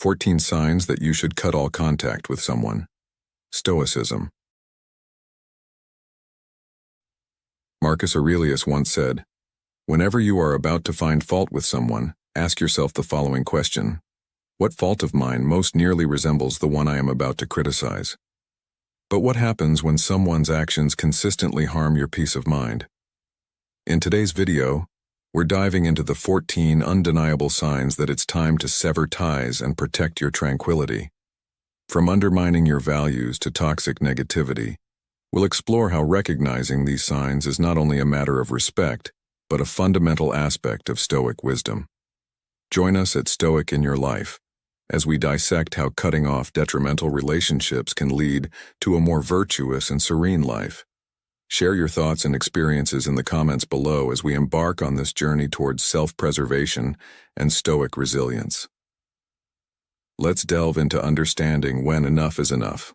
14 signs that you should cut all contact with someone. Stoicism. Marcus Aurelius once said, "Whenever you are about to find fault with someone, ask yourself the following question: what fault of mine most nearly resembles the one I am about to criticize?" But what happens when someone's actions consistently harm your peace of mind? In today's video, we're diving into the 14 undeniable signs that it's time to sever ties and protect your tranquility. From undermining your values to toxic negativity, we'll explore how recognizing these signs is not only a matter of respect, but a fundamental aspect of Stoic wisdom. Join us at Stoic in Your Life as we dissect how cutting off detrimental relationships can lead to a more virtuous and serene life. Share your thoughts and experiences in the comments below as we embark on this journey towards self-preservation and Stoic resilience. Let's delve into understanding when enough is enough.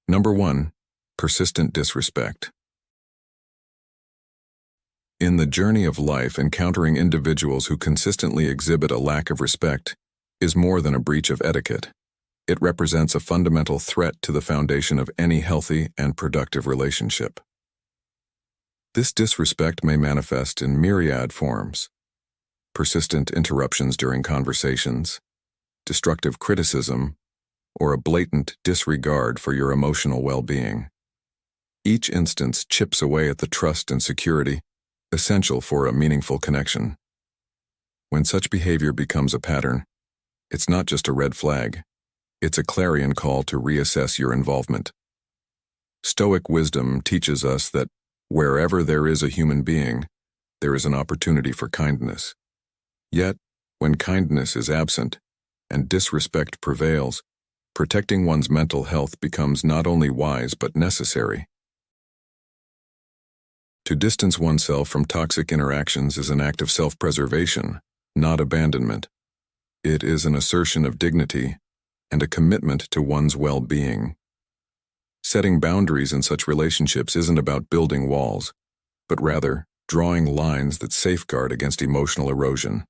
Number 1. Persistent disrespect. In the journey of life, encountering individuals who consistently exhibit a lack of respect is more than a breach of etiquette. It represents a fundamental threat to the foundation of any healthy and productive relationship. This disrespect may manifest in myriad forms: persistent interruptions during conversations, destructive criticism, or a blatant disregard for your emotional well-being. Each instance chips away at the trust and security essential for a meaningful connection. When such behavior becomes a pattern, it's not just a red flag, it's a clarion call to reassess your involvement. Stoic wisdom teaches us that wherever there is a human being, there is an opportunity for kindness. Yet, when kindness is absent and disrespect prevails, protecting one's mental health becomes not only wise but necessary. To distance oneself from toxic interactions is an act of self-preservation, not abandonment. It is an assertion of dignity and a commitment to one's well-being. Setting boundaries in such relationships isn't about building walls, but rather drawing lines that safeguard against emotional erosion.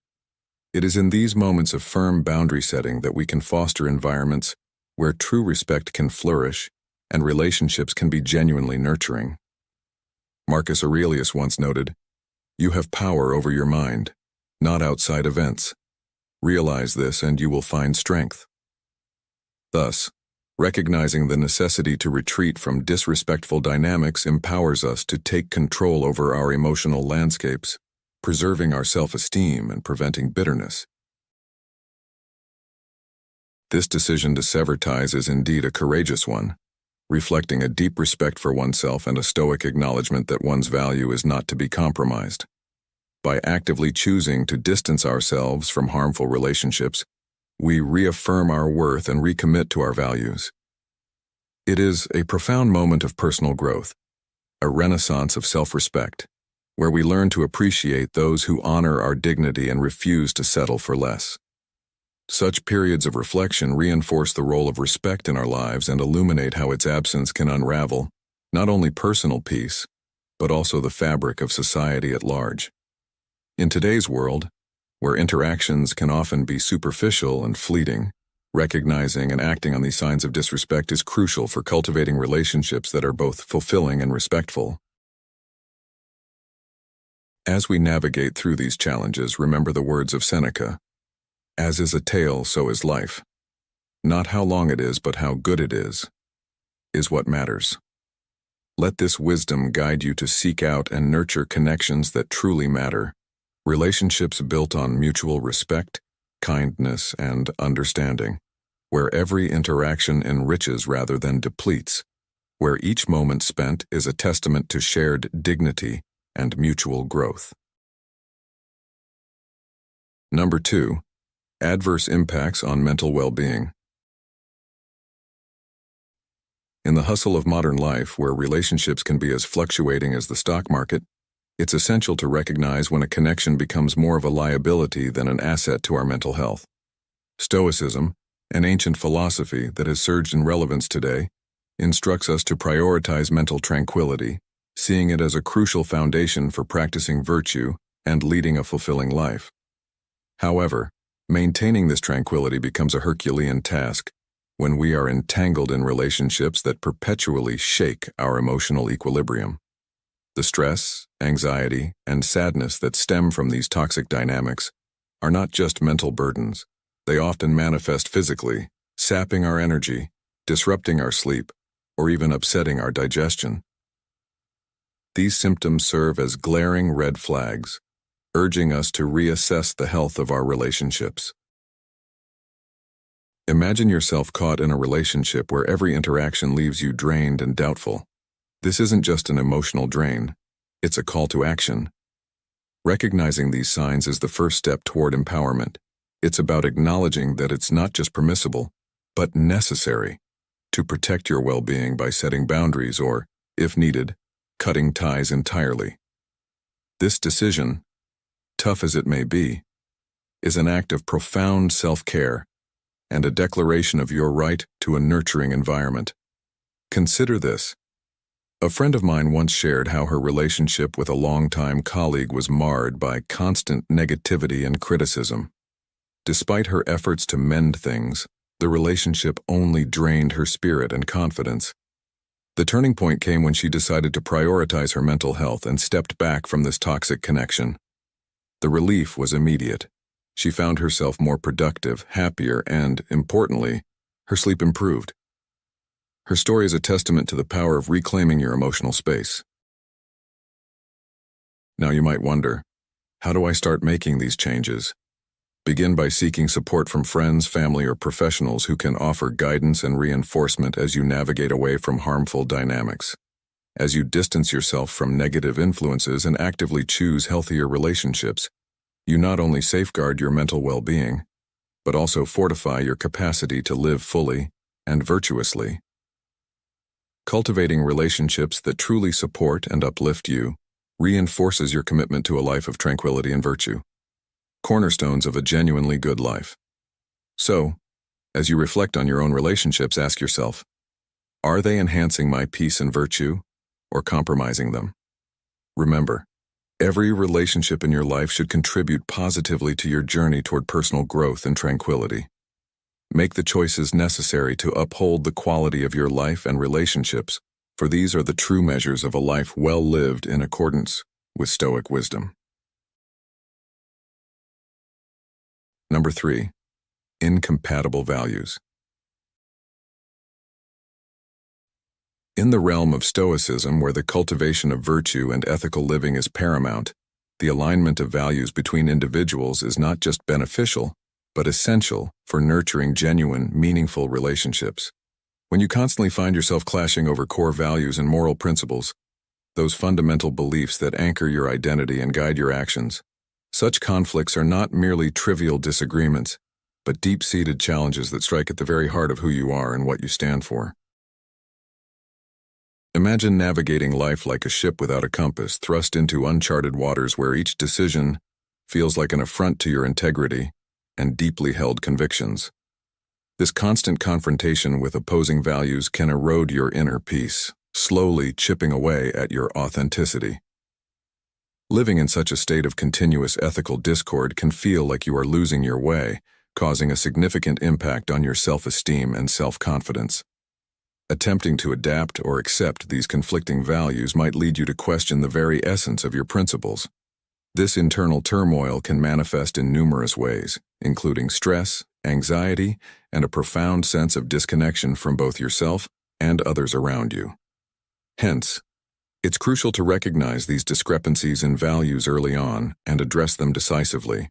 It is in these moments of firm boundary setting that we can foster environments where true respect can flourish and relationships can be genuinely nurturing. Marcus Aurelius once noted, "You have power over your mind, not outside events. Realize this and you will find strength." Thus, recognizing the necessity to retreat from disrespectful dynamics empowers us to take control over our emotional landscapes, preserving our self-esteem and preventing bitterness. This decision to sever ties is indeed a courageous one, reflecting a deep respect for oneself and a Stoic acknowledgement that one's value is not to be compromised. By actively choosing to distance ourselves from harmful relationships, we reaffirm our worth and recommit to our values. It is a profound moment of personal growth, a renaissance of self-respect, where we learn to appreciate those who honor our dignity and refuse to settle for less. Such periods of reflection reinforce the role of respect in our lives and illuminate how its absence can unravel not only personal peace, but also the fabric of society at large. In today's world, where interactions can often be superficial and fleeting, recognizing and acting on these signs of disrespect is crucial for cultivating relationships that are both fulfilling and respectful. As we navigate through these challenges, remember the words of Seneca: "As is a tale, so is life. Not how long it is, but how good it is what matters." Let this wisdom guide you to seek out and nurture connections that truly matter, relationships built on mutual respect, kindness, and understanding, where every interaction enriches rather than depletes, where each moment spent is a testament to shared dignity and mutual growth. Number 2. Adverse impacts on mental well-being. In the hustle of modern life, where relationships can be as fluctuating as the stock market, it's essential to recognize when a connection becomes more of a liability than an asset to our mental health. Stoicism, an ancient philosophy that has surged in relevance today, instructs us to prioritize mental tranquility, seeing it as a crucial foundation for practicing virtue and leading a fulfilling life. However, maintaining this tranquility becomes a Herculean task when we are entangled in relationships that perpetually shake our emotional equilibrium. The stress, anxiety, and sadness that stem from these toxic dynamics are not just mental burdens. They often manifest physically, sapping our energy, disrupting our sleep, or even upsetting our digestion. These symptoms serve as glaring red flags, urging us to reassess the health of our relationships. Imagine yourself caught in a relationship where every interaction leaves you drained and doubtful. This isn't just an emotional drain, it's a call to action. Recognizing these signs is the first step toward empowerment. It's about acknowledging that it's not just permissible, but necessary to protect your well-being by setting boundaries or, if needed, cutting ties entirely. This decision, tough as it may be, is an act of profound self-care and a declaration of your right to a nurturing environment. Consider this. A friend of mine once shared how her relationship with a longtime colleague was marred by constant negativity and criticism. Despite her efforts to mend things, the relationship only drained her spirit and confidence. The turning point came when she decided to prioritize her mental health and stepped back from this toxic connection. The relief was immediate. She found herself more productive, happier, and, importantly, her sleep improved. Her story is a testament to the power of reclaiming your emotional space. Now you might wonder, how do I start making these changes? Begin by seeking support from friends, family, or professionals who can offer guidance and reinforcement as you navigate away from harmful dynamics. As you distance yourself from negative influences and actively choose healthier relationships, you not only safeguard your mental well-being, but also fortify your capacity to live fully and virtuously. Cultivating relationships that truly support and uplift you reinforces your commitment to a life of tranquility and virtue, cornerstones of a genuinely good life. So, as you reflect on your own relationships, ask yourself, are they enhancing my peace and virtue, or compromising them? Remember, every relationship in your life should contribute positively to your journey toward personal growth and tranquility. Make the choices necessary to uphold the quality of your life and relationships, for these are the true measures of a life well lived in accordance with Stoic wisdom. Number 3. Incompatible values. In the realm of Stoicism, where the cultivation of virtue and ethical living is paramount, the alignment of values between individuals is not just beneficial, but essential for nurturing genuine, meaningful relationships. When you constantly find yourself clashing over core values and moral principles, those fundamental beliefs that anchor your identity and guide your actions, such conflicts are not merely trivial disagreements, but deep-seated challenges that strike at the very heart of who you are and what you stand for. Imagine navigating life like a ship without a compass, thrust into uncharted waters where each decision feels like an affront to your integrity and deeply held convictions. This constant confrontation with opposing values can erode your inner peace, slowly chipping away at your authenticity. Living in such a state of continuous ethical discord can feel like you are losing your way, causing a significant impact on your self-esteem and self-confidence. Attempting to adapt or accept these conflicting values might lead you to question the very essence of your principles. This internal turmoil can manifest in numerous ways, including stress, anxiety, and a profound sense of disconnection from both yourself and others around you. Hence, it's crucial to recognize these discrepancies in values early on and address them decisively.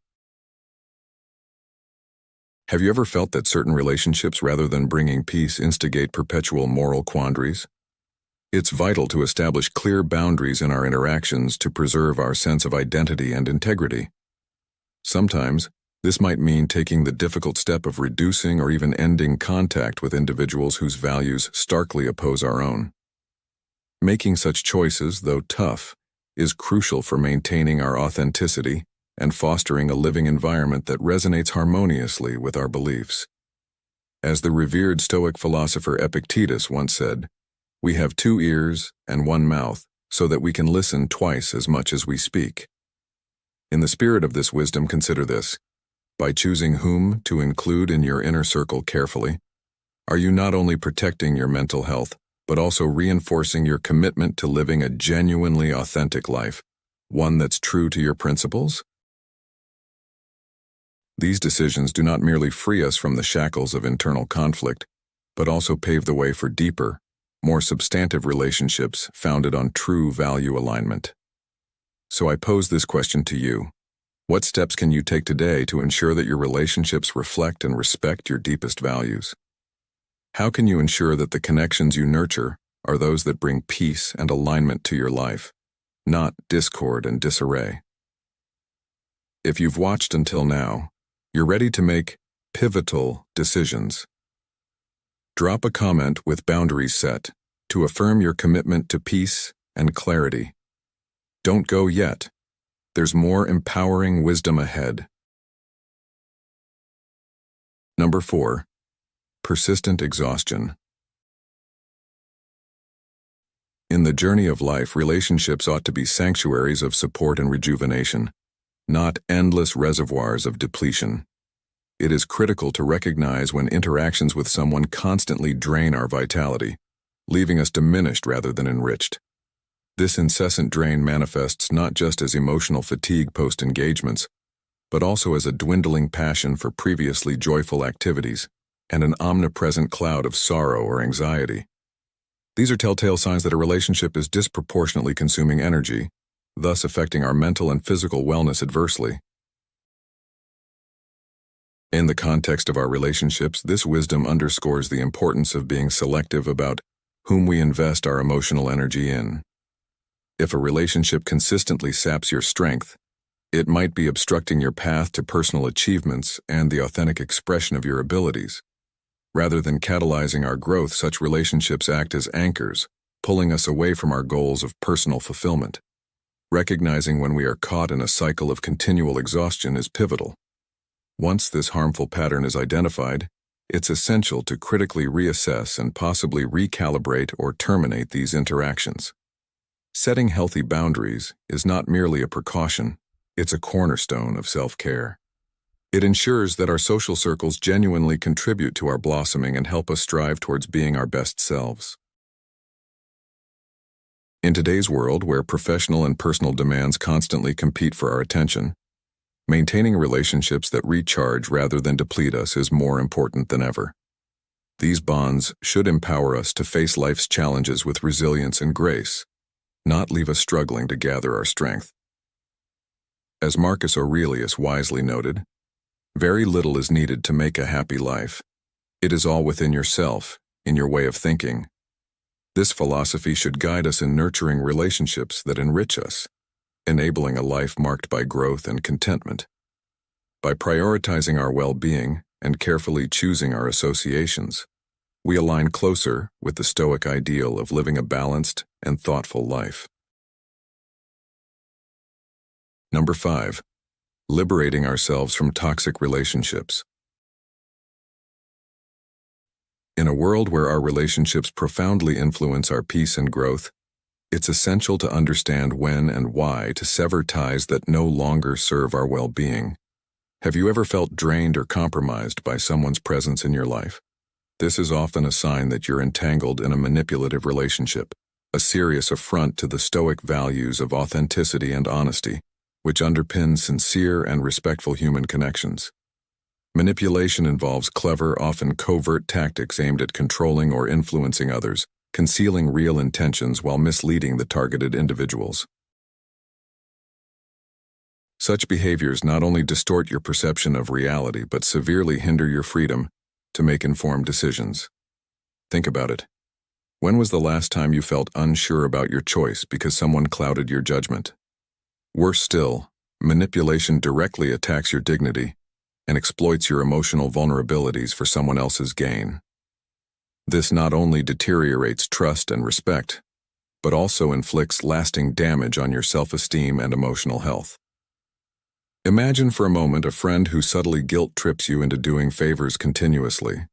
Have you ever felt that certain relationships, rather than bringing peace, instigate perpetual moral quandaries? It's vital to establish clear boundaries in our interactions to preserve our sense of identity and integrity. Sometimes, this might mean taking the difficult step of reducing or even ending contact with individuals whose values starkly oppose our own. Making such choices, though tough, is crucial for maintaining our authenticity and fostering a living environment that resonates harmoniously with our beliefs. As the revered Stoic philosopher Epictetus once said, "We have 2 ears and 1 mouth, so that we can listen twice as much as we speak." In the spirit of this wisdom, consider this. By choosing whom to include in your inner circle carefully, are you not only protecting your mental health, but also reinforcing your commitment to living a genuinely authentic life, one that's true to your principles? These decisions do not merely free us from the shackles of internal conflict, but also pave the way for deeper, more substantive relationships founded on true value alignment. So I pose this question to you. What steps can you take today to ensure that your relationships reflect and respect your deepest values? How can you ensure that the connections you nurture are those that bring peace and alignment to your life, not discord and disarray? If you've watched until now, you're ready to make pivotal decisions. Drop a comment with boundaries set to affirm your commitment to peace and clarity. Don't go yet. There's more empowering wisdom ahead. Number 4. Persistent exhaustion. In the journey of life, relationships ought to be sanctuaries of support and rejuvenation, not endless reservoirs of depletion. It is critical to recognize when interactions with someone constantly drain our vitality, leaving us diminished rather than enriched. This incessant drain manifests not just as emotional fatigue post-engagements, but also as a dwindling passion for previously joyful activities and an omnipresent cloud of sorrow or anxiety. These are telltale signs that a relationship is disproportionately consuming energy, thus affecting our mental and physical wellness adversely. In the context of our relationships, this wisdom underscores the importance of being selective about whom we invest our emotional energy in. If a relationship consistently saps your strength, it might be obstructing your path to personal achievements and the authentic expression of your abilities. Rather than catalyzing our growth, such relationships act as anchors, pulling us away from our goals of personal fulfillment. Recognizing when we are caught in a cycle of continual exhaustion is pivotal. Once this harmful pattern is identified, it's essential to critically reassess and possibly recalibrate or terminate these interactions. Setting healthy boundaries is not merely a precaution, it's a cornerstone of self-care. It ensures that our social circles genuinely contribute to our blossoming and help us strive towards being our best selves. In today's world, where professional and personal demands constantly compete for our attention, maintaining relationships that recharge rather than deplete us is more important than ever. These bonds should empower us to face life's challenges with resilience and grace, not leave us struggling to gather our strength. As Marcus Aurelius wisely noted, very little is needed to make a happy life. It is all within yourself, in your way of thinking. This philosophy should guide us in nurturing relationships that enrich us, enabling a life marked by growth and contentment. By prioritizing our well-being and carefully choosing our associations, we align closer with the Stoic ideal of living a balanced and thoughtful life. Number 5. Liberating ourselves from toxic relationships. In a world where our relationships profoundly influence our peace and growth, it's essential to understand when and why to sever ties that no longer serve our well-being. Have you ever felt drained or compromised by someone's presence in your life? This is often a sign that you're entangled in a manipulative relationship, a serious affront to the Stoic values of authenticity and honesty, which underpin sincere and respectful human connections. Manipulation involves clever, often covert tactics aimed at controlling or influencing others, concealing real intentions while misleading the targeted individuals. Such behaviors not only distort your perception of reality but severely hinder your freedom to make informed decisions. Think about it. When was the last time you felt unsure about your choice because someone clouded your judgment? Worse still, manipulation directly attacks your dignity and exploits your emotional vulnerabilities for someone else's gain. This not only deteriorates trust and respect, but also inflicts lasting damage on your self-esteem and emotional health. Imagine for a moment a friend who subtly guilt-trips you into doing favors continuously.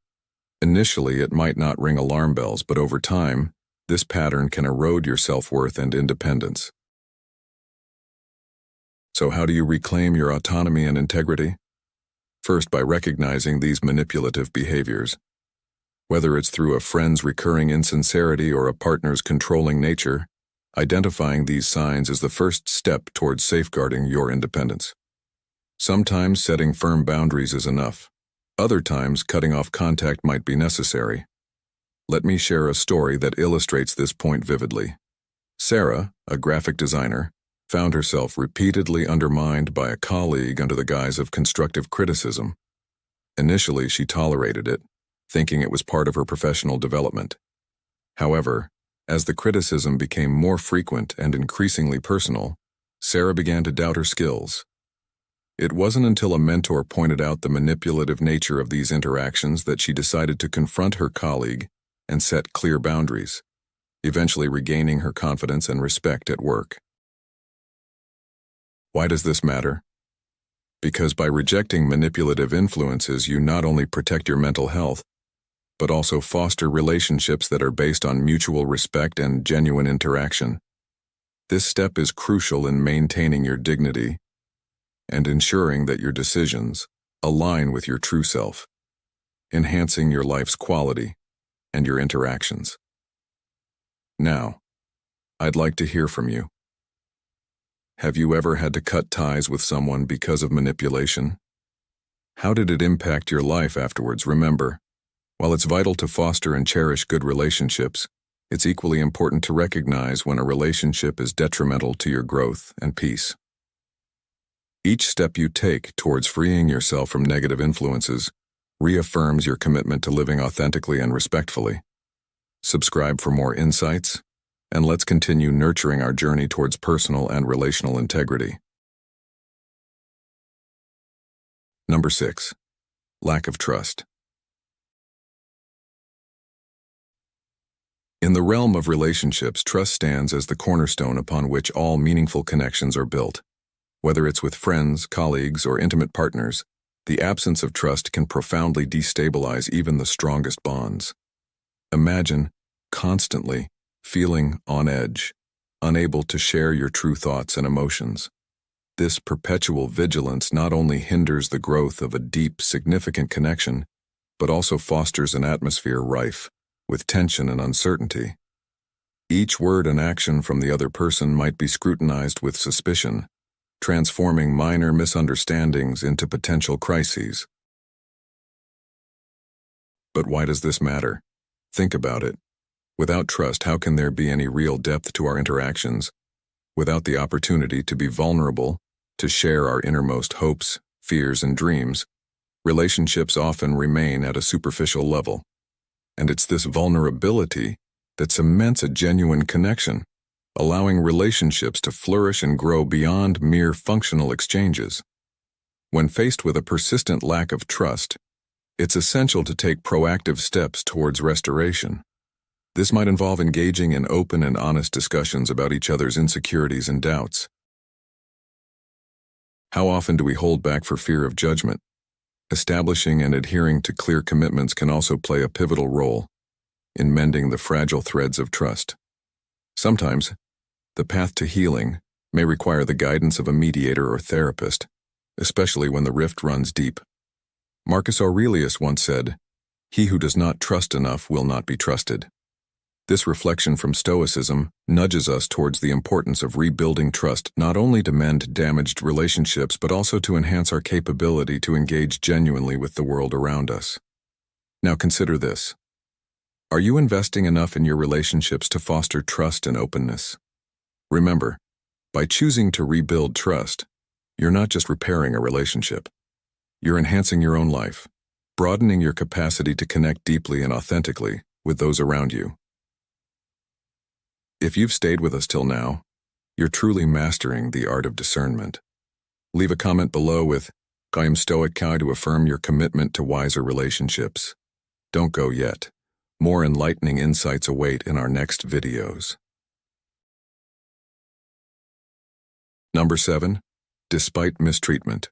Initially, it might not ring alarm bells, but over time, this pattern can erode your self-worth and independence. So how do you reclaim your autonomy and integrity? First, by recognizing these manipulative behaviors. Whether it's through a friend's recurring insincerity or a partner's controlling nature, identifying these signs is the first step towards safeguarding your independence. Sometimes setting firm boundaries is enough. Other times, cutting off contact might be necessary. Let me share a story that illustrates this point vividly. Sarah, a graphic designer, found herself repeatedly undermined by a colleague under the guise of constructive criticism. Initially, she tolerated it, thinking it was part of her professional development. However, as the criticism became more frequent and increasingly personal, Sarah began to doubt her skills. It wasn't until a mentor pointed out the manipulative nature of these interactions that she decided to confront her colleague and set clear boundaries, eventually regaining her confidence and respect at work. Why does this matter? Because by rejecting manipulative influences, you not only protect your mental health, but also foster relationships that are based on mutual respect and genuine interaction. This step is crucial in maintaining your dignity and ensuring that your decisions align with your true self, enhancing your life's quality and your interactions. Now, I'd like to hear from you. Have you ever had to cut ties with someone because of manipulation? How did it impact your life afterwards? Remember, while it's vital to foster and cherish good relationships, it's equally important to recognize when a relationship is detrimental to your growth and peace. Each step you take towards freeing yourself from negative influences reaffirms your commitment to living authentically and respectfully. Subscribe for more insights, and let's continue nurturing our journey towards personal and relational integrity. Number 6. Lack of trust. In the realm of relationships, trust stands as the cornerstone upon which all meaningful connections are built. Whether it's with friends, colleagues, or intimate partners, the absence of trust can profoundly destabilize even the strongest bonds. Imagine constantly feeling on edge, unable to share your true thoughts and emotions. This perpetual vigilance not only hinders the growth of a deep, significant connection, but also fosters an atmosphere rife with tension and uncertainty. Each word and action from the other person might be scrutinized with suspicion, transforming minor misunderstandings into potential crises. But why does this matter? Think about it. Without trust, how can there be any real depth to our interactions? Without the opportunity to be vulnerable, to share our innermost hopes, fears, and dreams, relationships often remain at a superficial level. And it's this vulnerability that cements a genuine connection, allowing relationships to flourish and grow beyond mere functional exchanges. When faced with a persistent lack of trust, it's essential to take proactive steps towards restoration. This might involve engaging in open and honest discussions about each other's insecurities and doubts. How often do we hold back for fear of judgment? Establishing and adhering to clear commitments can also play a pivotal role in mending the fragile threads of trust. Sometimes, the path to healing may require the guidance of a mediator or therapist, especially when the rift runs deep. Marcus Aurelius once said, "He who does not trust enough will not be trusted." This reflection from Stoicism nudges us towards the importance of rebuilding trust not only to mend damaged relationships but also to enhance our capability to engage genuinely with the world around us. Now consider this. Are you investing enough in your relationships to foster trust and openness? Remember, by choosing to rebuild trust, you're not just repairing a relationship. You're enhancing your own life, broadening your capacity to connect deeply and authentically with those around you. If you've stayed with us till now, you're truly mastering the art of discernment. Leave a comment below with "I am Stoic" to affirm your commitment to wiser relationships. Don't go yet. More enlightening insights await in our next videos. Number 7. Despite mistreatment.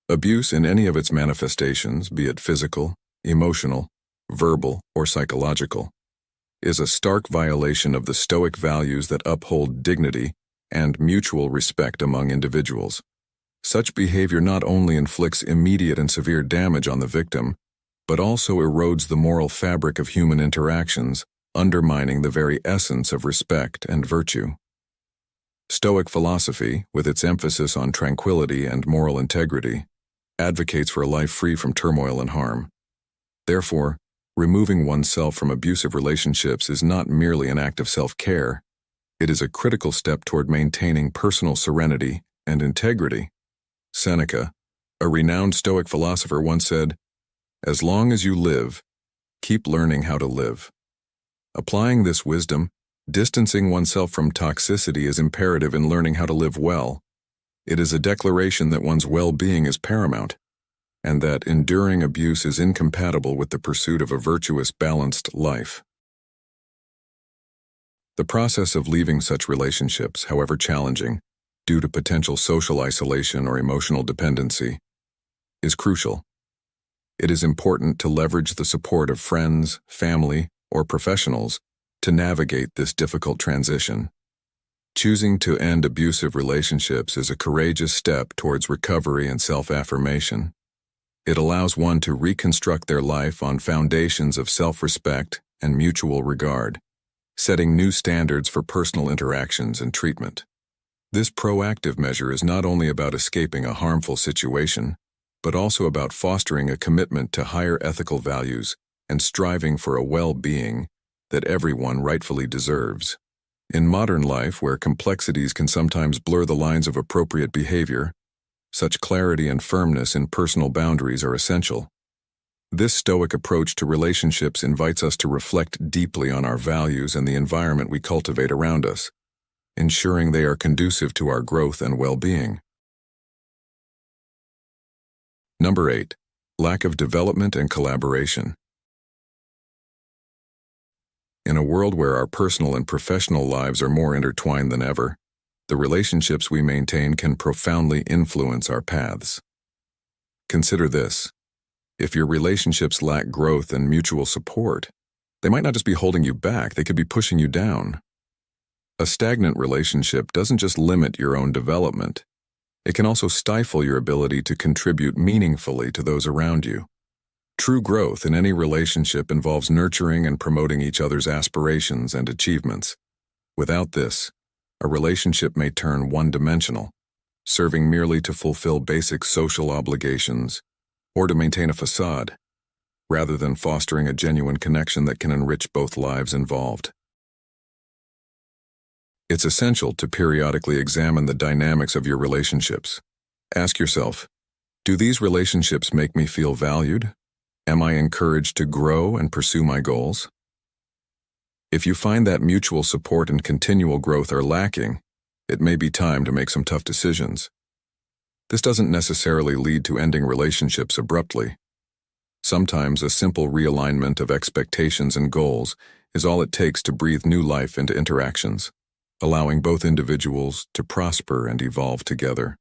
Abuse in any of its manifestations, be it physical, emotional, verbal, or psychological, is a stark violation of the Stoic values that uphold dignity and mutual respect among individuals. Such behavior not only inflicts immediate and severe damage on the victim, but also erodes the moral fabric of human interactions, undermining the very essence of respect and virtue. Stoic philosophy, with its emphasis on tranquility and moral integrity, advocates for a life free from turmoil and harm. Therefore, removing oneself from abusive relationships is not merely an act of self-care, it is a critical step toward maintaining personal serenity and integrity. Seneca, a renowned Stoic philosopher, once said, "As long as you live, keep learning how to live." Applying this wisdom, distancing oneself from toxicity is imperative in learning how to live well. It is a declaration that one's well-being is paramount, and that enduring abuse is incompatible with the pursuit of a virtuous, balanced life. The process of leaving such relationships, however challenging, due to potential social isolation or emotional dependency, is crucial. It is important to leverage the support of friends, family, or professionals to navigate this difficult transition. Choosing to end abusive relationships is a courageous step towards recovery and self-affirmation. It allows one to reconstruct their life on foundations of self-respect and mutual regard, setting new standards for personal interactions and treatment. This proactive measure is not only about escaping a harmful situation, but also about fostering a commitment to higher ethical values and striving for a well-being that everyone rightfully deserves. In modern life, where complexities can sometimes blur the lines of appropriate behavior, such clarity and firmness in personal boundaries are essential. This Stoic approach to relationships invites us to reflect deeply on our values and the environment we cultivate around us, ensuring they are conducive to our growth and well-being. Number 8. Lack of development and collaboration. In a world where our personal and professional lives are more intertwined than ever, the relationships we maintain can profoundly influence our paths. Consider this. If your relationships lack growth and mutual support, they might not just be holding you back, they could be pushing you down. A stagnant relationship doesn't just limit your own development, it can also stifle your ability to contribute meaningfully to those around you. True growth in any relationship involves nurturing and promoting each other's aspirations and achievements. Without this, a relationship may turn one-dimensional, serving merely to fulfill basic social obligations or to maintain a facade, rather than fostering a genuine connection that can enrich both lives involved. It's essential to periodically examine the dynamics of your relationships. Ask yourself, do these relationships make me feel valued? Am I encouraged to grow and pursue my goals? If you find that mutual support and continual growth are lacking, it may be time to make some tough decisions. This doesn't necessarily lead to ending relationships abruptly. Sometimes a simple realignment of expectations and goals is all it takes to breathe new life into interactions, allowing both individuals to prosper and evolve together.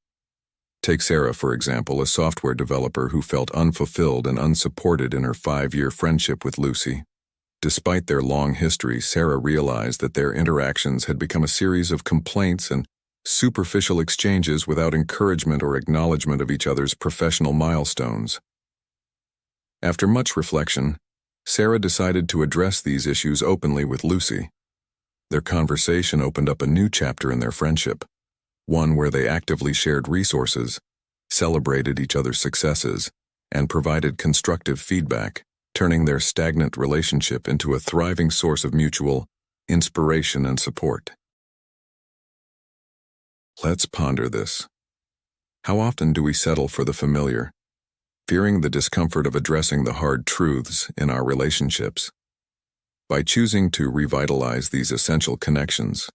Take Sarah, for example, a software developer who felt unfulfilled and unsupported in her 5-year friendship with Lucy. Despite their long history, Sarah realized that their interactions had become a series of complaints and superficial exchanges without encouragement or acknowledgement of each other's professional milestones. After much reflection, Sarah decided to address these issues openly with Lucy. Their conversation opened up a new chapter in their friendship, one where they actively shared resources, celebrated each other's successes, and provided constructive feedback, turning their stagnant relationship into a thriving source of mutual inspiration and support. Let's ponder this. How often do we settle for the familiar, fearing the discomfort of addressing the hard truths in our relationships? By choosing to revitalize these essential connections,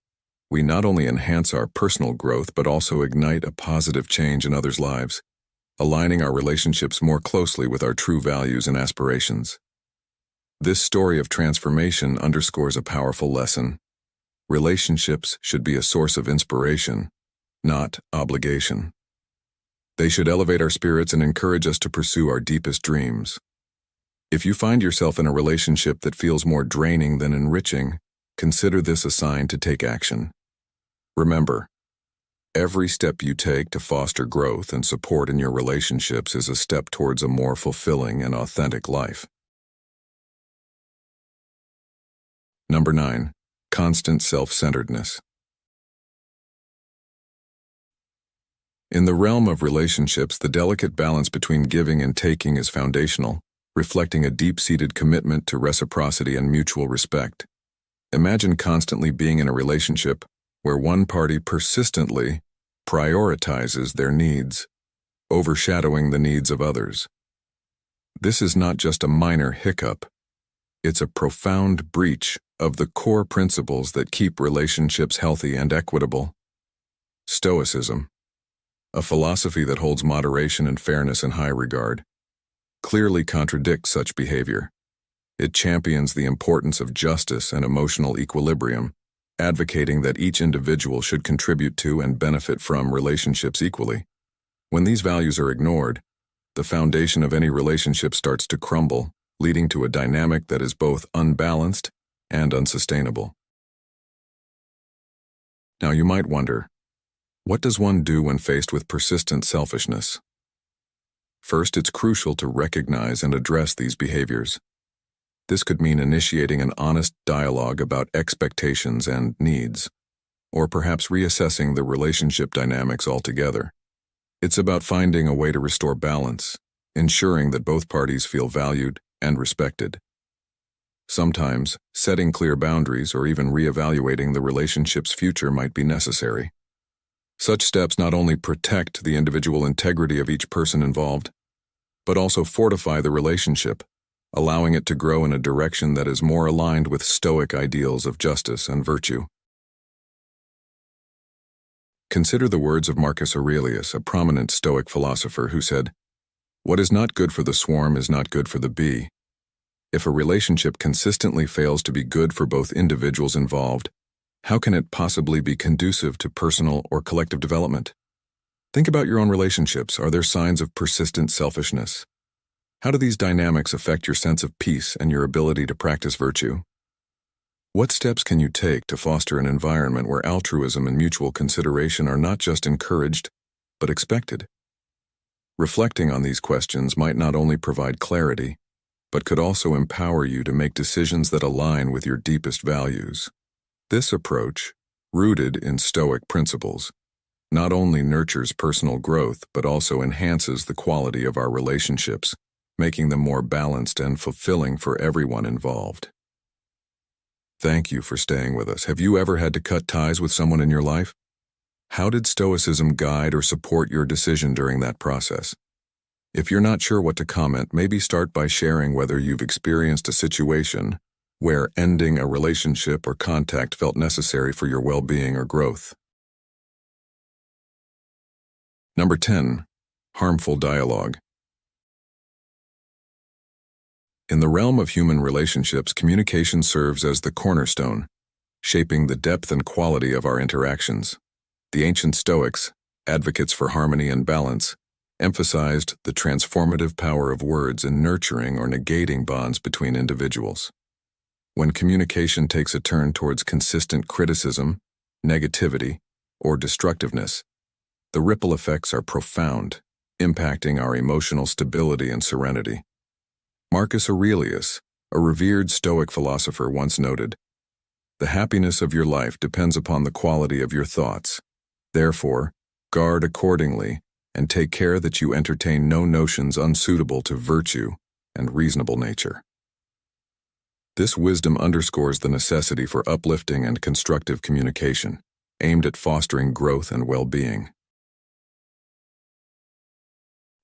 we not only enhance our personal growth but also ignite a positive change in others' lives, aligning our relationships more closely with our true values and aspirations. This story of transformation underscores a powerful lesson. Relationships should be a source of inspiration, not obligation. They should elevate our spirits and encourage us to pursue our deepest dreams. If you find yourself in a relationship that feels more draining than enriching, consider this a sign to take action. Remember, Every step you take to foster growth and support in your relationships is a step towards a more fulfilling and authentic life. Number 9. Constant self-centeredness. In the realm of relationships, the delicate balance between giving and taking is foundational, reflecting a deep-seated commitment to reciprocity and mutual respect. Imagine constantly being in a relationship where one party persistently prioritizes their needs, overshadowing the needs of others. This is not just a minor hiccup, it's a profound breach of the core principles that keep relationships healthy and equitable. Stoicism, a philosophy that holds moderation and fairness in high regard, clearly contradicts such behavior. It champions the importance of justice and emotional equilibrium, advocating that each individual should contribute to and benefit from relationships equally. When these values are ignored, the foundation of any relationship starts to crumble, leading to a dynamic that is both unbalanced and unsustainable. Now you might wonder, what does one do when faced with persistent selfishness? First, it's crucial to recognize and address these behaviors. This could mean initiating an honest dialogue about expectations and needs, or perhaps reassessing the relationship dynamics altogether. It's about finding a way to restore balance, ensuring that both parties feel valued and respected. Sometimes, setting clear boundaries or even reevaluating the relationship's future might be necessary. Such steps not only protect the individual integrity of each person involved, but also fortify the relationship, allowing it to grow in a direction that is more aligned with Stoic ideals of justice and virtue. Consider the words of Marcus Aurelius, a prominent Stoic philosopher who said, "What is not good for the swarm is not good for the bee." If a relationship consistently fails to be good for both individuals involved, how can it possibly be conducive to personal or collective development? Think about your own relationships. Are there signs of persistent selfishness? How do these dynamics affect your sense of peace and your ability to practice virtue? What steps can you take to foster an environment where altruism and mutual consideration are not just encouraged, but expected? Reflecting on these questions might not only provide clarity, but could also empower you to make decisions that align with your deepest values. This approach, rooted in Stoic principles, not only nurtures personal growth but also enhances the quality of our relationships, making them more balanced and fulfilling for everyone involved. Thank you for staying with us. Have you ever had to cut ties with someone in your life? How did Stoicism guide or support your decision during that process? If you're not sure what to comment, maybe start by sharing whether you've experienced a situation where ending a relationship or contact felt necessary for your well-being or growth. Number 10. Harmful dialogue. In the realm of human relationships, communication serves as the cornerstone, shaping the depth and quality of our interactions. The ancient Stoics, advocates for harmony and balance, emphasized the transformative power of words in nurturing or negating bonds between individuals. When communication takes a turn towards consistent criticism, negativity, or destructiveness, the ripple effects are profound, impacting our emotional stability and serenity. Marcus Aurelius, a revered Stoic philosopher, once noted, "The happiness of your life depends upon the quality of your thoughts. Therefore, guard accordingly and take care that you entertain no notions unsuitable to virtue and reasonable nature." This wisdom underscores the necessity for uplifting and constructive communication, aimed at fostering growth and well-being.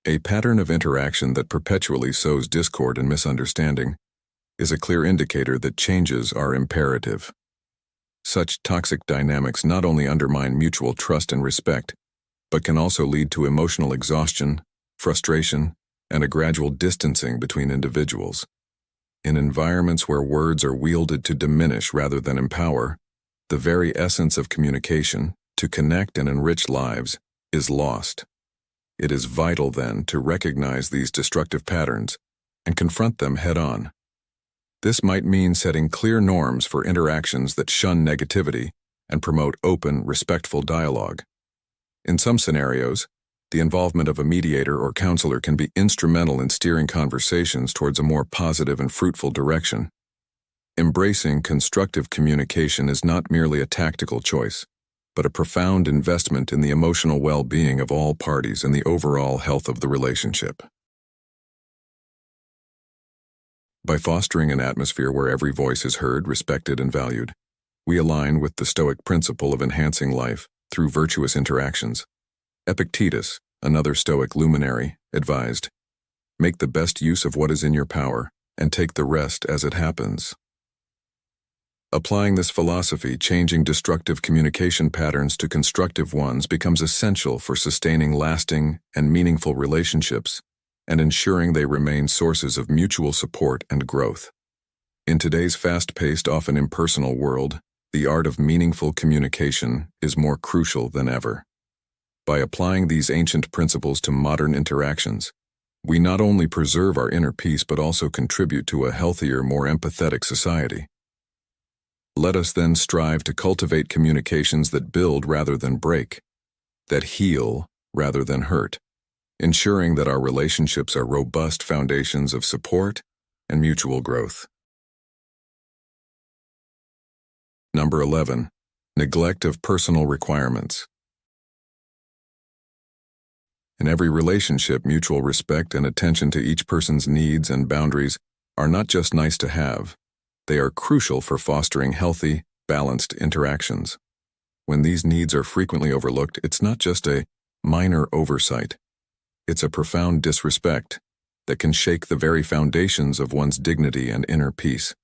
A pattern of interaction that perpetually sows discord and misunderstanding is a clear indicator that changes are imperative. Such toxic dynamics not only undermine mutual trust and respect, but can also lead to emotional exhaustion, frustration, and a gradual distancing between individuals. In environments where words are wielded to diminish rather than empower, the very essence of communication, to connect and enrich lives, is lost. It is vital, then, to recognize these destructive patterns and confront them head-on. This might mean setting clear norms for interactions that shun negativity and promote open, respectful dialogue. In some scenarios, the involvement of a mediator or counselor can be instrumental in steering conversations towards a more positive and fruitful direction. Embracing constructive communication is not merely a tactical choice, but a profound investment in the emotional well-being of all parties and the overall health of the relationship. By fostering an atmosphere where every voice is heard, respected, and valued, we align with the Stoic principle of enhancing life through virtuous interactions. Epictetus, another Stoic luminary, advised, "Make the best use of what is in your power, and take the rest as it happens." Applying this philosophy, changing destructive communication patterns to constructive ones becomes essential for sustaining lasting and meaningful relationships and ensuring they remain sources of mutual support and growth. In today's fast-paced, often impersonal world, the art of meaningful communication is more crucial than ever. By applying these ancient principles to modern interactions, we not only preserve our inner peace but also contribute to a healthier, more empathetic society. Let us then strive to cultivate communications that build rather than break, that heal rather than hurt, ensuring that our relationships are robust foundations of support and mutual growth. Number 11. Neglect of personal requirements. In every relationship, mutual respect and attention to each person's needs and boundaries are not just nice to have, they are crucial for fostering healthy, balanced interactions. When these needs are frequently overlooked, it's not just a minor oversight. It's a profound disrespect that can shake the very foundations of one's dignity and inner peace.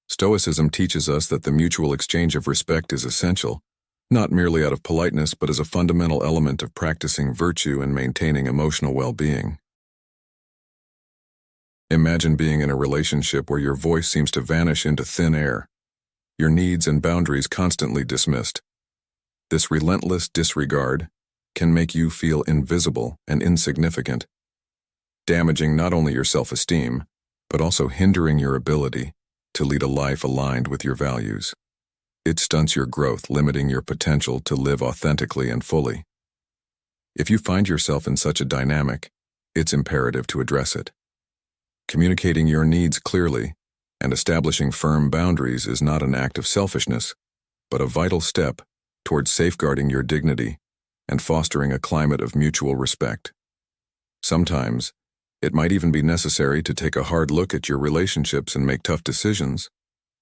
Stoicism teaches us that the mutual exchange of respect is essential, not merely out of politeness but as a fundamental element of practicing virtue and maintaining emotional well-being. Imagine being in a relationship where your voice seems to vanish into thin air, your needs and boundaries constantly dismissed. This relentless disregard can make you feel invisible and insignificant, damaging not only your self-esteem, but also hindering your ability to lead a life aligned with your values. It stunts your growth, limiting your potential to live authentically and fully. If you find yourself in such a dynamic, it's imperative to address it. Communicating your needs clearly and establishing firm boundaries is not an act of selfishness, but a vital step towards safeguarding your dignity and fostering a climate of mutual respect. Sometimes, it might even be necessary to take a hard look at your relationships and make tough decisions.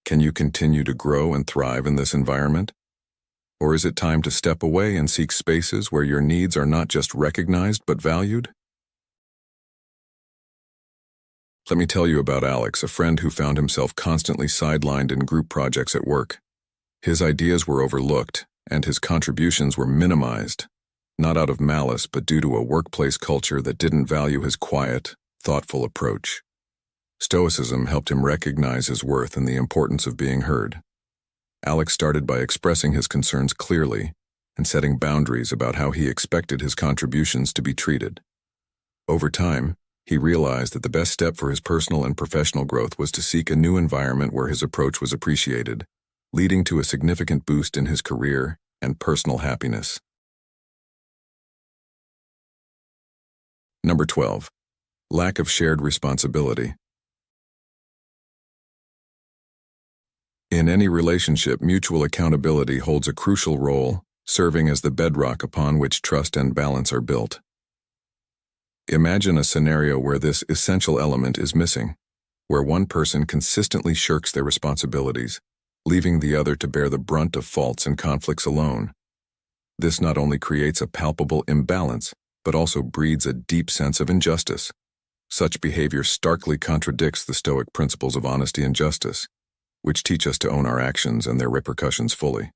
Can you continue to grow and thrive in this environment? Or is it time to step away and seek spaces where your needs are not just recognized but valued? Let me tell you about Alex, a friend who found himself constantly sidelined in group projects at work. His ideas were overlooked, and his contributions were minimized, not out of malice but due to a workplace culture that didn't value his quiet, thoughtful approach. Stoicism helped him recognize his worth and the importance of being heard. Alex started by expressing his concerns clearly and setting boundaries about how he expected his contributions to be treated. Over time, he realized that the best step for his personal and professional growth was to seek a new environment where his approach was appreciated, leading to a significant boost in his career and personal happiness. Number 12. Lack of shared responsibility. In any relationship, mutual accountability holds a crucial role, serving as the bedrock upon which trust and balance are built. Imagine a scenario where this essential element is missing, where one person consistently shirks their responsibilities, leaving the other to bear the brunt of faults and conflicts alone. This not only creates a palpable imbalance, but also breeds a deep sense of injustice. Such behavior starkly contradicts the Stoic principles of honesty and justice, which teach us to own our actions and their repercussions fully.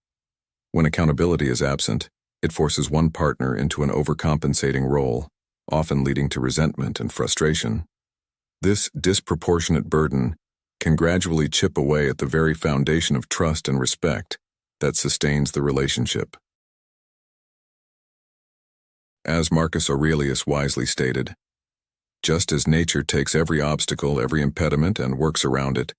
When accountability is absent, it forces one partner into an overcompensating role, often leading to resentment and frustration. This disproportionate burden can gradually chip away at the very foundation of trust and respect that sustains the relationship. As Marcus Aurelius wisely stated, just as nature takes every obstacle, every impediment, and works around it,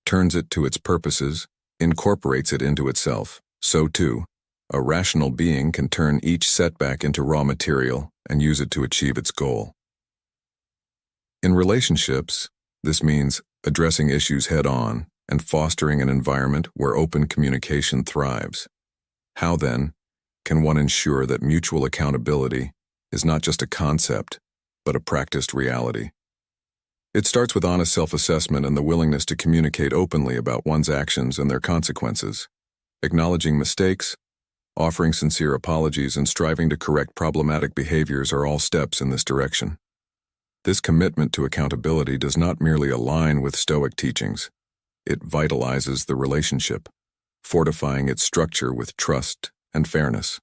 turns it to its purposes, incorporates it into itself, so too, A rational being can turn each setback into raw material and use it to achieve its goal. In relationships, this means addressing issues head-on and fostering an environment where open communication thrives. How, then, can one ensure that mutual accountability is not just a concept, but a practiced reality? It starts with honest self-assessment and the willingness to communicate openly about one's actions and their consequences. Acknowledging mistakes, offering sincere apologies, and striving to correct problematic behaviors are all steps in this direction. This commitment to accountability does not merely align with Stoic teachings. It vitalizes the relationship, fortifying its structure with trust and fairness.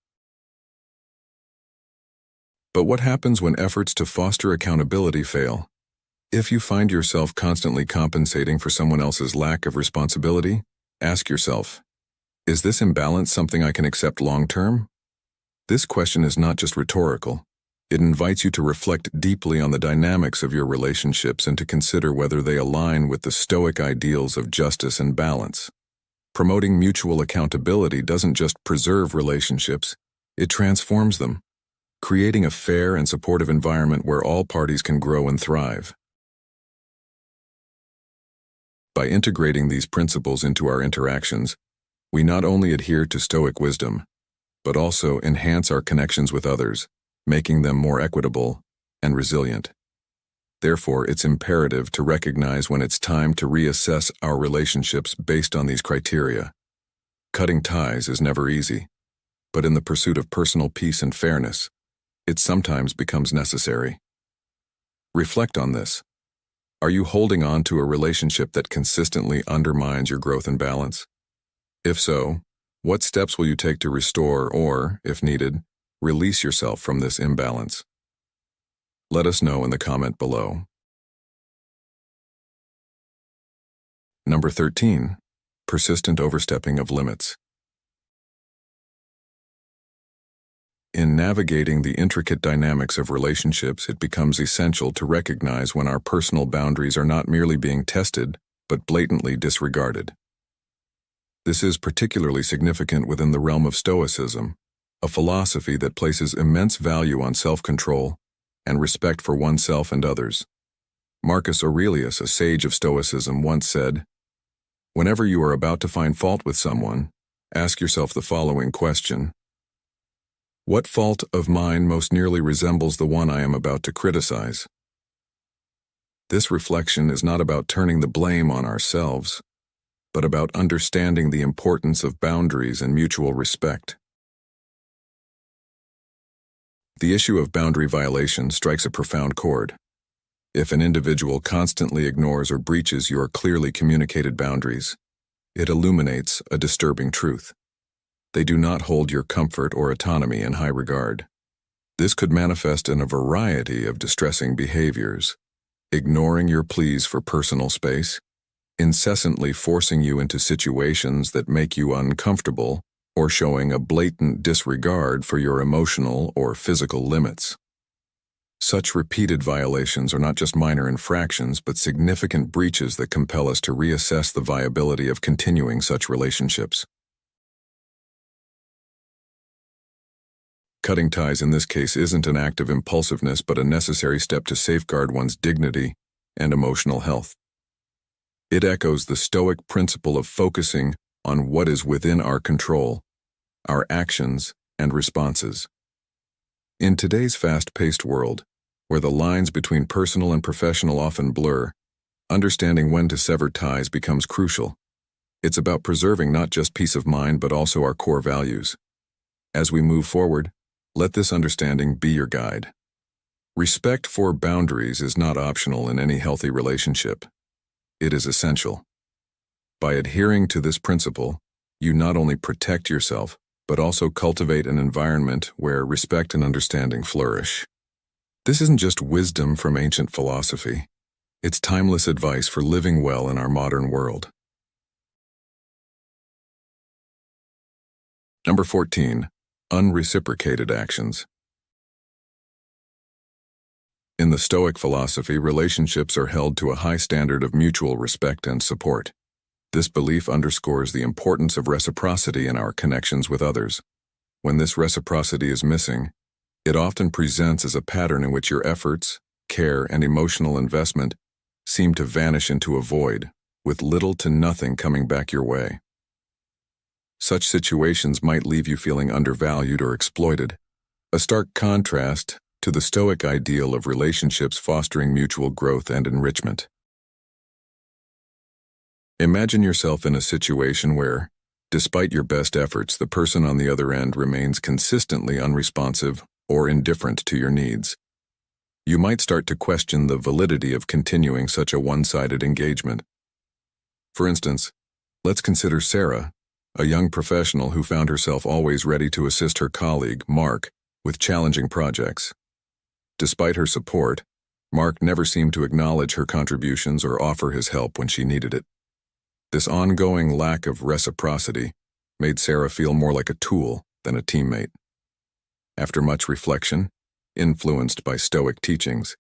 But what happens when efforts to foster accountability fail? If you find yourself constantly compensating for someone else's lack of responsibility, ask yourself, is this imbalance something I can accept long-term? This question is not just rhetorical. It invites you to reflect deeply on the dynamics of your relationships and to consider whether they align with the Stoic ideals of justice and balance. Promoting mutual accountability doesn't just preserve relationships, it transforms them, creating a fair and supportive environment where all parties can grow and thrive. By integrating these principles into our interactions, we not only adhere to Stoic wisdom, but also enhance our connections with others, making them more equitable and resilient. Therefore, it's imperative to recognize when it's time to reassess our relationships based on these criteria. Cutting ties is never easy, but in the pursuit of personal peace and fairness, it sometimes becomes necessary. Reflect on this. Are you holding on to a relationship that consistently undermines your growth and balance? If so, what steps will you take to restore or, if needed, release yourself from this imbalance? Let us know in the comment below. Number 13. Persistent overstepping of limits. In navigating the intricate dynamics of relationships, it becomes essential to recognize when our personal boundaries are not merely being tested, but blatantly disregarded. This is particularly significant within the realm of Stoicism, a philosophy that places immense value on self-control and respect for oneself and others. Marcus Aurelius, a sage of Stoicism, once said, "Whenever you are about to find fault with someone, ask yourself the following question: what fault of mine most nearly resembles the one I am about to criticize?" This reflection is not about turning the blame on ourselves, but about understanding the importance of boundaries and mutual respect. The issue of boundary violation strikes a profound chord. If an individual constantly ignores or breaches your clearly communicated boundaries, it illuminates a disturbing truth. They do not hold your comfort or autonomy in high regard. This could manifest in a variety of distressing behaviors: ignoring your pleas for personal space, incessantly forcing you into situations that make you uncomfortable, or showing a blatant disregard for your emotional or physical limits. Such repeated violations are not just minor infractions, but significant breaches that compel us to reassess the viability of continuing such relationships. Cutting ties in this case isn't an act of impulsiveness, but a necessary step to safeguard one's dignity and emotional health. It echoes the Stoic principle of focusing on what is within our control, our actions and responses. In today's fast-paced world, where the lines between personal and professional often blur, understanding when to sever ties becomes crucial. It's about preserving not just peace of mind, but also our core values. As we move forward, let this understanding be your guide. Respect for boundaries is not optional in any healthy relationship. It is essential. By adhering to this principle, you not only protect yourself, but also cultivate an environment where respect and understanding flourish. This isn't just wisdom from ancient philosophy. It's timeless advice for living well in our modern world. Number 14. Unreciprocated actions. In the Stoic philosophy, relationships are held to a high standard of mutual respect and support. This belief underscores the importance of reciprocity in our connections with others. When this reciprocity is missing, it often presents as a pattern in which your efforts, care, and emotional investment seem to vanish into a void, with little to nothing coming back your way. Such situations might leave you feeling undervalued or exploited, a stark contrast to the Stoic ideal of relationships fostering mutual growth and enrichment. Imagine yourself in a situation where, despite your best efforts, the person on the other end remains consistently unresponsive or indifferent to your needs. You might start to question the validity of continuing such a one-sided engagement. For instance, let's consider Sarah, a young professional who found herself always ready to assist her colleague, Mark, with challenging projects. Despite her support, Mark never seemed to acknowledge her contributions or offer his help when she needed it. This ongoing lack of reciprocity made Sarah feel more like a tool than a teammate. After much reflection, influenced by Stoic teachings,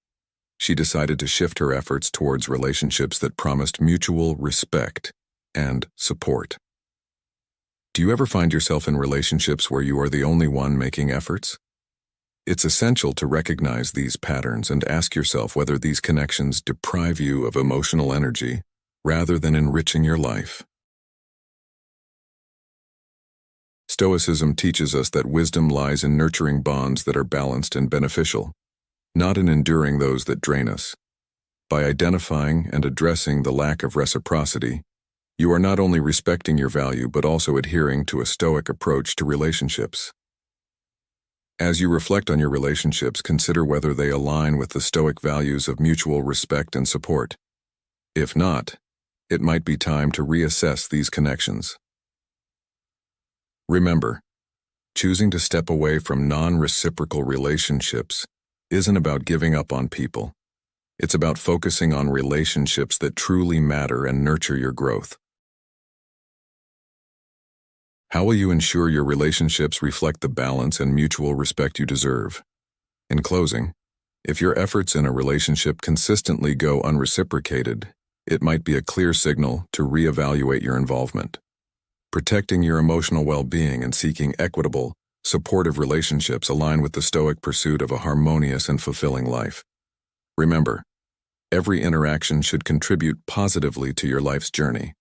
she decided to shift her efforts towards relationships that promised mutual respect and support. Do you ever find yourself in relationships where you are the only one making efforts? It's essential to recognize these patterns and ask yourself whether these connections deprive you of emotional energy rather than enriching your life. Stoicism teaches us that wisdom lies in nurturing bonds that are balanced and beneficial, not in enduring those that drain us. By identifying and addressing the lack of reciprocity, you are not only respecting your value but also adhering to a Stoic approach to relationships. As you reflect on your relationships, consider whether they align with the Stoic values of mutual respect and support. If not, it might be time to reassess these connections. Remember, choosing to step away from non-reciprocal relationships isn't about giving up on people. It's about focusing on relationships that truly matter and nurture your growth. How will you ensure your relationships reflect the balance and mutual respect you deserve? In closing, if your efforts in a relationship consistently go unreciprocated, it might be a clear signal to reevaluate your involvement. Protecting your emotional well-being and seeking equitable, supportive relationships align with the Stoic pursuit of a harmonious and fulfilling life. Remember, every interaction should contribute positively to your life's journey.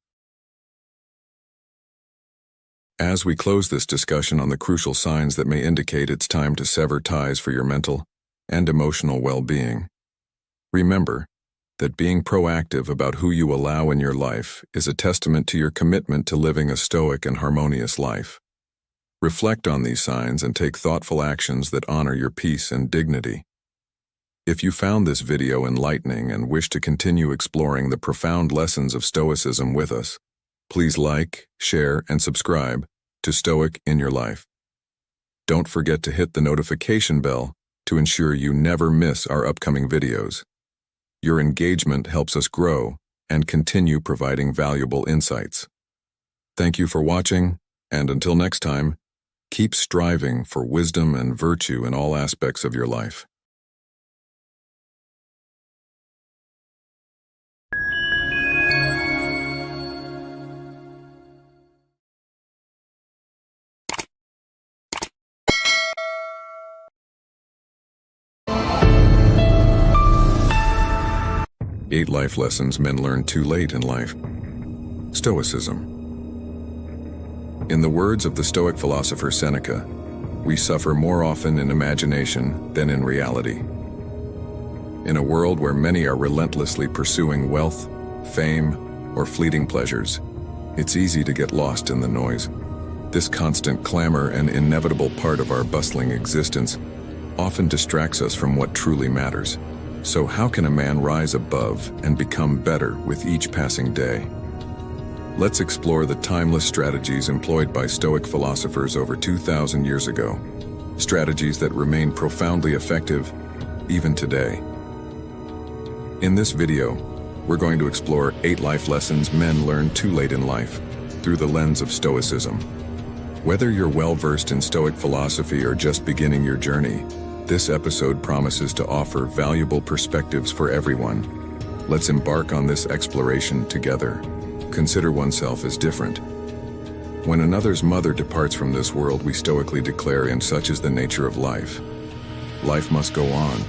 As we close this discussion on the crucial signs that may indicate it's time to sever ties for your mental and emotional well-being, remember that being proactive about who you allow in your life is a testament to your commitment to living a Stoic and harmonious life. Reflect on these signs and take thoughtful actions that honor your peace and dignity. If you found this video enlightening and wish to continue exploring the profound lessons of Stoicism with us, please like, share, and subscribe to Stoic in Your Life. Don't forget to hit the notification bell to ensure you never miss our upcoming videos. Your engagement helps us grow and continue providing valuable insights. Thank you for watching, and until next time, keep striving for wisdom and virtue in all aspects of your life. Eight life lessons men learn too late in life. Stoicism. In the words of the Stoic philosopher Seneca, we suffer more often in imagination than in reality. In a world where many are relentlessly pursuing wealth, fame, or fleeting pleasures, it's easy to get lost in the noise. This constant clamor and inevitable part of our bustling existence often distracts us from what truly matters. So how can a man rise above and become better with each passing day? Let's explore the timeless strategies employed by Stoic philosophers over 2,000 years ago, strategies that remain profoundly effective even today. In this video, we're going to explore 8 life lessons men learn too late in life through the lens of Stoicism. Whether you're well-versed in Stoic philosophy or just beginning your journey, this episode promises to offer valuable perspectives for everyone. Let's embark on this exploration together. Consider oneself as different. When another's mother departs from this world, we stoically declare, "And such is the nature of life. Life must go on."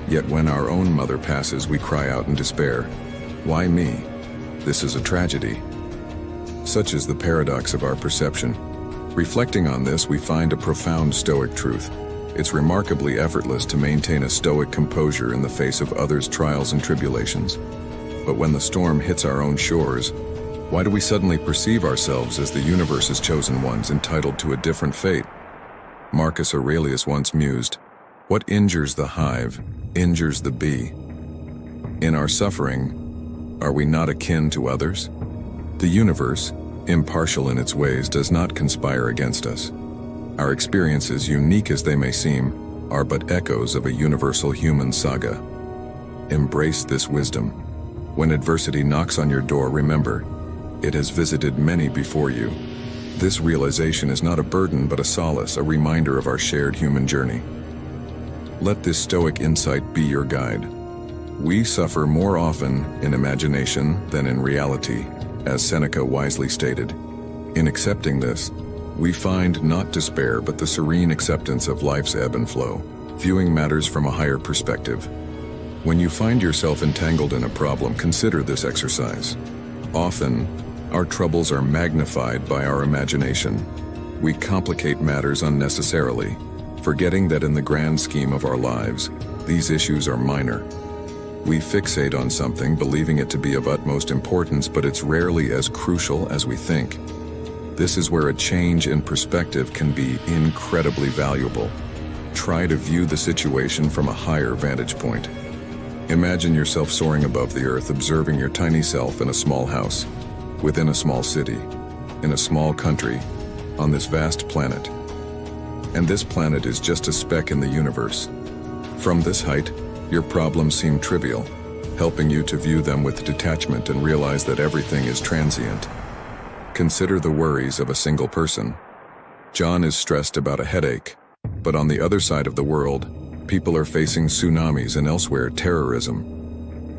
Yet when our own mother passes, we cry out in despair, "Why me? This is a tragedy." Such is the paradox of our perception. Reflecting on this, we find a profound Stoic truth. It's remarkably effortless to maintain a Stoic composure in the face of others' trials and tribulations. But when the storm hits our own shores, why do we suddenly perceive ourselves as the universe's chosen ones, entitled to a different fate? Marcus Aurelius once mused, "What injures the hive, injures the bee." In our suffering, are we not akin to others? The universe, impartial in its ways, does not conspire against us. Our experiences, unique as they may seem, are but echoes of a universal human saga. Embrace this wisdom. When adversity knocks on your door, remember, it has visited many before you. This realization is not a burden but a solace, a reminder of our shared human journey. Let this Stoic insight be your guide. We suffer more often in imagination than in reality, as Seneca wisely stated. In accepting this, we find not despair but the serene acceptance of life's ebb and flow, viewing matters from a higher perspective. When you find yourself entangled in a problem, consider this exercise. Often, our troubles are magnified by our imagination. We complicate matters unnecessarily, forgetting that in the grand scheme of our lives, these issues are minor. We fixate on something, believing it to be of utmost importance, but it's rarely as crucial as we think. This is where a change in perspective can be incredibly valuable. Try to view the situation from a higher vantage point. Imagine yourself soaring above the earth, observing your tiny self in a small house, within a small city, in a small country, on this vast planet. And this planet is just a speck in the universe. From this height, your problems seem trivial, helping you to view them with detachment and realize that everything is transient. Consider the worries of a single person. John is stressed about a headache, but on the other side of the world, people are facing tsunamis and elsewhere terrorism.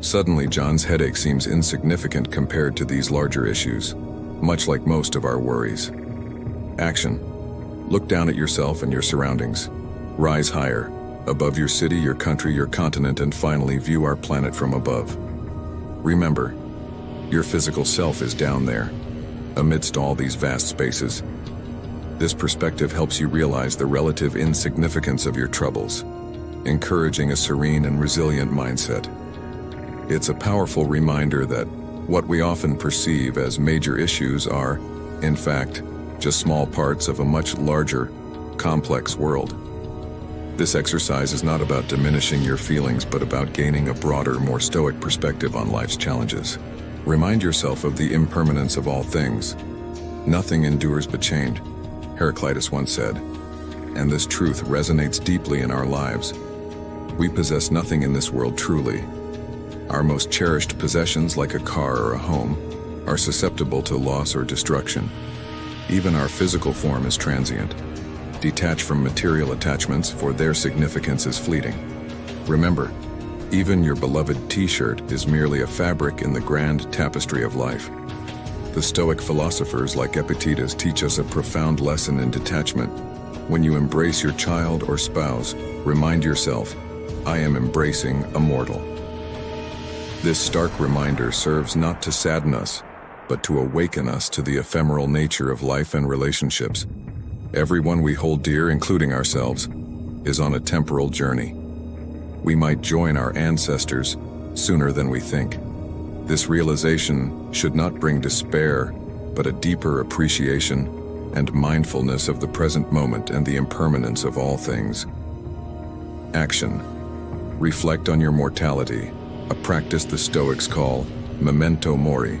Suddenly, John's headache seems insignificant compared to these larger issues, much like most of our worries. Action. Look down at yourself and your surroundings. Rise higher, above your city, your country, your continent, and finally view our planet from above. Remember, your physical self is down there, amidst all these vast spaces. This perspective helps you realize the relative insignificance of your troubles, encouraging a serene and resilient mindset. It's a powerful reminder that what we often perceive as major issues are, in fact, just small parts of a much larger, complex world. This exercise is not about diminishing your feelings, but about gaining a broader, more Stoic perspective on life's challenges. Remind yourself of the impermanence of all things. Nothing endures but change, Heraclitus once said, and this truth resonates deeply in our lives. We possess nothing in this world truly. Our most cherished possessions, like a car or a home, are susceptible to loss or destruction. Even our physical form is transient. Detach from material attachments, for their significance is fleeting. Remember, even your beloved t-shirt is merely a fabric in the grand tapestry of life. The Stoic philosophers like Epictetus teach us a profound lesson in detachment. When you embrace your child or spouse, remind yourself, "I am embracing a mortal." This stark reminder serves not to sadden us, but to awaken us to the ephemeral nature of life and relationships. Everyone we hold dear, including ourselves, is on a temporal journey. We might join our ancestors sooner than we think. This realization should not bring despair, but a deeper appreciation and mindfulness of the present moment and the impermanence of all things. Action. Reflect on your mortality, a practice the Stoics call memento mori.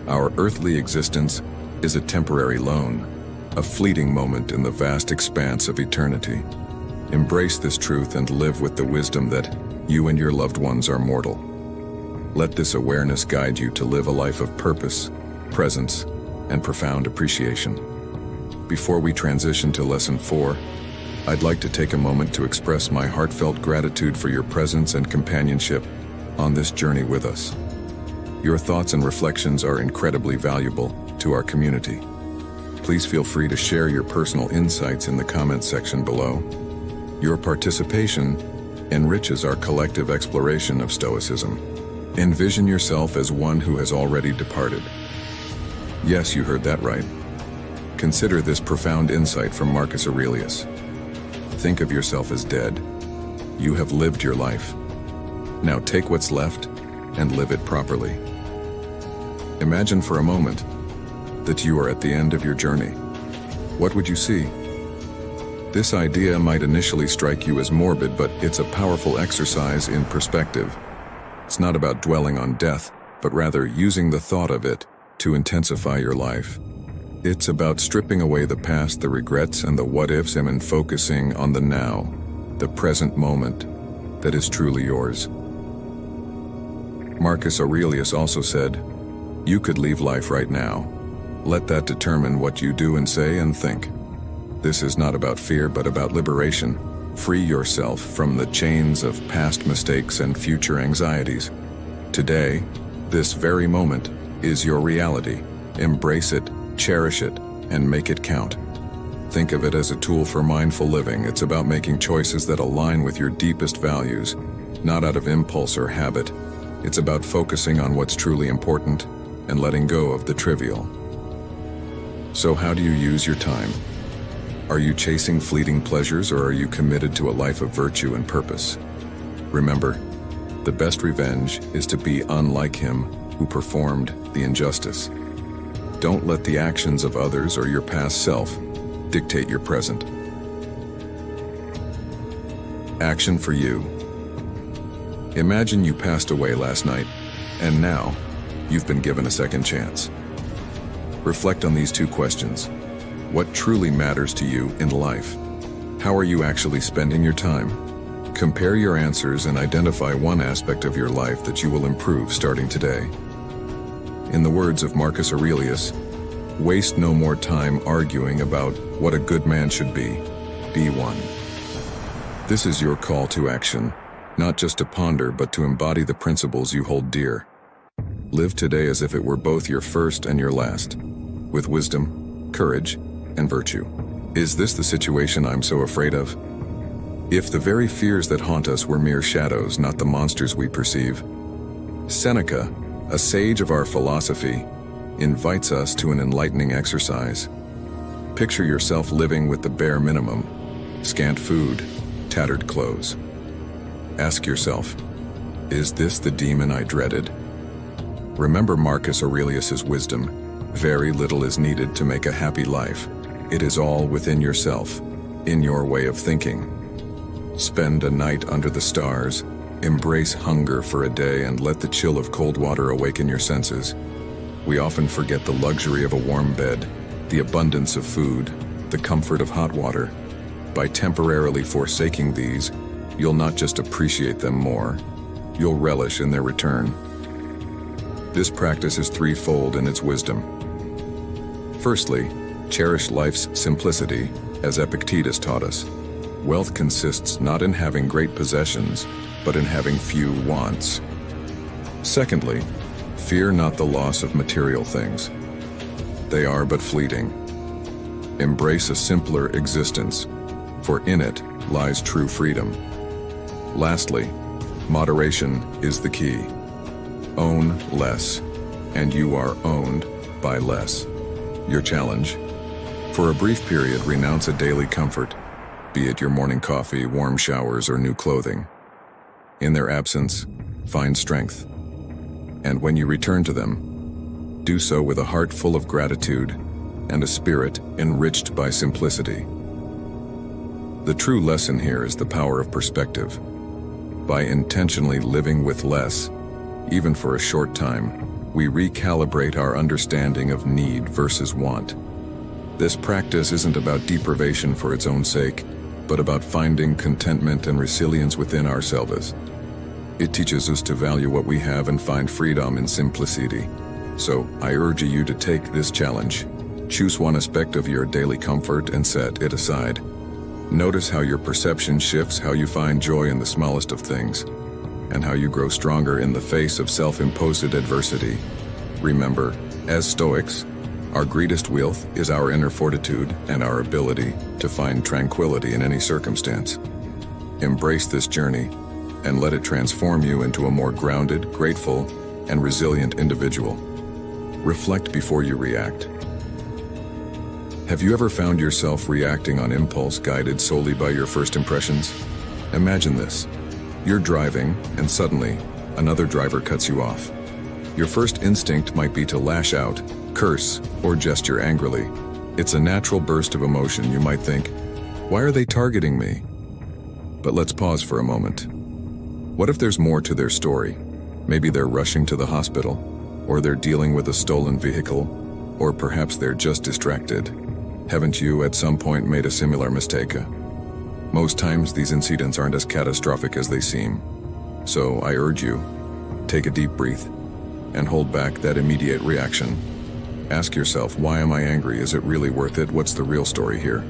Our earthly existence is a temporary loan, a fleeting moment in the vast expanse of eternity. Embrace this truth and live with the wisdom that you and your loved ones are mortal. Let this awareness guide you to live a life of purpose, presence, and profound appreciation. Before we transition to Lesson 4, I'd like to take a moment to express my heartfelt gratitude for your presence and companionship on this journey with us. Your thoughts and reflections are incredibly valuable to our community. Please feel free to share your personal insights in the comments section below. Your participation enriches our collective exploration of Stoicism. Envision yourself as one who has already departed. Yes, you heard that right. Consider this profound insight from Marcus Aurelius. Think of yourself as dead. You have lived your life. Now take what's left and live it properly. Imagine for a moment that you are at the end of your journey. What would you see? This idea might initially strike you as morbid, but it's a powerful exercise in perspective. It's not about dwelling on death, but rather using the thought of it to intensify your life. It's about stripping away the past, the regrets, and the what-ifs, and focusing on the now, the present moment that is truly yours. Marcus Aurelius also said, "You could leave life right now. Let that determine what you do and say and think." This is not about fear, but about liberation. Free yourself from the chains of past mistakes and future anxieties. Today, this very moment, is your reality. Embrace it, cherish it, and make it count. Think of it as a tool for mindful living. It's about making choices that align with your deepest values, not out of impulse or habit. It's about focusing on what's truly important and letting go of the trivial. So how do you use your time? Are you chasing fleeting pleasures, or are you committed to a life of virtue and purpose? Remember, the best revenge is to be unlike him who performed the injustice. Don't let the actions of others or your past self dictate your present. Action for you. Imagine you passed away last night, and now you've been given a second chance. Reflect on these two questions. What truly matters to you in life? How are you actually spending your time? Compare your answers and identify one aspect of your life that you will improve starting today. In the words of Marcus Aurelius, waste no more time arguing about what a good man should be. Be one. This is your call to action, not just to ponder, but to embody the principles you hold dear. Live today as if it were both your first and your last, with wisdom, courage, and virtue. Is this the situation I'm so afraid of? If the very fears that haunt us were mere shadows, not the monsters we perceive. Seneca, a sage of our philosophy, invites us to an enlightening exercise. Picture yourself living with the bare minimum: scant food, tattered clothes. Ask yourself, is this the demon I dreaded? Remember Marcus Aurelius's wisdom: very little is needed to make a happy life. It is all within yourself, in your way of thinking. Spend a night under the stars, embrace hunger for a day, and let the chill of cold water awaken your senses. We often forget the luxury of a warm bed, the abundance of food, the comfort of hot water. By temporarily forsaking these, you'll not just appreciate them more, you'll relish in their return. This practice is threefold in its wisdom. Firstly, cherish life's simplicity, as Epictetus taught us. Wealth consists not in having great possessions, but in having few wants. Secondly, fear not the loss of material things. They are but fleeting. Embrace a simpler existence, for in it lies true freedom. Lastly, moderation is the key. Own less, and you are owned by less. Your challenge: for a brief period, renounce a daily comfort, be it your morning coffee, warm showers, or new clothing. In their absence, find strength. And when you return to them, do so with a heart full of gratitude and a spirit enriched by simplicity. The true lesson here is the power of perspective. By intentionally living with less, even for a short time, we recalibrate our understanding of need versus want. This practice isn't about deprivation for its own sake, but about finding contentment and resilience within ourselves. It teaches us to value what we have and find freedom in simplicity. So, I urge you to take this challenge. Choose one aspect of your daily comfort and set it aside. Notice how your perception shifts, how you find joy in the smallest of things, and how you grow stronger in the face of self-imposed adversity. Remember, as Stoics, Our greatest wealth is our inner fortitude and our ability to find tranquility in any circumstance. Embrace this journey and let it transform you into a more grounded, grateful, and resilient individual. Reflect before you react. Have you ever found yourself reacting on impulse, guided solely by your first impressions? Imagine this. You're driving, and suddenly, another driver cuts you off. Your first instinct might be to lash out, curse, or gesture angrily. It's a natural burst of emotion. You might think, why are they targeting me? But let's pause for a moment. What if there's more to their story? Maybe they're rushing to the hospital, or they're dealing with a stolen vehicle, or perhaps they're just distracted. Haven't you at some point made a similar mistake? Most times these incidents aren't as catastrophic as they seem. So I urge you, take a deep breath and hold back that immediate reaction. Ask yourself, why am I angry? Is it really worth it? What's the real story here?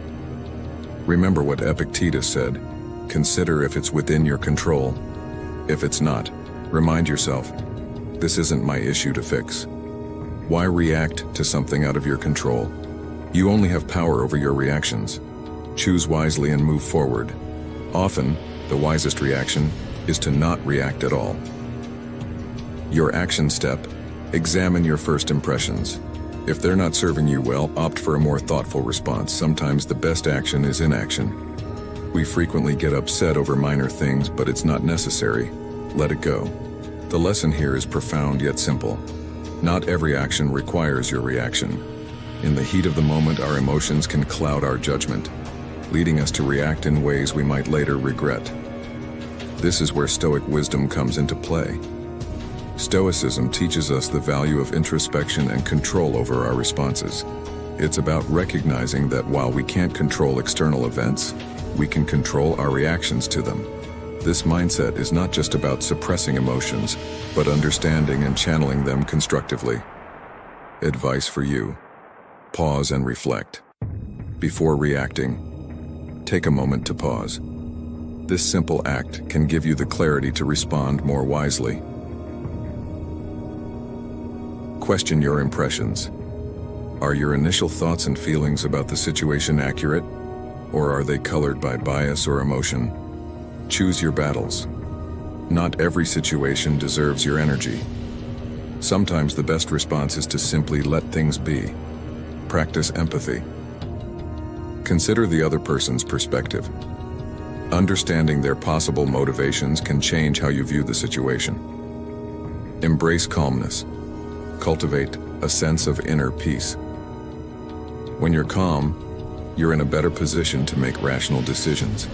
Remember what Epictetus said, consider if it's within your control. If it's not, remind yourself, this isn't my issue to fix. Why react to something out of your control? You only have power over your reactions. Choose wisely and move forward. Often, the wisest reaction is to not react at all. Your action step: examine your first impressions. If they're not serving you well, opt for a more thoughtful response. Sometimes the best action is inaction. We frequently get upset over minor things, but it's not necessary. Let it go. The lesson here is profound yet simple. Not every action requires your reaction. In the heat of the moment, our emotions can cloud our judgment, leading us to react in ways we might later regret. This is where Stoic wisdom comes into play. Stoicism teaches us the value of introspection and control over our responses. It's about recognizing that while we can't control external events, we can control our reactions to them. This mindset is not just about suppressing emotions, but understanding and channeling them constructively. Advice for you: pause and reflect. Before reacting, take a moment to pause. This simple act can give you the clarity to respond more wisely. Question your impressions. Are your initial thoughts and feelings about the situation accurate, or are they colored by bias or emotion? Choose your battles. Not every situation deserves your energy. Sometimes the best response is to simply let things be. Practice empathy. Consider the other person's perspective. Understanding their possible motivations can change how you view the situation. Embrace calmness. Cultivate a sense of inner peace. When you're calm, you're in a better position to make rational decisions.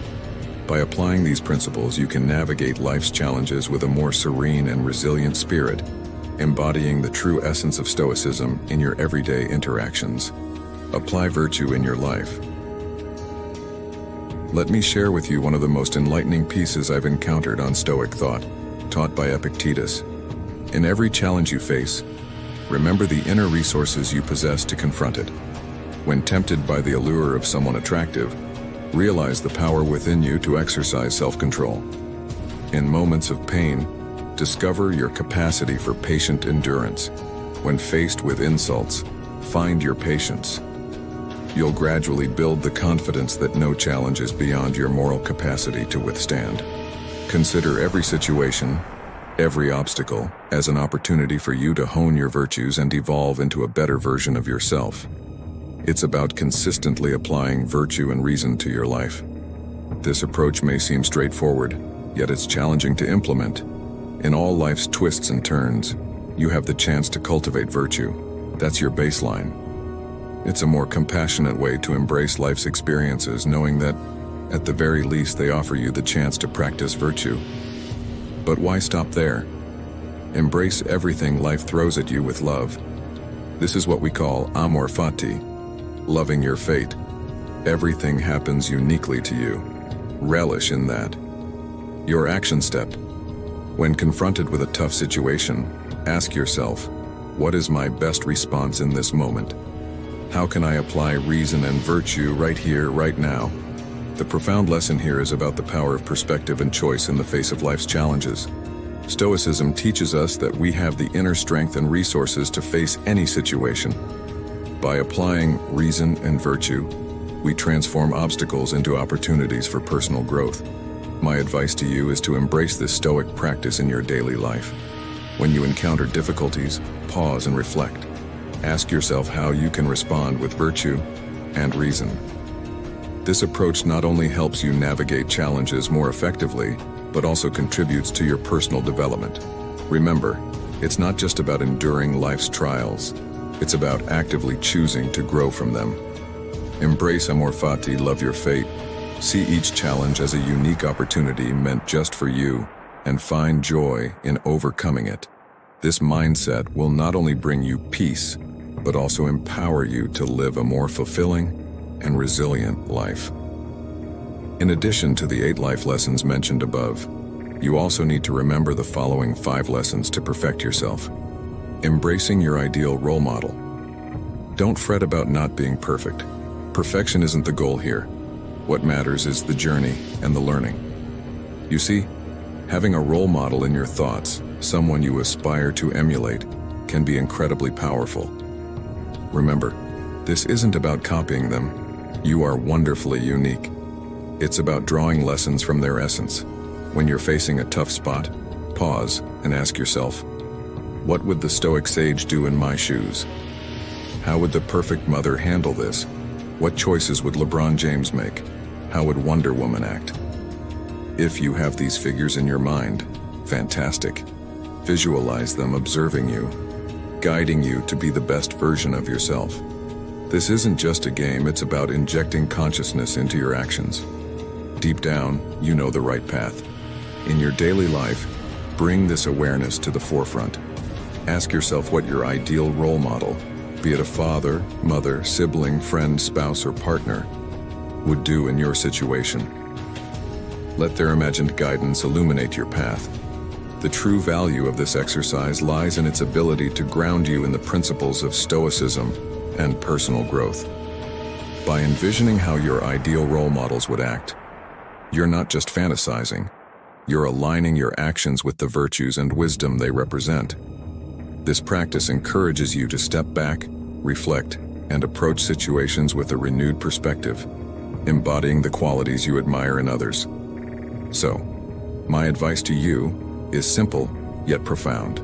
By applying these principles, you can navigate life's challenges with a more serene and resilient spirit, embodying the true essence of Stoicism in your everyday interactions. Apply virtue in your life. Let me share with you one of the most enlightening pieces I've encountered on Stoic thought, taught by Epictetus. In every challenge you face, remember the inner resources you possess to confront it. When tempted by the allure of someone attractive, realize the power within you to exercise self-control. In moments of pain, discover your capacity for patient endurance. When faced with insults, find your patience. You'll gradually build the confidence that no challenge is beyond your moral capacity to withstand. Consider every situation, every obstacle, as an opportunity for you to hone your virtues and evolve into a better version of yourself. It's about consistently applying virtue and reason to your life. This approach may seem straightforward, yet it's challenging to implement. In all life's twists and turns, you have the chance to cultivate virtue. That's your baseline. It's a more compassionate way to embrace life's experiences, knowing that, at the very least, they offer you the chance to practice virtue. But why stop there? Embrace everything life throws at you with love. This is what we call amor fati, loving your fate. Everything happens uniquely to you. Relish in that. Your action step. When confronted with a tough situation, ask yourself, what is my best response in this moment? How can I apply reason and virtue right here, right now? The profound lesson here is about the power of perspective and choice in the face of life's challenges. Stoicism teaches us that we have the inner strength and resources to face any situation. By applying reason and virtue, we transform obstacles into opportunities for personal growth. My advice to you is to embrace this Stoic practice in your daily life. When you encounter difficulties, pause and reflect. Ask yourself how you can respond with virtue and reason. This approach not only helps you navigate challenges more effectively, but also contributes to your personal development. Remember, it's not just about enduring life's trials. It's about actively choosing to grow from them. Embrace amor fati, love your fate. See each challenge as a unique opportunity meant just for you, and find joy in overcoming it. This mindset will not only bring you peace, but also empower you to live a more fulfilling and resilient life. In addition to the 8 life lessons mentioned above, you also need to remember the following 5 lessons to perfect yourself. Embracing your ideal role model. Don't fret about not being perfect. Perfection isn't the goal here. What matters is the journey and the learning. You see, having a role model in your thoughts, someone you aspire to emulate, can be incredibly powerful. Remember, this isn't about copying them. You are wonderfully unique. It's about drawing lessons from their essence. When you're facing a tough spot, pause and ask yourself, what would the Stoic sage do in my shoes? How would the perfect mother handle this? What choices would LeBron James make? How would Wonder Woman act? If you have these figures in your mind, fantastic. Visualize them observing you, guiding you to be the best version of yourself. This isn't just a game, it's about injecting consciousness into your actions. Deep down, you know the right path. In your daily life, bring this awareness to the forefront. Ask yourself what your ideal role model, be it a father, mother, sibling, friend, spouse, or partner, would do in your situation. Let their imagined guidance illuminate your path. The true value of this exercise lies in its ability to ground you in the principles of Stoicism and personal growth. By envisioning how your ideal role models would act, you're not just fantasizing, you're aligning your actions with the virtues and wisdom they represent. This practice encourages you to step back, reflect, and approach situations with a renewed perspective, embodying the qualities you admire in others. So, my advice to you is simple yet profound.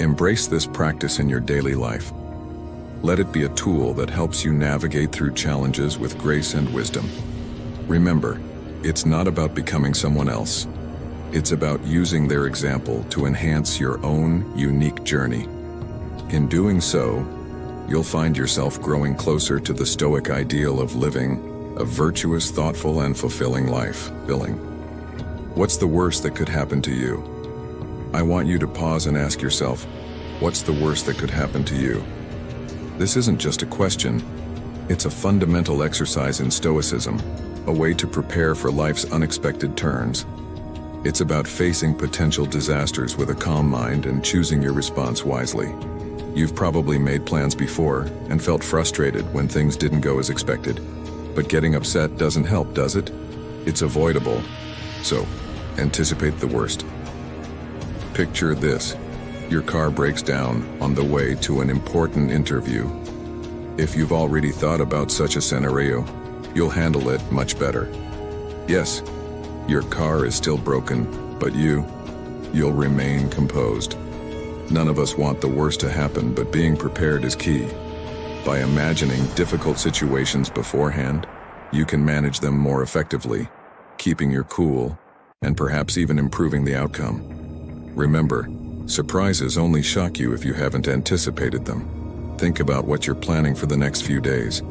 Embrace this practice in your daily life. Let it be a tool that helps you navigate through challenges with grace and wisdom. Remember, it's not about becoming someone else. It's about using their example to enhance your own unique journey. In doing so, you'll find yourself growing closer to the Stoic ideal of living a virtuous, thoughtful, and fulfilling life. What's the worst that could happen to you? I want you to pause and ask yourself, what's the worst that could happen to you? This isn't just a question, it's a fundamental exercise in Stoicism, a way to prepare for life's unexpected turns. It's about facing potential disasters with a calm mind and choosing your response wisely. You've probably made plans before and felt frustrated when things didn't go as expected. But getting upset doesn't help, does it? It's avoidable. So, anticipate the worst. Picture this. Your car breaks down on the way to an important interview. If you've already thought about such a scenario, you'll handle it much better. Yes, your car is still broken, but you'll remain composed. None of us want the worst to happen, but being prepared is key. By imagining difficult situations beforehand, you can manage them more effectively, keeping your cool, and perhaps even improving the outcome. Remember, surprises only shock you if you haven't anticipated them. Think about what you're planning for the next few days.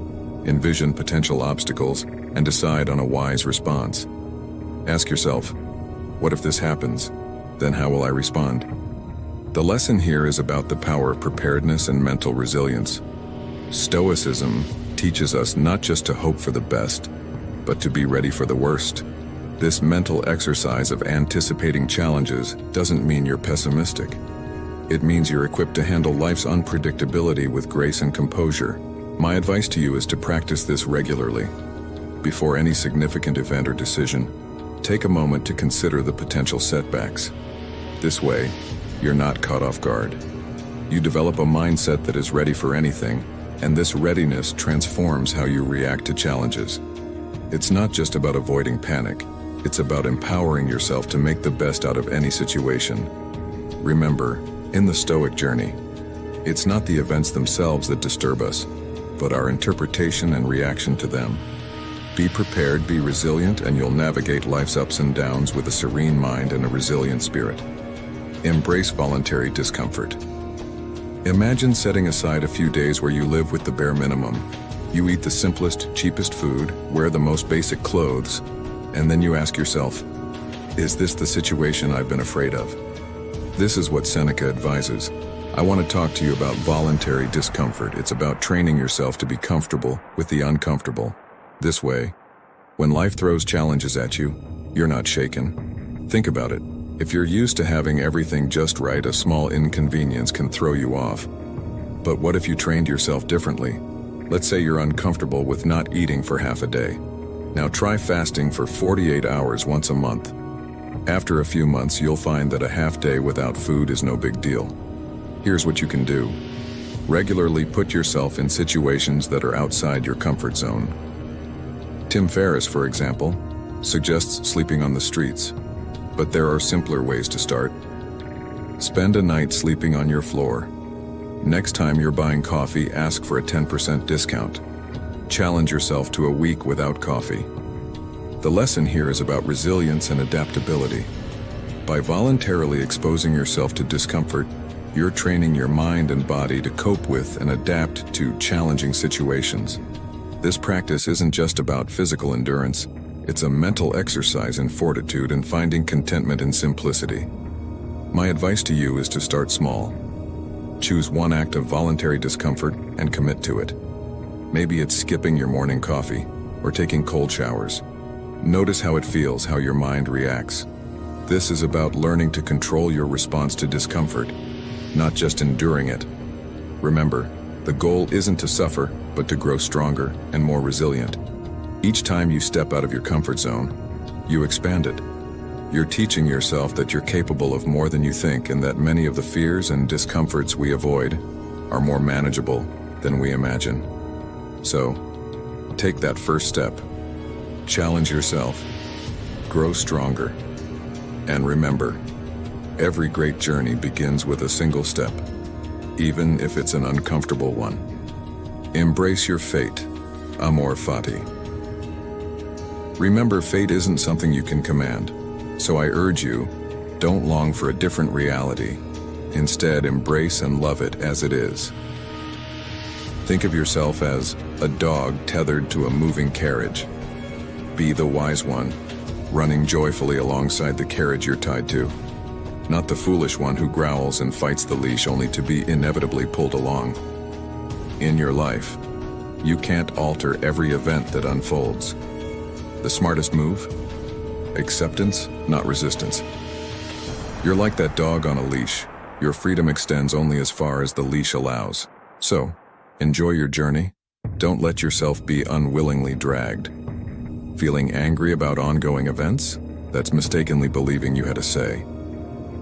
Envision potential obstacles and decide on a wise response. Ask yourself, what if this happens? Then how will I respond? The lesson here is about the power of preparedness and mental resilience. Stoicism teaches us not just to hope for the best, but to be ready for the worst. This mental exercise of anticipating challenges doesn't mean you're pessimistic. It means you're equipped to handle life's unpredictability with grace and composure. My advice to you is to practice this regularly. Before any significant event or decision, take a moment to consider the potential setbacks. This way, you're not caught off guard. You develop a mindset that is ready for anything, And this readiness transforms how you react to challenges. It's not just about avoiding panic, it's about empowering yourself to make the best out of any situation. Remember, in the Stoic journey, it's not the events themselves that disturb us, but our interpretation and reaction to them. Be prepared, be resilient, and you'll navigate life's ups and downs with a serene mind and a resilient spirit. Embrace voluntary discomfort. Imagine setting aside a few days where you live with the bare minimum. You eat the simplest, cheapest food, wear the most basic clothes, and then you ask yourself, is this the situation I've been afraid of? This is what Seneca advises. I want to talk to you about voluntary discomfort. It's about training yourself to be comfortable with the uncomfortable. This way, when life throws challenges at you, you're not shaken. Think about it. If you're used to having everything just right, a small inconvenience can throw you off. But what if you trained yourself differently? Let's say you're uncomfortable with not eating for half a day. Now try fasting for 48 hours once a month. After a few months, you'll find that a half day without food is no big deal. Here's what you can do. Regularly put yourself in situations that are outside your comfort zone. Tim Ferriss, for example, suggests sleeping on the streets. But there are simpler ways to start. Spend a night sleeping on your floor. Next time you're buying coffee, ask for a 10% discount. Challenge yourself to a week without coffee. The lesson here is about resilience and adaptability. By voluntarily exposing yourself to discomfort, you're training your mind and body to cope with and adapt to challenging situations. This practice isn't just about physical endurance, it's a mental exercise in fortitude and finding contentment in simplicity. My advice to you is to start small. Choose one act of voluntary discomfort and commit to it. Maybe it's skipping your morning coffee or taking cold showers. Notice how it feels, how your mind reacts. This is about learning to control your response to discomfort, not just enduring it. Remember, the goal isn't to suffer, but to grow stronger and more resilient. Each time you step out of your comfort zone, you expand it. You're teaching yourself that you're capable of more than you think and that many of the fears and discomforts we avoid are more manageable than we imagine. So, take that first step. Challenge yourself. Grow stronger. And remember, every great journey begins with a single step, even if it's an uncomfortable one. Embrace your fate. Amor fati. Remember, fate isn't something you can command. So I urge you, don't long for a different reality. Instead, embrace and love it as it is. Think of yourself as a dog tethered to a moving carriage. Be the wise one, running joyfully alongside the carriage you're tied to. Not the foolish one who growls and fights the leash only to be inevitably pulled along. In your life, you can't alter every event that unfolds. The smartest move? Acceptance, not resistance. You're like that dog on a leash. Your freedom extends only as far as the leash allows. So, enjoy your journey. Don't let yourself be unwillingly dragged. Feeling angry about ongoing events? That's mistakenly believing you had a say.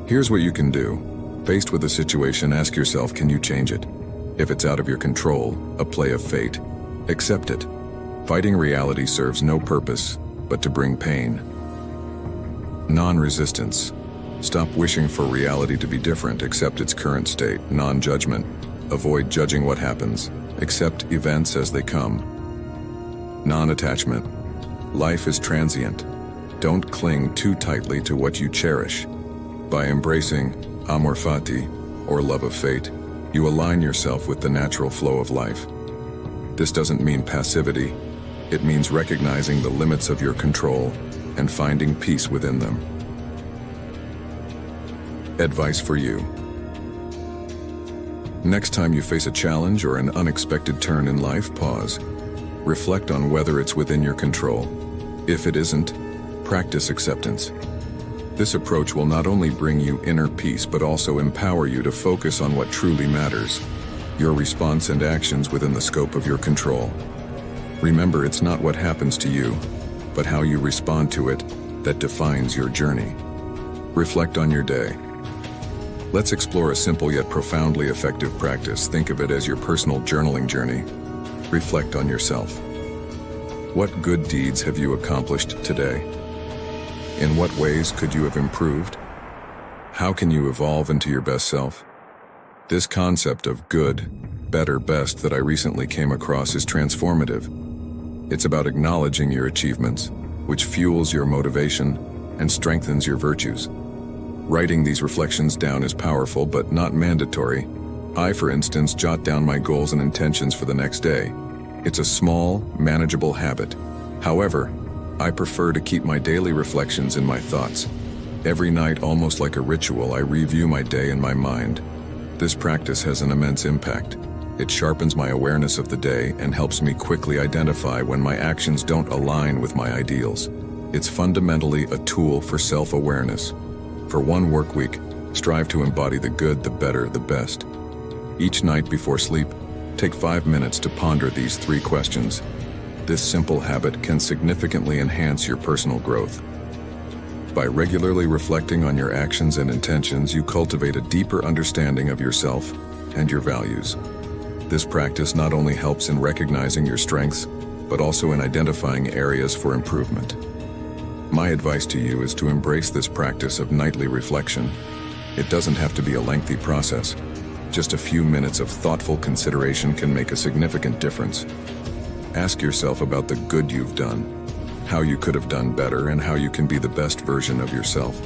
Here's what you can do. Faced with a situation, ask yourself, can you change it? If it's out of your control, a play of fate, accept it. Fighting reality serves no purpose but to bring pain. Non-resistance. Stop wishing for reality to be different, accept its current state. Non-judgment. Avoid judging what happens, accept events as they come. Non-attachment. Life is transient. Don't cling too tightly to what you cherish. By embracing amor fati, or love of fate, you align yourself with the natural flow of life. This doesn't mean passivity. It means recognizing the limits of your control and finding peace within them. Advice for you. Next time you face a challenge or an unexpected turn in life, pause. Reflect on whether it's within your control. If it isn't, practice acceptance. This approach will not only bring you inner peace but also empower you to focus on what truly matters, your response and actions within the scope of your control. Remember, it's not what happens to you, but how you respond to it that defines your journey. Reflect on your day. Let's explore a simple yet profoundly effective practice. Think of it as your personal journaling journey. Reflect on yourself. What good deeds have you accomplished today? In what ways could you have improved? How can you evolve into your best self? This concept of good, better, best that I recently came across is transformative. It's about acknowledging your achievements, which fuels your motivation and strengthens your virtues. Writing these reflections down is powerful but not mandatory. I, for instance, jot down my goals and intentions for the next day. It's a small, manageable habit. However, I prefer to keep my daily reflections in my thoughts. Every night, almost like a ritual, I review my day in my mind. This practice has an immense impact. It sharpens my awareness of the day and helps me quickly identify when my actions don't align with my ideals. It's fundamentally a tool for self-awareness. For one work week, strive to embody the good, the better, the best. Each night before sleep, take 5 minutes to ponder these 3 questions. This simple habit can significantly enhance your personal growth. By regularly reflecting on your actions and intentions, you cultivate a deeper understanding of yourself and your values. This practice not only helps in recognizing your strengths, but also in identifying areas for improvement. My advice to you is to embrace this practice of nightly reflection. It doesn't have to be a lengthy process. Just a few minutes of thoughtful consideration can make a significant difference. Ask yourself about the good you've done, how you could have done better, and how you can be the best version of yourself.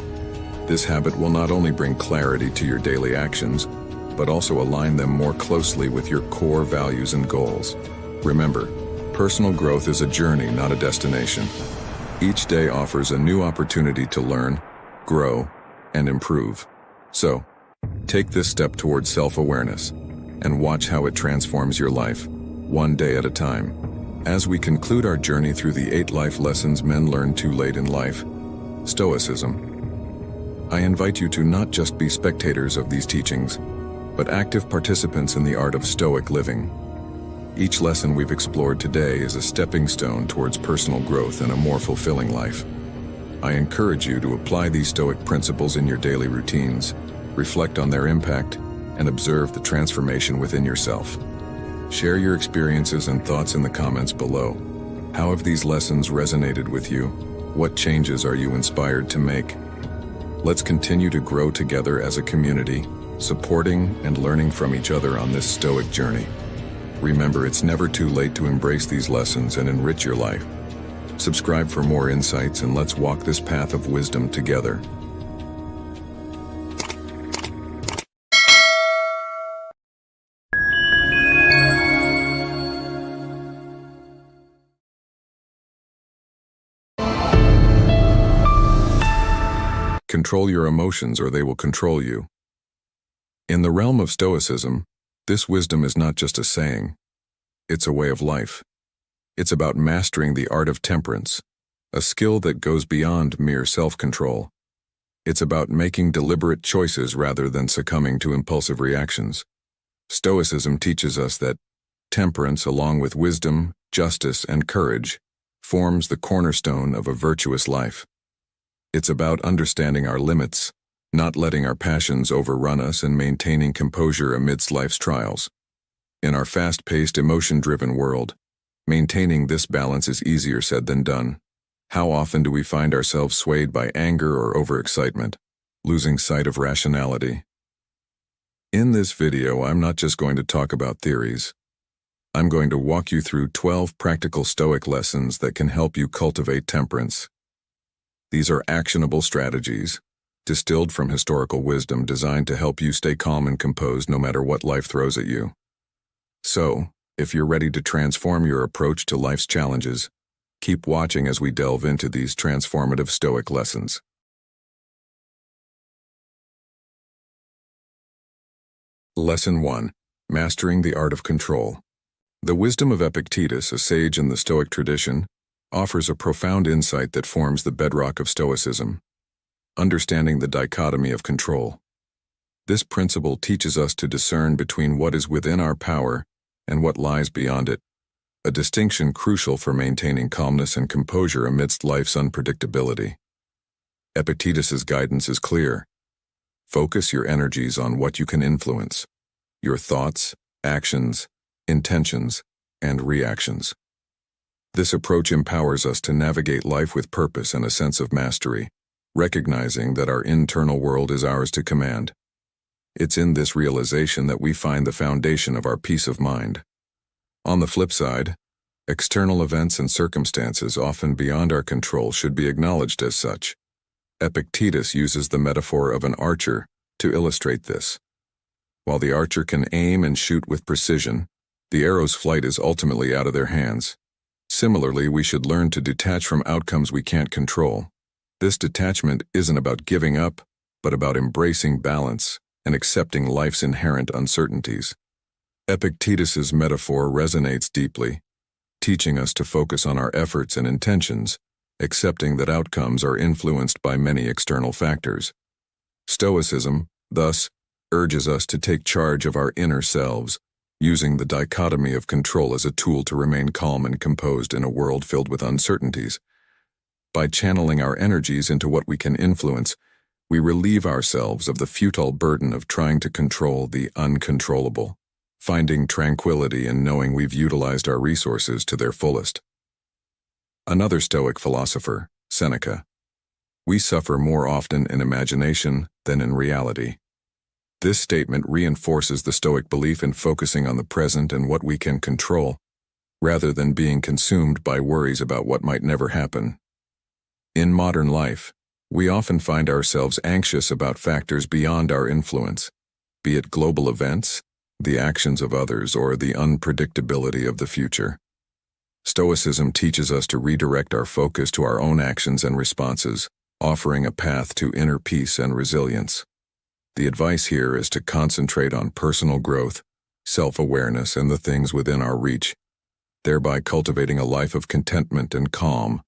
This habit will not only bring clarity to your daily actions, but also align them more closely with your core values and goals. Remember, personal growth is a journey, not a destination. Each day offers a new opportunity to learn, grow, and improve. So, take this step towards self-awareness and watch how it transforms your life, one day at a time. As we conclude our journey through the 8 life lessons men learn too late in life, Stoicism, I invite you to not just be spectators of these teachings, but active participants in the art of Stoic living. Each lesson we've explored today is a stepping stone towards personal growth and a more fulfilling life. I encourage you to apply these Stoic principles in your daily routines, reflect on their impact, and observe the transformation within yourself. Share your experiences and thoughts in the comments below. How have these lessons resonated with you? What changes are you inspired to make? Let's continue to grow together as a community, supporting and learning from each other on this Stoic journey. Remember, it's never too late to embrace these lessons and enrich your life. Subscribe for more insights, and let's walk this path of wisdom together. Control your emotions or they will control you. In the realm of Stoicism, this wisdom is not just a saying. It's a way of life. It's about mastering the art of temperance, a skill that goes beyond mere self-control. It's about making deliberate choices rather than succumbing to impulsive reactions. Stoicism teaches us that temperance, along with wisdom, justice, and courage, forms the cornerstone of a virtuous life. It's about understanding our limits, not letting our passions overrun us, and maintaining composure amidst life's trials. In our fast-paced, emotion-driven world, maintaining this balance is easier said than done. How often do we find ourselves swayed by anger or overexcitement, losing sight of rationality? In this video, I'm not just going to talk about theories. I'm going to walk you through 12 practical Stoic lessons that can help you cultivate temperance. These are actionable strategies, distilled from historical wisdom, designed to help you stay calm and composed no matter what life throws at you. So, if you're ready to transform your approach to life's challenges, keep watching as we delve into these transformative Stoic lessons. Lesson 1. Mastering the Art of Control. The wisdom of Epictetus, a sage in the Stoic tradition, offers a profound insight that forms the bedrock of Stoicism, understanding the dichotomy of control. This principle teaches us to discern between what is within our power and what lies beyond it, a distinction crucial for maintaining calmness and composure amidst life's unpredictability. Epictetus's guidance is clear. Focus your energies on what you can influence: your thoughts, actions, intentions, and reactions. This approach empowers us to navigate life with purpose and a sense of mastery, recognizing that our internal world is ours to command. It's in this realization that we find the foundation of our peace of mind. On the flip side, external events and circumstances often beyond our control should be acknowledged as such. Epictetus uses the metaphor of an archer to illustrate this. While the archer can aim and shoot with precision, the arrow's flight is ultimately out of their hands. Similarly, we should learn to detach from outcomes we can't control. This detachment isn't about giving up, but about embracing balance and accepting life's inherent uncertainties. Epictetus's metaphor resonates deeply, teaching us to focus on our efforts and intentions, accepting that outcomes are influenced by many external factors. Stoicism, thus, urges us to take charge of our inner selves, using the dichotomy of control as a tool to remain calm and composed in a world filled with uncertainties. By channeling our energies into what we can influence, we relieve ourselves of the futile burden of trying to control the uncontrollable, finding tranquility in knowing we've utilized our resources to their fullest. Another Stoic philosopher, Seneca: "We suffer more often in imagination than in reality." This statement reinforces the Stoic belief in focusing on the present and what we can control, rather than being consumed by worries about what might never happen. In modern life, we often find ourselves anxious about factors beyond our influence, be it global events, the actions of others, or the unpredictability of the future. Stoicism teaches us to redirect our focus to our own actions and responses, offering a path to inner peace and resilience. The advice here is to concentrate on personal growth, self-awareness, and the things within our reach, thereby cultivating a life of contentment and calm,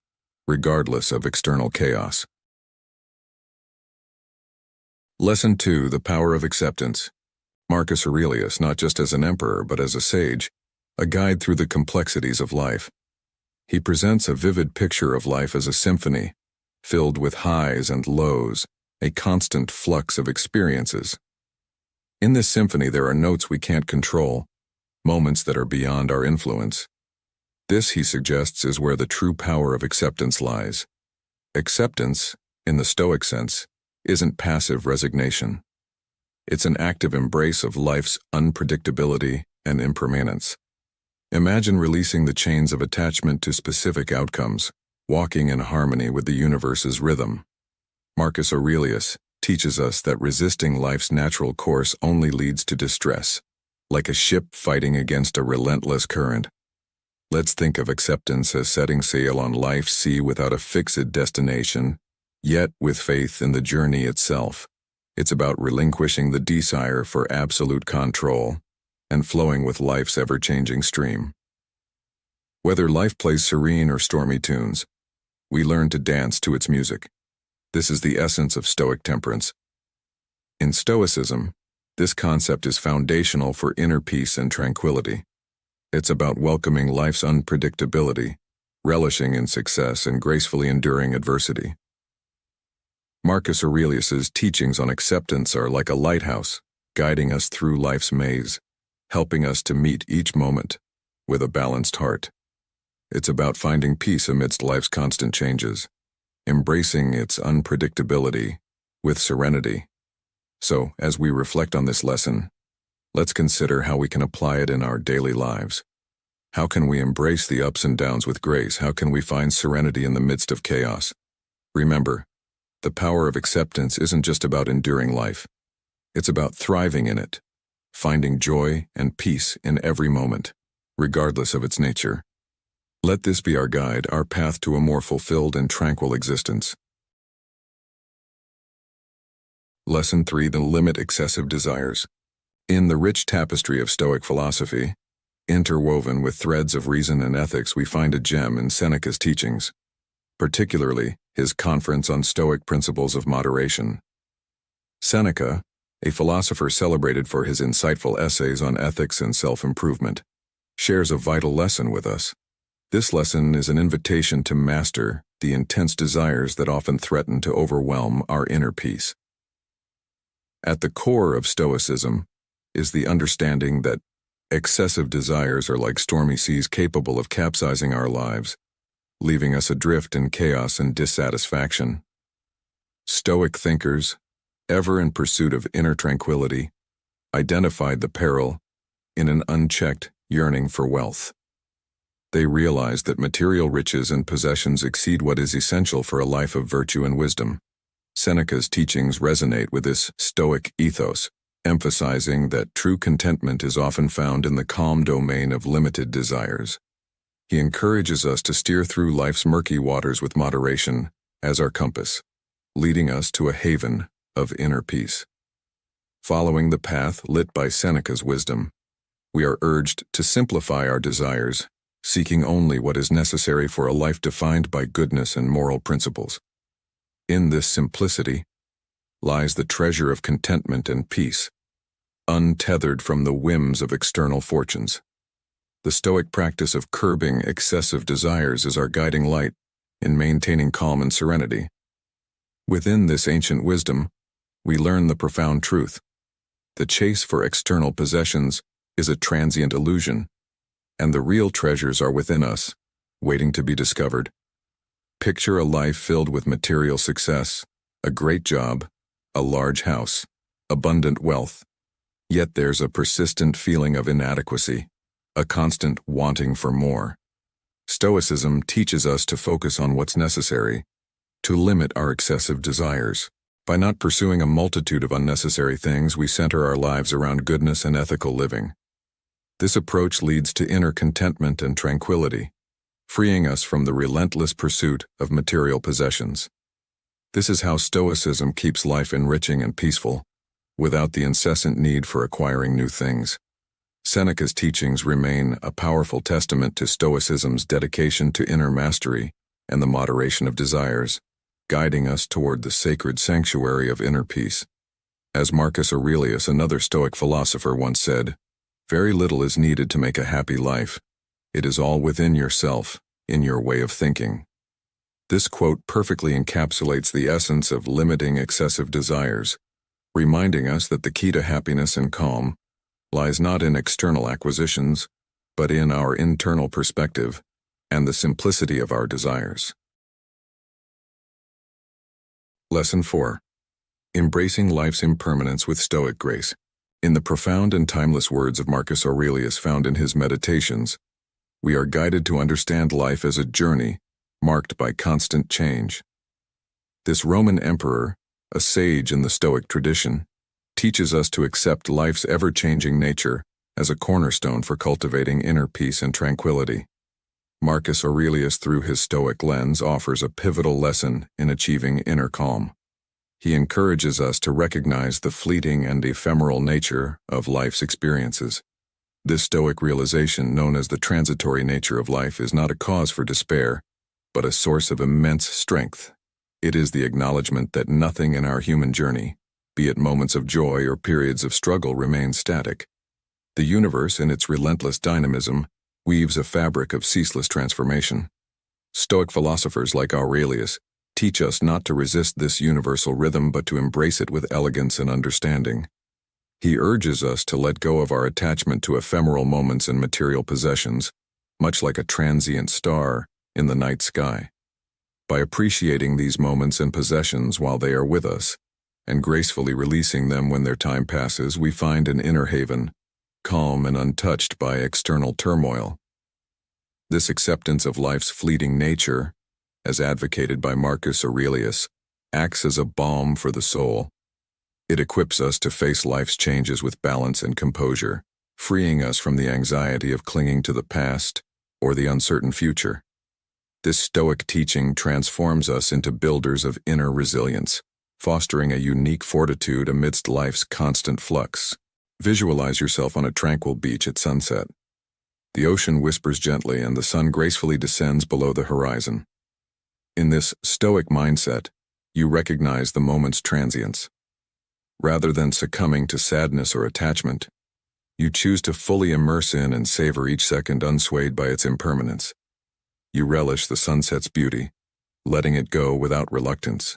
regardless of external chaos. Lesson 2: The Power of Acceptance. Marcus Aurelius, not just as an emperor but as a sage, a guide through the complexities of life. He presents a vivid picture of life as a symphony, filled with highs and lows, a constant flux of experiences. In this symphony there are notes we can't control, moments that are beyond our influence. This, he suggests, is where the true power of acceptance lies. Acceptance, in the Stoic sense, isn't passive resignation. It's an active embrace of life's unpredictability and impermanence. Imagine releasing the chains of attachment to specific outcomes, walking in harmony with the universe's rhythm. Marcus Aurelius teaches us that resisting life's natural course only leads to distress, like a ship fighting against a relentless current. Let's think of acceptance as setting sail on life's sea without a fixed destination, yet with faith in the journey itself. It's about relinquishing the desire for absolute control and flowing with life's ever-changing stream. Whether life plays serene or stormy tunes, we learn to dance to its music. This is the essence of Stoic temperance. In Stoicism, this concept is foundational for inner peace and tranquility. It's about welcoming life's unpredictability, relishing in success, and gracefully enduring adversity. Marcus Aurelius's teachings on acceptance are like a lighthouse, guiding us through life's maze, helping us to meet each moment with a balanced heart. It's about finding peace amidst life's constant changes, embracing its unpredictability with serenity. So, as we reflect on this lesson, let's consider how we can apply it in our daily lives. How can we embrace the ups and downs with grace? How can we find serenity in the midst of chaos? Remember, the power of acceptance isn't just about enduring life. It's about thriving in it, finding joy and peace in every moment, regardless of its nature. Let this be our guide, our path to a more fulfilled and tranquil existence. Lesson 3: The Limit Excessive Desires. In the rich tapestry of Stoic philosophy, interwoven with threads of reason and ethics, we find a gem in Seneca's teachings, particularly his Conference on Stoic Principles of Moderation. Seneca, a philosopher celebrated for his insightful essays on ethics and self-improvement, shares a vital lesson with us. This lesson is an invitation to master the intense desires that often threaten to overwhelm our inner peace. At the core of Stoicism is the understanding that excessive desires are like stormy seas capable of capsizing our lives, leaving us adrift in chaos and dissatisfaction. Stoic thinkers, ever in pursuit of inner tranquility, identified the peril in an unchecked yearning for wealth. They realized that material riches and possessions exceed what is essential for a life of virtue and wisdom. Seneca's teachings resonate with this Stoic ethos, emphasizing that true contentment is often found in the calm domain of limited desires. He encourages us to steer through life's murky waters with moderation as our compass, leading us to a haven of inner peace. Following the path lit by Seneca's wisdom, we are urged to simplify our desires, seeking only what is necessary for a life defined by goodness and moral principles. In this simplicity lies the treasure of contentment and peace, untethered from the whims of external fortunes. The Stoic practice of curbing excessive desires is our guiding light in maintaining calm and serenity. Within this ancient wisdom, we learn the profound truth. The chase for external possessions is a transient illusion, and the real treasures are within us, waiting to be discovered. Picture a life filled with material success, a great job, a large house, abundant wealth. Yet there's a persistent feeling of inadequacy, a constant wanting for more. Stoicism teaches us to focus on what's necessary, to limit our excessive desires. By not pursuing a multitude of unnecessary things, we center our lives around goodness and ethical living. This approach leads to inner contentment and tranquility, freeing us from the relentless pursuit of material possessions. This is how Stoicism keeps life enriching and peaceful, without the incessant need for acquiring new things. Seneca's teachings remain a powerful testament to Stoicism's dedication to inner mastery and the moderation of desires, guiding us toward the sacred sanctuary of inner peace. As Marcus Aurelius, another Stoic philosopher, once said, "Very little is needed to make a happy life. It is all within yourself, in your way of thinking." This quote perfectly encapsulates the essence of limiting excessive desires, reminding us that the key to happiness and calm lies not in external acquisitions, but in our internal perspective and the simplicity of our desires. Lesson 4. Embracing life's impermanence with Stoic grace. In the profound and timeless words of Marcus Aurelius found in his Meditations, we are guided to understand life as a journey marked by constant change. This Roman emperor, a sage in the Stoic tradition, teaches us to accept life's ever-changing nature as a cornerstone for cultivating inner peace and tranquility. Marcus Aurelius, through his Stoic lens, offers a pivotal lesson in achieving inner calm. He encourages us to recognize the fleeting and ephemeral nature of life's experiences. This Stoic realization, known as the transitory nature of life, is not a cause for despair, but a source of immense strength. It is the acknowledgement that nothing in our human journey, be it moments of joy or periods of struggle, remains static. The universe, in its relentless dynamism, weaves a fabric of ceaseless transformation. Stoic philosophers like Aurelius teach us not to resist this universal rhythm but to embrace it with elegance and understanding. He urges us to let go of our attachment to ephemeral moments and material possessions, much like a transient star in the night sky. By appreciating these moments and possessions while they are with us, and gracefully releasing them when their time passes, we find an inner haven, calm and untouched by external turmoil. This acceptance of life's fleeting nature, as advocated by Marcus Aurelius, acts as a balm for the soul. It equips us to face life's changes with balance and composure, freeing us from the anxiety of clinging to the past or the uncertain future. This Stoic teaching transforms us into builders of inner resilience, fostering a unique fortitude amidst life's constant flux. Visualize yourself on a tranquil beach at sunset. The ocean whispers gently and the sun gracefully descends below the horizon. In this Stoic mindset, you recognize the moment's transience. Rather than succumbing to sadness or attachment, you choose to fully immerse in and savor each second unswayed by its impermanence. You relish the sunset's beauty, letting it go without reluctance.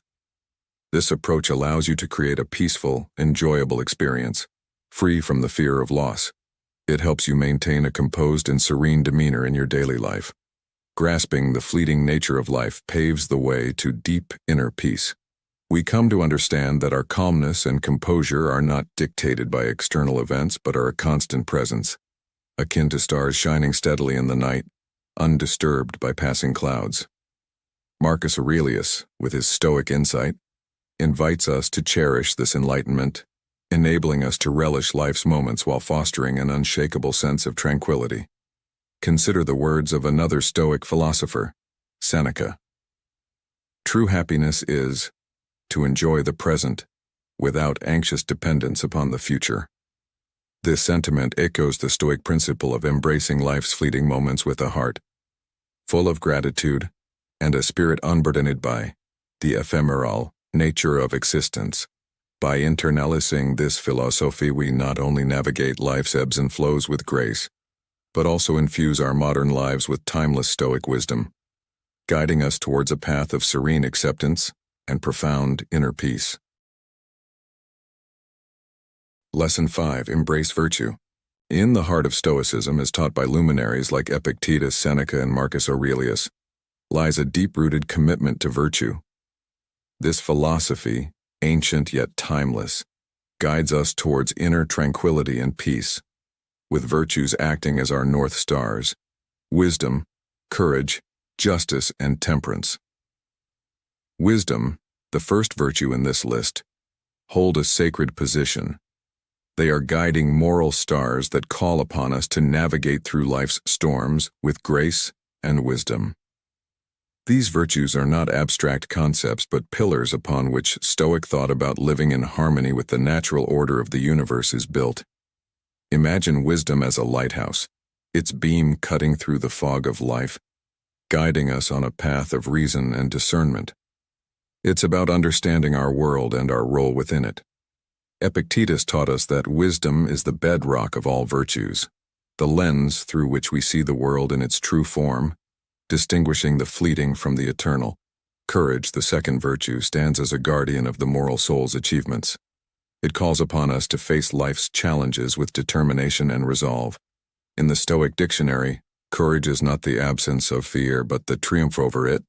This approach allows you to create a peaceful, enjoyable experience, free from the fear of loss. It helps you maintain a composed and serene demeanor in your daily life. Grasping the fleeting nature of life paves the way to deep inner peace. We come to understand that our calmness and composure are not dictated by external events but are a constant presence, akin to stars shining steadily in the night, undisturbed by passing clouds. Marcus Aurelius, with his Stoic insight, invites us to cherish this enlightenment, enabling us to relish life's moments while fostering an unshakable sense of tranquility. Consider the words of another Stoic philosopher, Seneca. True happiness is to enjoy the present without anxious dependence upon the future. This sentiment echoes the Stoic principle of embracing life's fleeting moments with a heart full of gratitude and a spirit unburdened by the ephemeral nature of existence. By internalizing this philosophy, we not only navigate life's ebbs and flows with grace, but also infuse our modern lives with timeless Stoic wisdom, guiding us towards a path of serene acceptance and profound inner peace. Lesson 5. Embrace virtue. In the heart of Stoicism, as taught by luminaries like Epictetus, Seneca, and Marcus Aurelius, lies a deep-rooted commitment to virtue. This philosophy, ancient yet timeless, guides us towards inner tranquility and peace, with virtues acting as our north stars: wisdom, courage, justice, and temperance. Wisdom, the first virtue in this list, hold a sacred position. They are guiding moral stars that call upon us to navigate through life's storms with grace and wisdom. These virtues are not abstract concepts but pillars upon which Stoic thought about living in harmony with the natural order of the universe is built. Imagine wisdom as a lighthouse, its beam cutting through the fog of life, guiding us on a path of reason and discernment. It's about understanding our world and our role within it. Epictetus taught us that wisdom is the bedrock of all virtues, the lens through which we see the world in its true form, distinguishing the fleeting from the eternal. Courage, the second virtue, stands as a guardian of the moral soul's achievements. It calls upon us to face life's challenges with determination and resolve. In the Stoic dictionary, courage is not the absence of fear but the triumph over it.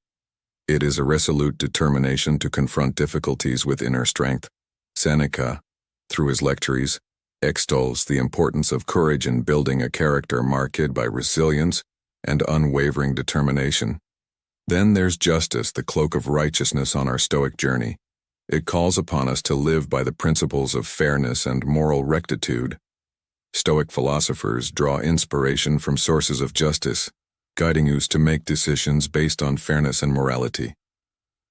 It is a resolute determination to confront difficulties with inner strength. Seneca, through his lectures, extols the importance of courage in building a character marked by resilience and unwavering determination. Then there's justice, the cloak of righteousness on our Stoic journey. It calls upon us to live by the principles of fairness and moral rectitude. Stoic philosophers draw inspiration from sources of justice, guiding us to make decisions based on fairness and morality.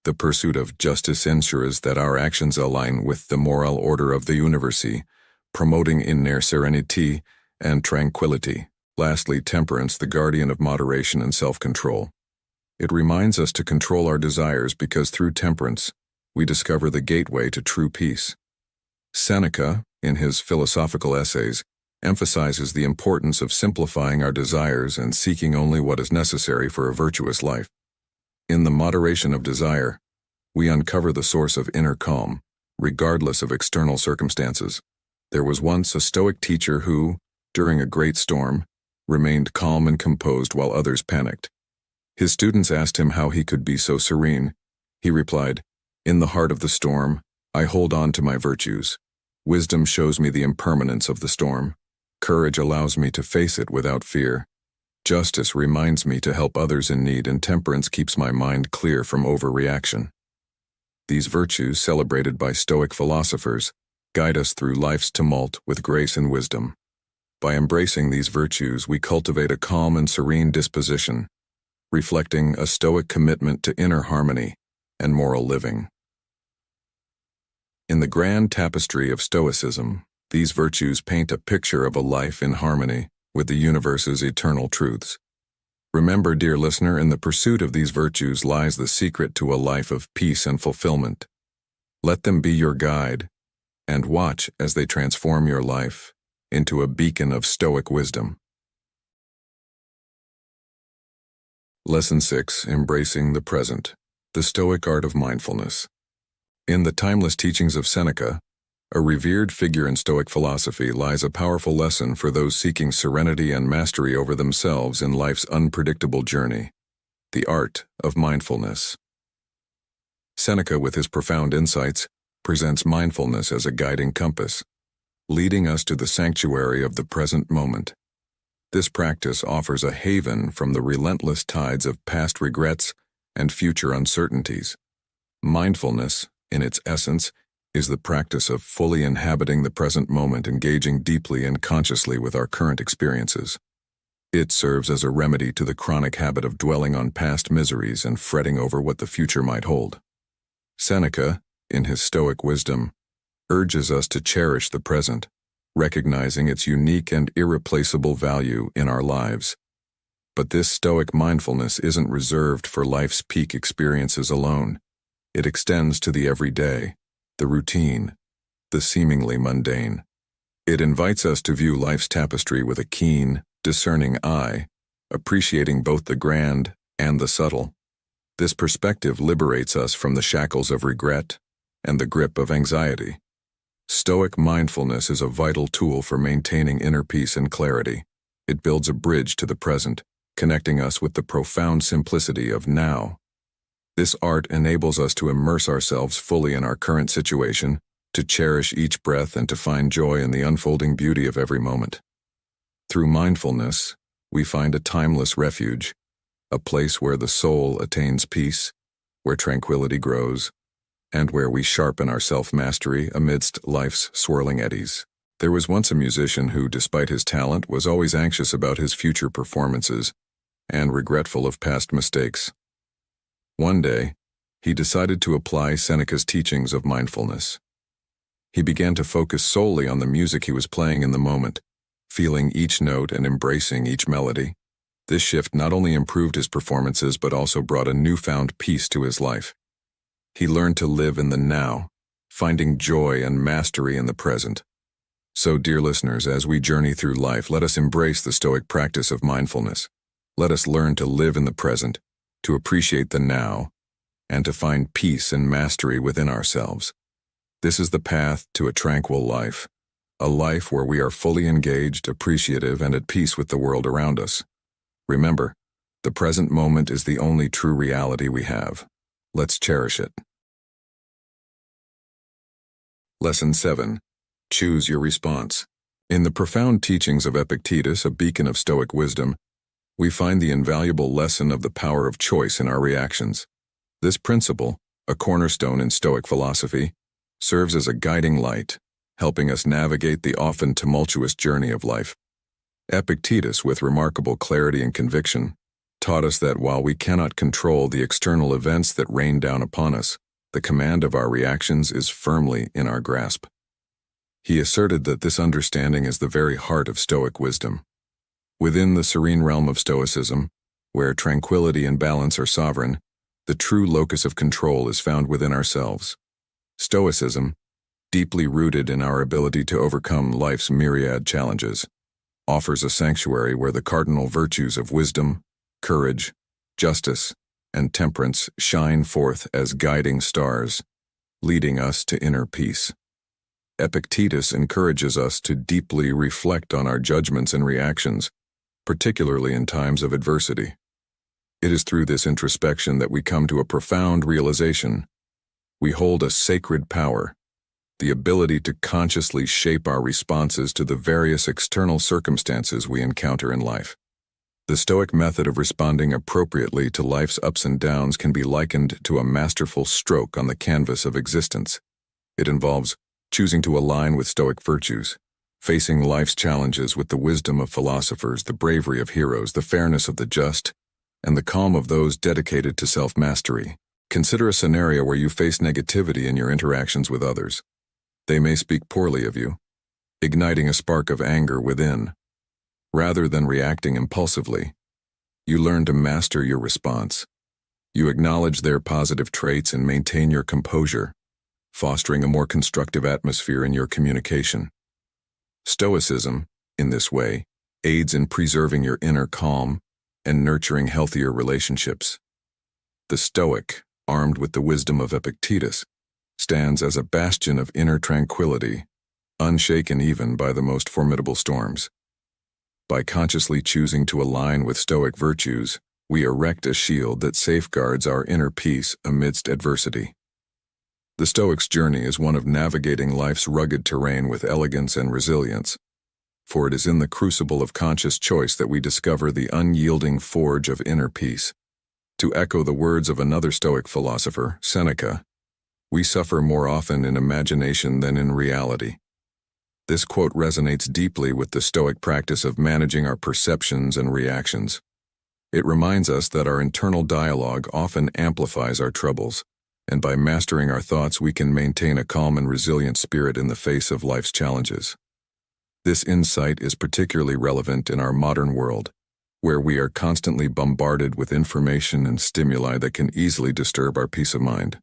The pursuit of justice ensures that our actions align with the moral order of the universe, promoting inner serenity and tranquility. Lastly, temperance, the guardian of moderation and self-control. It reminds us to control our desires because through temperance, we discover the gateway to true peace. Seneca, in his philosophical essays, emphasizes the importance of simplifying our desires and seeking only what is necessary for a virtuous life. In the moderation of desire, we uncover the source of inner calm, regardless of external circumstances. There was once a Stoic teacher who, during a great storm, remained calm and composed while others panicked. His students asked him how he could be so serene. He replied, "In the heart of the storm, I hold on to my virtues. Wisdom shows me the impermanence of the storm. Courage allows me to face it without fear. Justice reminds me to help others in need, and temperance keeps my mind clear from overreaction." These virtues, celebrated by Stoic philosophers, guide us through life's tumult with grace and wisdom. By embracing these virtues, we cultivate a calm and serene disposition, reflecting a Stoic commitment to inner harmony and moral living. In the grand tapestry of Stoicism, these virtues paint a picture of a life in harmony with the universe's eternal truths. Remember, dear listener, in the pursuit of these virtues lies the secret to a life of peace and fulfillment. Let them be your guide, and watch as they transform your life into a beacon of Stoic wisdom. Lesson 6. Embracing the present. The Stoic art of mindfulness. In the timeless teachings of Seneca, a revered figure in Stoic philosophy, lies a powerful lesson for those seeking serenity and mastery over themselves in life's unpredictable journey: the art of mindfulness. Seneca, with his profound insights, presents mindfulness as a guiding compass, leading us to the sanctuary of the present moment. This practice offers a haven from the relentless tides of past regrets and future uncertainties. Mindfulness, in its essence, is the practice of fully inhabiting the present moment, engaging deeply and consciously with our current experiences. It serves as a remedy to the chronic habit of dwelling on past miseries and fretting over what the future might hold. Seneca, in his Stoic wisdom, urges us to cherish the present, recognizing its unique and irreplaceable value in our lives. But this Stoic mindfulness isn't reserved for life's peak experiences alone. It extends to the everyday, the routine, the seemingly mundane. It invites us to view life's tapestry with a keen, discerning eye, appreciating both the grand and the subtle. This perspective liberates us from the shackles of regret and the grip of anxiety. Stoic mindfulness is a vital tool for maintaining inner peace and clarity. It builds a bridge to the present, connecting us with the profound simplicity of now. This art enables us to immerse ourselves fully in our current situation, to cherish each breath and to find joy in the unfolding beauty of every moment. Through mindfulness, we find a timeless refuge, a place where the soul attains peace, where tranquility grows, and where we sharpen our self-mastery amidst life's swirling eddies. There was once a musician who, despite his talent, was always anxious about his future performances and regretful of past mistakes. One day, he decided to apply Seneca's teachings of mindfulness. He began to focus solely on the music he was playing in the moment, feeling each note and embracing each melody. This shift not only improved his performances but also brought a newfound peace to his life. He learned to live in the now, finding joy and mastery in the present. So, dear listeners, as we journey through life, let us embrace the Stoic practice of mindfulness. Let us learn to live in the present, to appreciate the now, and to find peace and mastery within ourselves. This is the path to a tranquil life, a life where we are fully engaged, appreciative, and at peace with the world around us. Remember, the present moment is the only true reality we have. Let's cherish it. Lesson 7. Choose your response. In the profound teachings of Epictetus, a beacon of Stoic wisdom, we find the invaluable lesson of the power of choice in our reactions. This principle, a cornerstone in Stoic philosophy, serves as a guiding light, helping us navigate the often tumultuous journey of life. Epictetus, with remarkable clarity and conviction, taught us that while we cannot control the external events that rain down upon us, the command of our reactions is firmly in our grasp. He asserted that this understanding is the very heart of Stoic wisdom. Within the serene realm of Stoicism, where tranquility and balance are sovereign, the true locus of control is found within ourselves. Stoicism, deeply rooted in our ability to overcome life's myriad challenges, offers a sanctuary where the cardinal virtues of wisdom, courage, justice, and temperance shine forth as guiding stars, leading us to inner peace. Epictetus encourages us to deeply reflect on our judgments and reactions, particularly in times of adversity. It is through this introspection that we come to a profound realization. We hold a sacred power, the ability to consciously shape our responses to the various external circumstances we encounter in life. The Stoic method of responding appropriately to life's ups and downs can be likened to a masterful stroke on the canvas of existence. It involves choosing to align with Stoic virtues, facing life's challenges with the wisdom of philosophers, the bravery of heroes, the fairness of the just, and the calm of those dedicated to self-mastery. Consider a scenario where you face negativity in your interactions with others. They may speak poorly of you, igniting a spark of anger within. Rather than reacting impulsively, you learn to master your response. You acknowledge their positive traits and maintain your composure, fostering a more constructive atmosphere in your communication. Stoicism, in this way, aids in preserving your inner calm and nurturing healthier relationships. The Stoic, armed with the wisdom of Epictetus, stands as a bastion of inner tranquility, unshaken even by the most formidable storms. By consciously choosing to align with Stoic virtues, we erect a shield that safeguards our inner peace amidst adversity. The Stoic's journey is one of navigating life's rugged terrain with elegance and resilience, for it is in the crucible of conscious choice that we discover the unyielding forge of inner peace. To echo the words of another Stoic philosopher, Seneca, "We suffer more often in imagination than in reality." This quote resonates deeply with the Stoic practice of managing our perceptions and reactions. It reminds us that our internal dialogue often amplifies our troubles, and by mastering our thoughts we can maintain a calm and resilient spirit in the face of life's challenges. This insight is particularly relevant in our modern world, where we are constantly bombarded with information and stimuli that can easily disturb our peace of mind.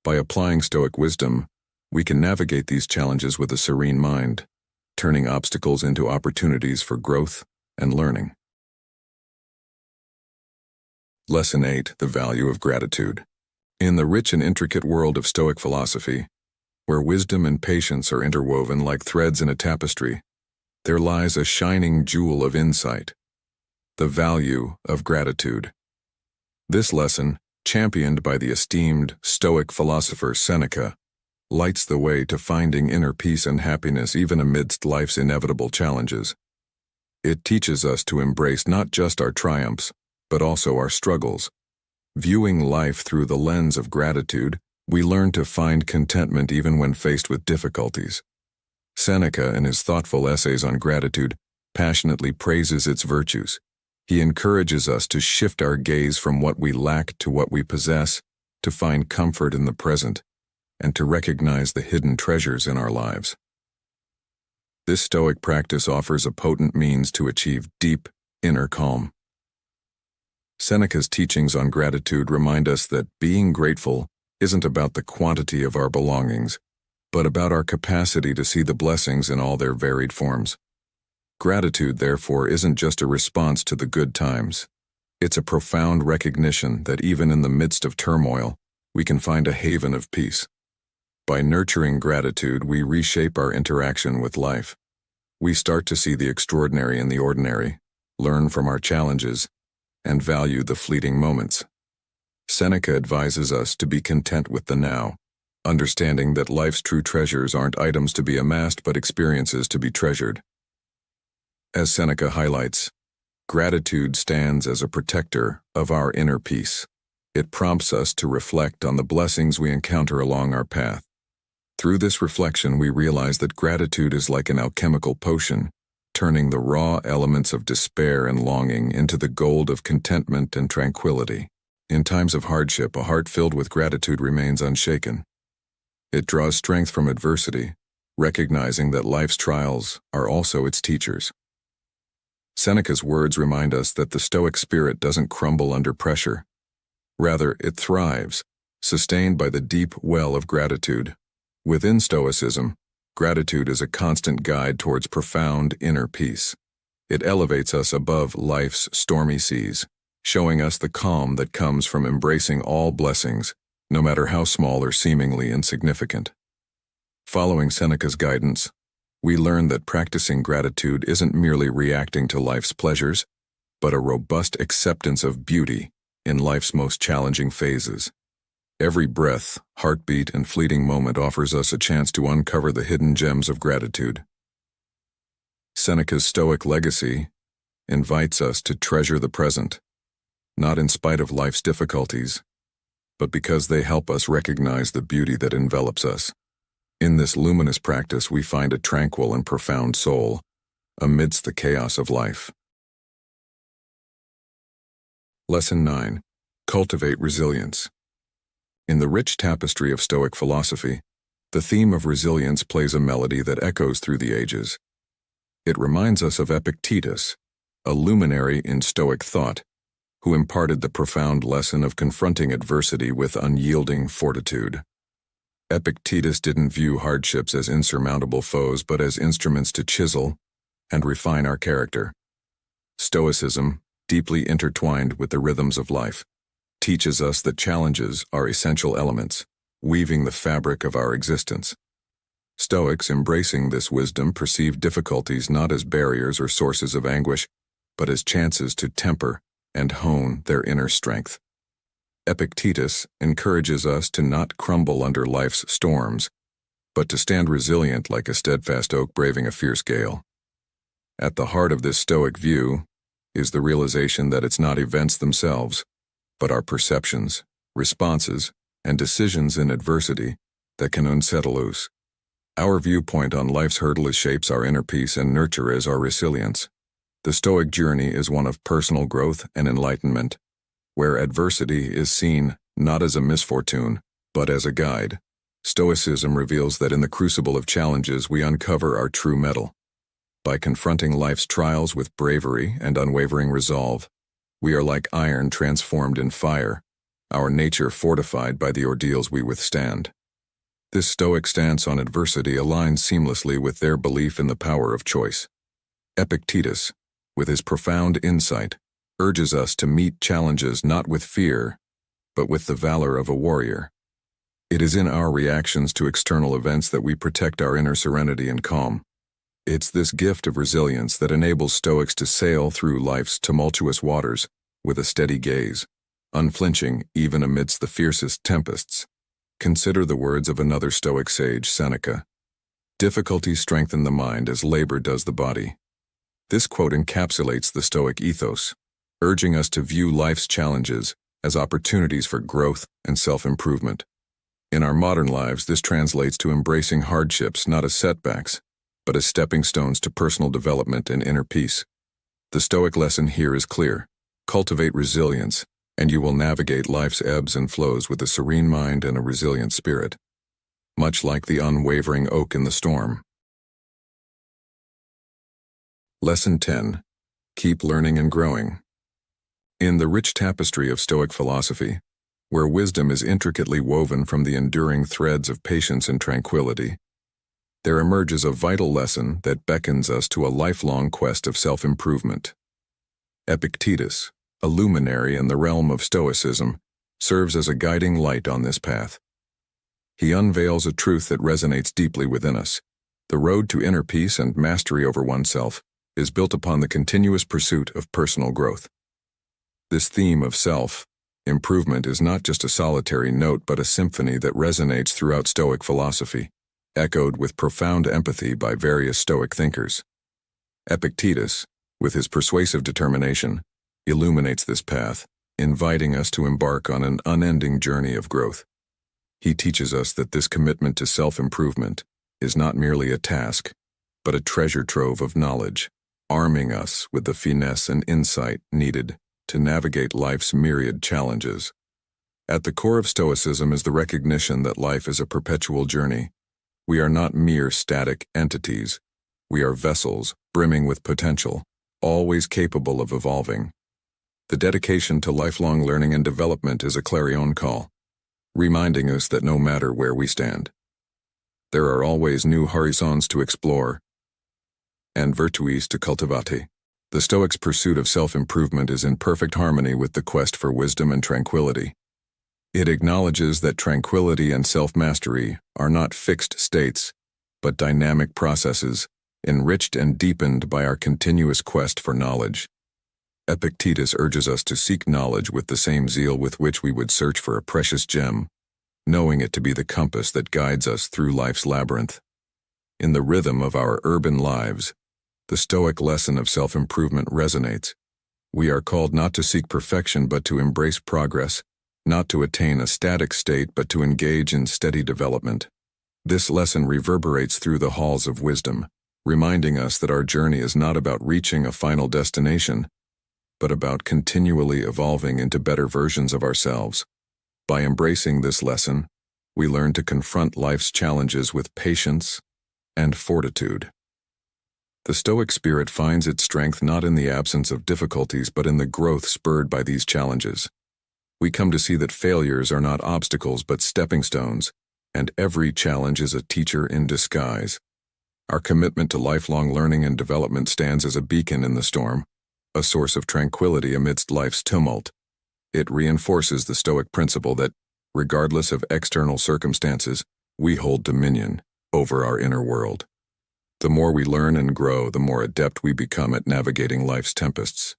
By applying Stoic wisdom, we can navigate these challenges with a serene mind, turning obstacles into opportunities for growth and learning. Lesson 8: The Value of Gratitude. In the rich and intricate world of Stoic philosophy, where wisdom and patience are interwoven like threads in a tapestry, there lies a shining jewel of insight: the value of gratitude. This lesson, championed by the esteemed Stoic philosopher Seneca, lights the way to finding inner peace and happiness even amidst life's inevitable challenges. It teaches us to embrace not just our triumphs, but also our struggles. Viewing life through the lens of gratitude, we learn to find contentment even when faced with difficulties. Seneca, in his thoughtful essays on gratitude, passionately praises its virtues. He encourages us to shift our gaze from what we lack to what we possess, to find comfort in the present, and to recognize the hidden treasures in our lives. This Stoic practice offers a potent means to achieve deep, inner calm. Seneca's teachings on gratitude remind us that being grateful isn't about the quantity of our belongings, but about our capacity to see the blessings in all their varied forms. Gratitude, therefore, isn't just a response to the good times. It's a profound recognition that even in the midst of turmoil, we can find a haven of peace. By nurturing gratitude, we reshape our interaction with life. We start to see the extraordinary in the ordinary, learn from our challenges, and value the fleeting moments. Seneca advises us to be content with the now, understanding that life's true treasures aren't items to be amassed but experiences to be treasured. As Seneca highlights, gratitude stands as a protector of our inner peace. It prompts us to reflect on the blessings we encounter along our path. Through this reflection, we realize that gratitude is like an alchemical potion, turning the raw elements of despair and longing into the gold of contentment and tranquility. In times of hardship, a heart filled with gratitude remains unshaken. It draws strength from adversity, recognizing that life's trials are also its teachers. Seneca's words remind us that the Stoic spirit doesn't crumble under pressure. Rather, it thrives, sustained by the deep well of gratitude. Within Stoicism, gratitude is a constant guide towards profound inner peace. It elevates us above life's stormy seas, showing us the calm that comes from embracing all blessings, no matter how small or seemingly insignificant. Following Seneca's guidance, we learn that practicing gratitude isn't merely reacting to life's pleasures, but a robust acceptance of beauty in life's most challenging phases. Every breath, heartbeat, and fleeting moment offers us a chance to uncover the hidden gems of gratitude. Seneca's Stoic legacy invites us to treasure the present, not in spite of life's difficulties, but because they help us recognize the beauty that envelops us. In this luminous practice, we find a tranquil and profound soul amidst the chaos of life. Lesson 9: Cultivate resilience. In the rich tapestry of Stoic philosophy, the theme of resilience plays a melody that echoes through the ages. It reminds us of Epictetus, a luminary in Stoic thought, who imparted the profound lesson of confronting adversity with unyielding fortitude. Epictetus didn't view hardships as insurmountable foes but as instruments to chisel and refine our character. Stoicism, deeply intertwined with the rhythms of life, teaches us that challenges are essential elements, weaving the fabric of our existence. Stoics, embracing this wisdom, perceive difficulties not as barriers or sources of anguish, but as chances to temper and hone their inner strength. Epictetus encourages us to not crumble under life's storms, but to stand resilient like a steadfast oak braving a fierce gale. At the heart of this Stoic view is the realization that it's not events themselves, but our perceptions, responses, and decisions in adversity that can unsettle us. Our viewpoint on life's hurdle shapes our inner peace and nurtures our resilience. The Stoic journey is one of personal growth and enlightenment, where adversity is seen not as a misfortune, but as a guide. Stoicism reveals that in the crucible of challenges we uncover our true mettle. By confronting life's trials with bravery and unwavering resolve, we are like iron transformed in fire, our nature fortified by the ordeals we withstand. This Stoic stance on adversity aligns seamlessly with their belief in the power of choice. Epictetus, with his profound insight, urges us to meet challenges not with fear, but with the valor of a warrior. It is in our reactions to external events that we protect our inner serenity and calm. It's this gift of resilience that enables Stoics to sail through life's tumultuous waters with a steady gaze, unflinching even amidst the fiercest tempests. Consider the words of another Stoic sage, Seneca. "Difficulties strengthen the mind as labor does the body." This quote encapsulates the Stoic ethos, urging us to view life's challenges as opportunities for growth and self-improvement. In our modern lives, this translates to embracing hardships not as setbacks, but as stepping stones to personal development and inner peace. The Stoic lesson here is clear. Cultivate resilience, and you will navigate life's ebbs and flows with a serene mind and a resilient spirit, much like the unwavering oak in the storm. Lesson 10. Keep learning and growing. In the rich tapestry of Stoic philosophy, where wisdom is intricately woven from the enduring threads of patience and tranquility, there emerges a vital lesson that beckons us to a lifelong quest of self-improvement. Epictetus, a luminary in the realm of Stoicism, serves as a guiding light on this path. He unveils a truth that resonates deeply within us. The road to inner peace and mastery over oneself is built upon the continuous pursuit of personal growth. This theme of self-improvement is not just a solitary note but a symphony that resonates throughout Stoic philosophy, echoed with profound empathy by various Stoic thinkers. Epictetus, with his persuasive determination, illuminates this path, inviting us to embark on an unending journey of growth. He teaches us that this commitment to self-improvement is not merely a task, but a treasure trove of knowledge, arming us with the finesse and insight needed to navigate life's myriad challenges. At the core of Stoicism is the recognition that life is a perpetual journey. We are not mere static entities. We are vessels brimming with potential, always capable of evolving. The dedication to lifelong learning and development is a clarion call, reminding us that no matter where we stand, there are always new horizons to explore and virtues to cultivate. The Stoics' pursuit of self-improvement is in perfect harmony with the quest for wisdom and tranquility. It acknowledges that tranquility and self-mastery are not fixed states, but dynamic processes, enriched and deepened by our continuous quest for knowledge. Epictetus urges us to seek knowledge with the same zeal with which we would search for a precious gem, knowing it to be the compass that guides us through life's labyrinth. In the rhythm of our urban lives, the Stoic lesson of self-improvement resonates. We are called not to seek perfection but to embrace progress, not to attain a static state but to engage in steady development. This lesson reverberates through the halls of wisdom, reminding us that our journey is not about reaching a final destination, but about continually evolving into better versions of ourselves. By embracing this lesson, we learn to confront life's challenges with patience and fortitude. The Stoic spirit finds its strength not in the absence of difficulties but in the growth spurred by these challenges. We come to see that failures are not obstacles but stepping stones, and every challenge is a teacher in disguise. Our commitment to lifelong learning and development stands as a beacon in the storm, a source of tranquility amidst life's tumult. It reinforces the Stoic principle that regardless of external circumstances, we hold dominion over our inner world. The more we learn and grow, the more adept we become at navigating life's tempests.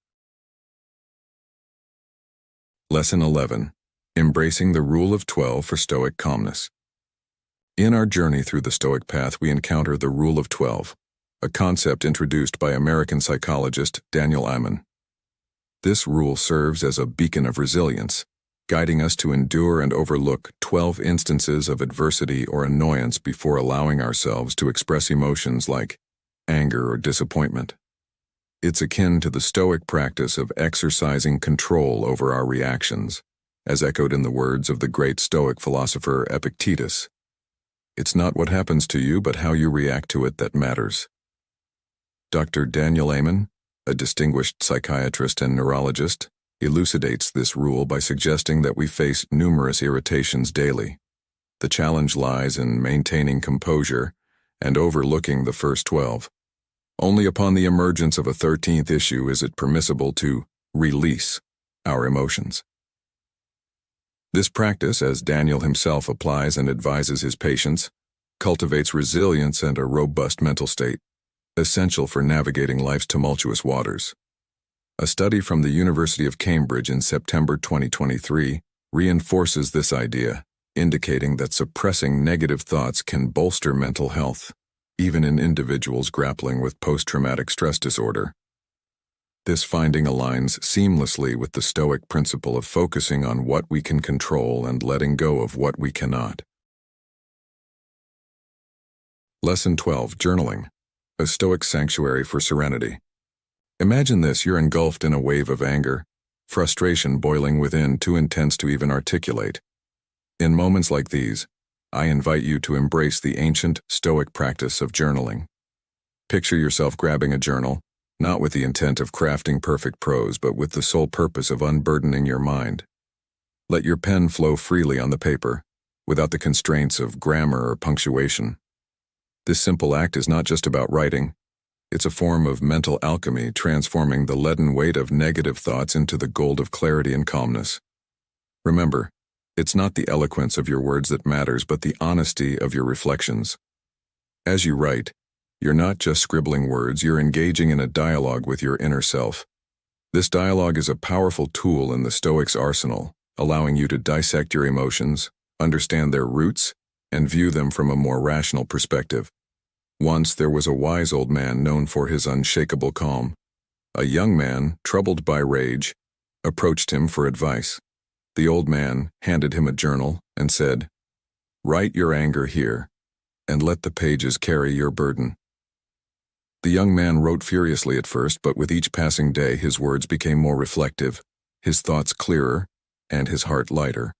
Lesson 11. Embracing the Rule of 12 for Stoic Calmness. In our journey through the Stoic path, we encounter the Rule of 12, a concept introduced by American psychologist Daniel Amen. This rule serves as a beacon of resilience, guiding us to endure and overlook 12 instances of adversity or annoyance before allowing ourselves to express emotions like anger or disappointment. It's akin to the Stoic practice of exercising control over our reactions, as echoed in the words of the great Stoic philosopher Epictetus. It's not what happens to you, but how you react to it that matters. Dr. Daniel Amen, a distinguished psychiatrist and neurologist, elucidates this rule by suggesting that we face numerous irritations daily. The challenge lies in maintaining composure and overlooking the first 12. Only upon the emergence of a 13th issue is it permissible to release our emotions. This practice, as Daniel himself applies and advises his patients, cultivates resilience and a robust mental state, essential for navigating life's tumultuous waters. A study from the University of Cambridge in September 2023 reinforces this idea, indicating that suppressing negative thoughts can bolster mental health, even in individuals grappling with post-traumatic stress disorder. This finding aligns seamlessly with the Stoic principle of focusing on what we can control and letting go of what we cannot. Lesson 12. Journaling, a Stoic sanctuary for serenity. Imagine this: you're engulfed in a wave of anger, frustration boiling within, too intense to even articulate. In moments like these, I invite you to embrace the ancient Stoic practice of journaling. Picture yourself grabbing a journal, not with the intent of crafting perfect prose, but with the sole purpose of unburdening your mind. Let your pen flow freely on the paper, without the constraints of grammar or punctuation. This simple act is not just about writing. It's a form of mental alchemy, transforming the leaden weight of negative thoughts into the gold of clarity and calmness. Remember, it's not the eloquence of your words that matters, but the honesty of your reflections. As you write, you're not just scribbling words, you're engaging in a dialogue with your inner self. This dialogue is a powerful tool in the Stoics' arsenal, allowing you to dissect your emotions, understand their roots, and view them from a more rational perspective. Once there was a wise old man known for his unshakable calm. A young man, troubled by rage, approached him for advice. The old man handed him a journal and said, "Write your anger here, and let the pages carry your burden." The young man wrote furiously at first, but with each passing day his words became more reflective, his thoughts clearer, and his heart lighter.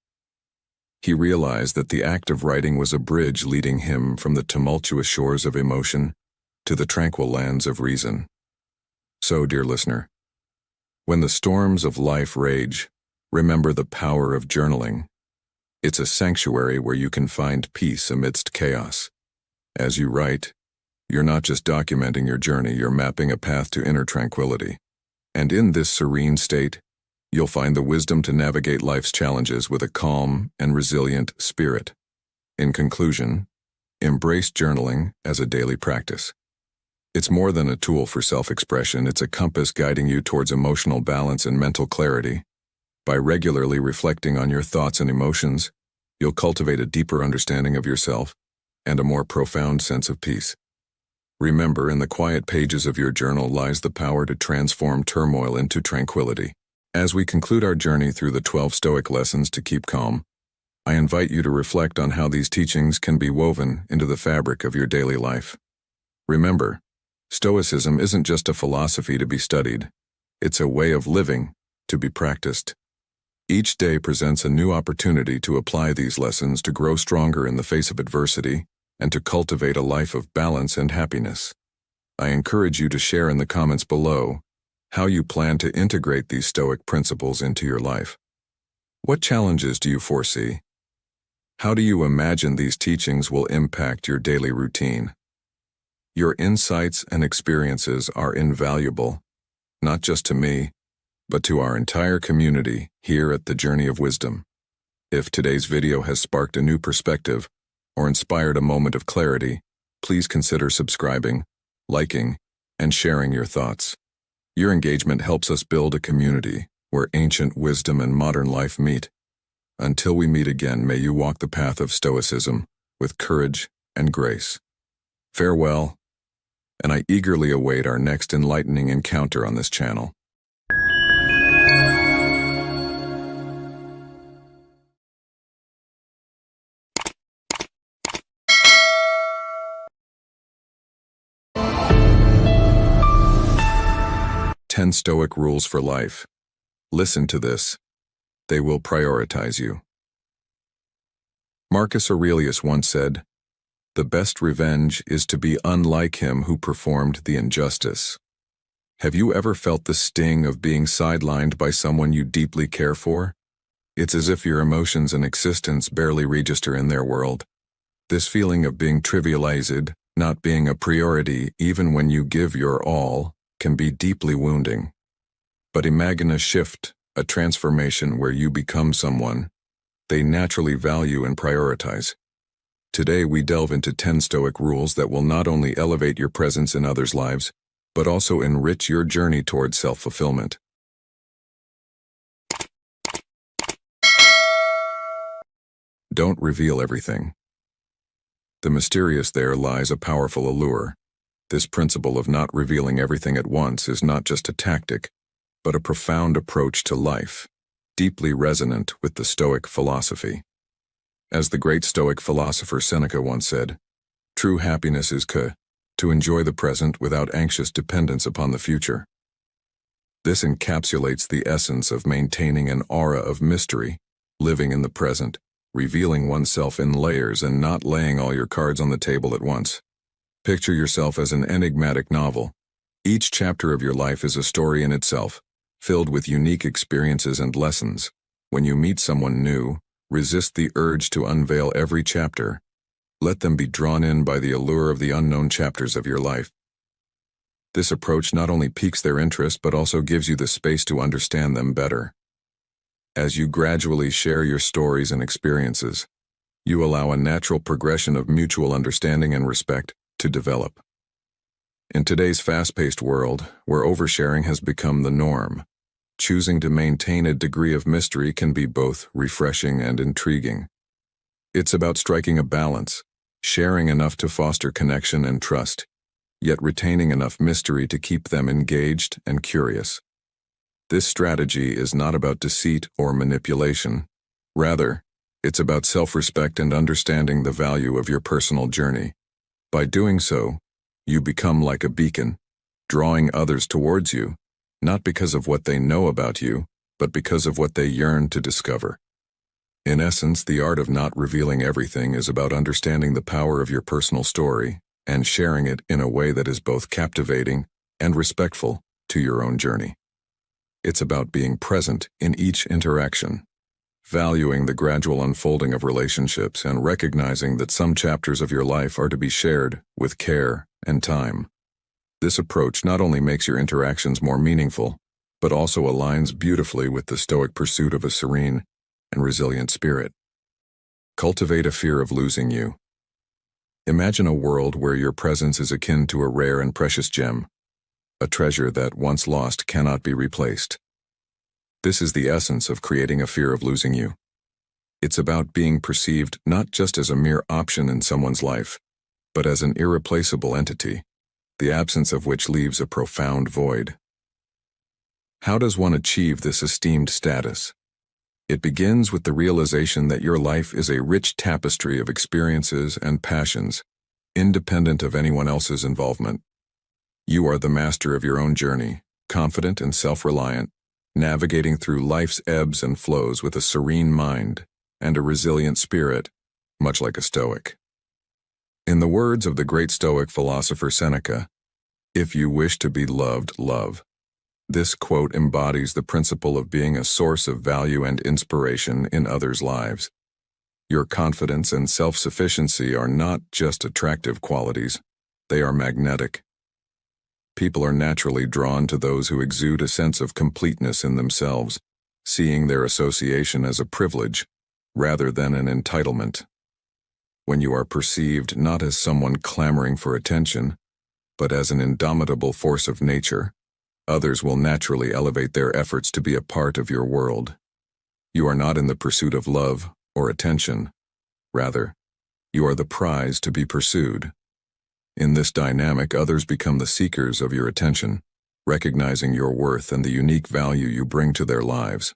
He realized that the act of writing was a bridge leading him from the tumultuous shores of emotion to the tranquil lands of reason. So, dear listener, when the storms of life rage, remember the power of journaling. It's a sanctuary where you can find peace amidst chaos. As you write, you're not just documenting your journey, you're mapping a path to inner tranquility. And in this serene state, you'll find the wisdom to navigate life's challenges with a calm and resilient spirit. In conclusion, embrace journaling as a daily practice. It's more than a tool for self-expression, it's a compass guiding you towards emotional balance and mental clarity. By regularly reflecting on your thoughts and emotions, you'll cultivate a deeper understanding of yourself and a more profound sense of peace. Remember, in the quiet pages of your journal lies the power to transform turmoil into tranquility. As we conclude our journey through the 12 Stoic lessons to keep calm, I invite you to reflect on how these teachings can be woven into the fabric of your daily life. Remember, Stoicism isn't just a philosophy to be studied, it's a way of living to be practiced. Each day presents a new opportunity to apply these lessons to grow stronger in the face of adversity and to cultivate a life of balance and happiness. I encourage you to share in the comments below how you plan to integrate these Stoic principles into your life. What challenges do you foresee? How do you imagine these teachings will impact your daily routine? Your insights and experiences are invaluable, not just to me, but to our entire community here at the Journey of Wisdom. If today's video has sparked a new perspective or inspired a moment of clarity, please consider subscribing, liking, and sharing your thoughts. Your engagement helps us build a community where ancient wisdom and modern life meet. Until we meet again, may you walk the path of Stoicism with courage and grace. Farewell, and I eagerly await our next enlightening encounter on this channel. Ten Stoic Rules for Life. Listen to this. They will prioritize you. Marcus Aurelius once said, "The best revenge is to be unlike him who performed the injustice." Have you ever felt the sting of being sidelined by someone you deeply care for? It's as if your emotions and existence barely register in their world. This feeling of being trivialized, not being a priority even when you give your all, can be deeply wounding. But imagine a shift, a transformation where you become someone they naturally value and prioritize. Today we delve into 10 Stoic rules that will not only elevate your presence in others' lives, but also enrich your journey towards self-fulfillment. Don't reveal everything. The mysterious there lies a powerful allure. This principle of not revealing everything at once is not just a tactic, but a profound approach to life, deeply resonant with the Stoic philosophy. As the great Stoic philosopher Seneca once said, "True happiness is to enjoy the present without anxious dependence upon the future." This encapsulates the essence of maintaining an aura of mystery, living in the present, revealing oneself in layers and not laying all your cards on the table at once. Picture yourself as an enigmatic novel. Each chapter of your life is a story in itself, filled with unique experiences and lessons. When you meet someone new, resist the urge to unveil every chapter. Let them be drawn in by the allure of the unknown chapters of your life. This approach not only piques their interest but also gives you the space to understand them better. As you gradually share your stories and experiences, you allow a natural progression of mutual understanding and respect to develop. In today's fast-paced world, where oversharing has become the norm, choosing to maintain a degree of mystery can be both refreshing and intriguing. It's about striking a balance, sharing enough to foster connection and trust, yet retaining enough mystery to keep them engaged and curious. This strategy is not about deceit or manipulation. Rather, it's about self-respect and understanding the value of your personal journey. By doing so, you become like a beacon, drawing others towards you, not because of what they know about you, but because of what they yearn to discover. In essence, the art of not revealing everything is about understanding the power of your personal story and sharing it in a way that is both captivating and respectful to your own journey. It's about being present in each interaction, valuing the gradual unfolding of relationships and recognizing that some chapters of your life are to be shared with care and time. This approach not only makes your interactions more meaningful, but also aligns beautifully with the Stoic pursuit of a serene and resilient spirit. Cultivate a fear of losing you. Imagine a world where your presence is akin to a rare and precious gem, a treasure that once lost cannot be replaced. This is the essence of creating a fear of losing you. It's about being perceived not just as a mere option in someone's life, but as an irreplaceable entity, the absence of which leaves a profound void. How does one achieve this esteemed status? It begins with the realization that your life is a rich tapestry of experiences and passions, independent of anyone else's involvement. You are the master of your own journey, confident and self-reliant, navigating through life's ebbs and flows with a serene mind and a resilient spirit, much like a Stoic. In the words of the great Stoic philosopher Seneca, "If you wish to be loved, love." This quote embodies the principle of being a source of value and inspiration in others' lives. Your confidence and self-sufficiency are not just attractive qualities, they are magnetic. People are naturally drawn to those who exude a sense of completeness in themselves, seeing their association as a privilege rather than an entitlement. When you are perceived not as someone clamoring for attention, but as an indomitable force of nature, others will naturally elevate their efforts to be a part of your world. You are not in the pursuit of love or attention. Rather, you are the prize to be pursued. In this dynamic, others become the seekers of your attention, recognizing your worth and the unique value you bring to their lives.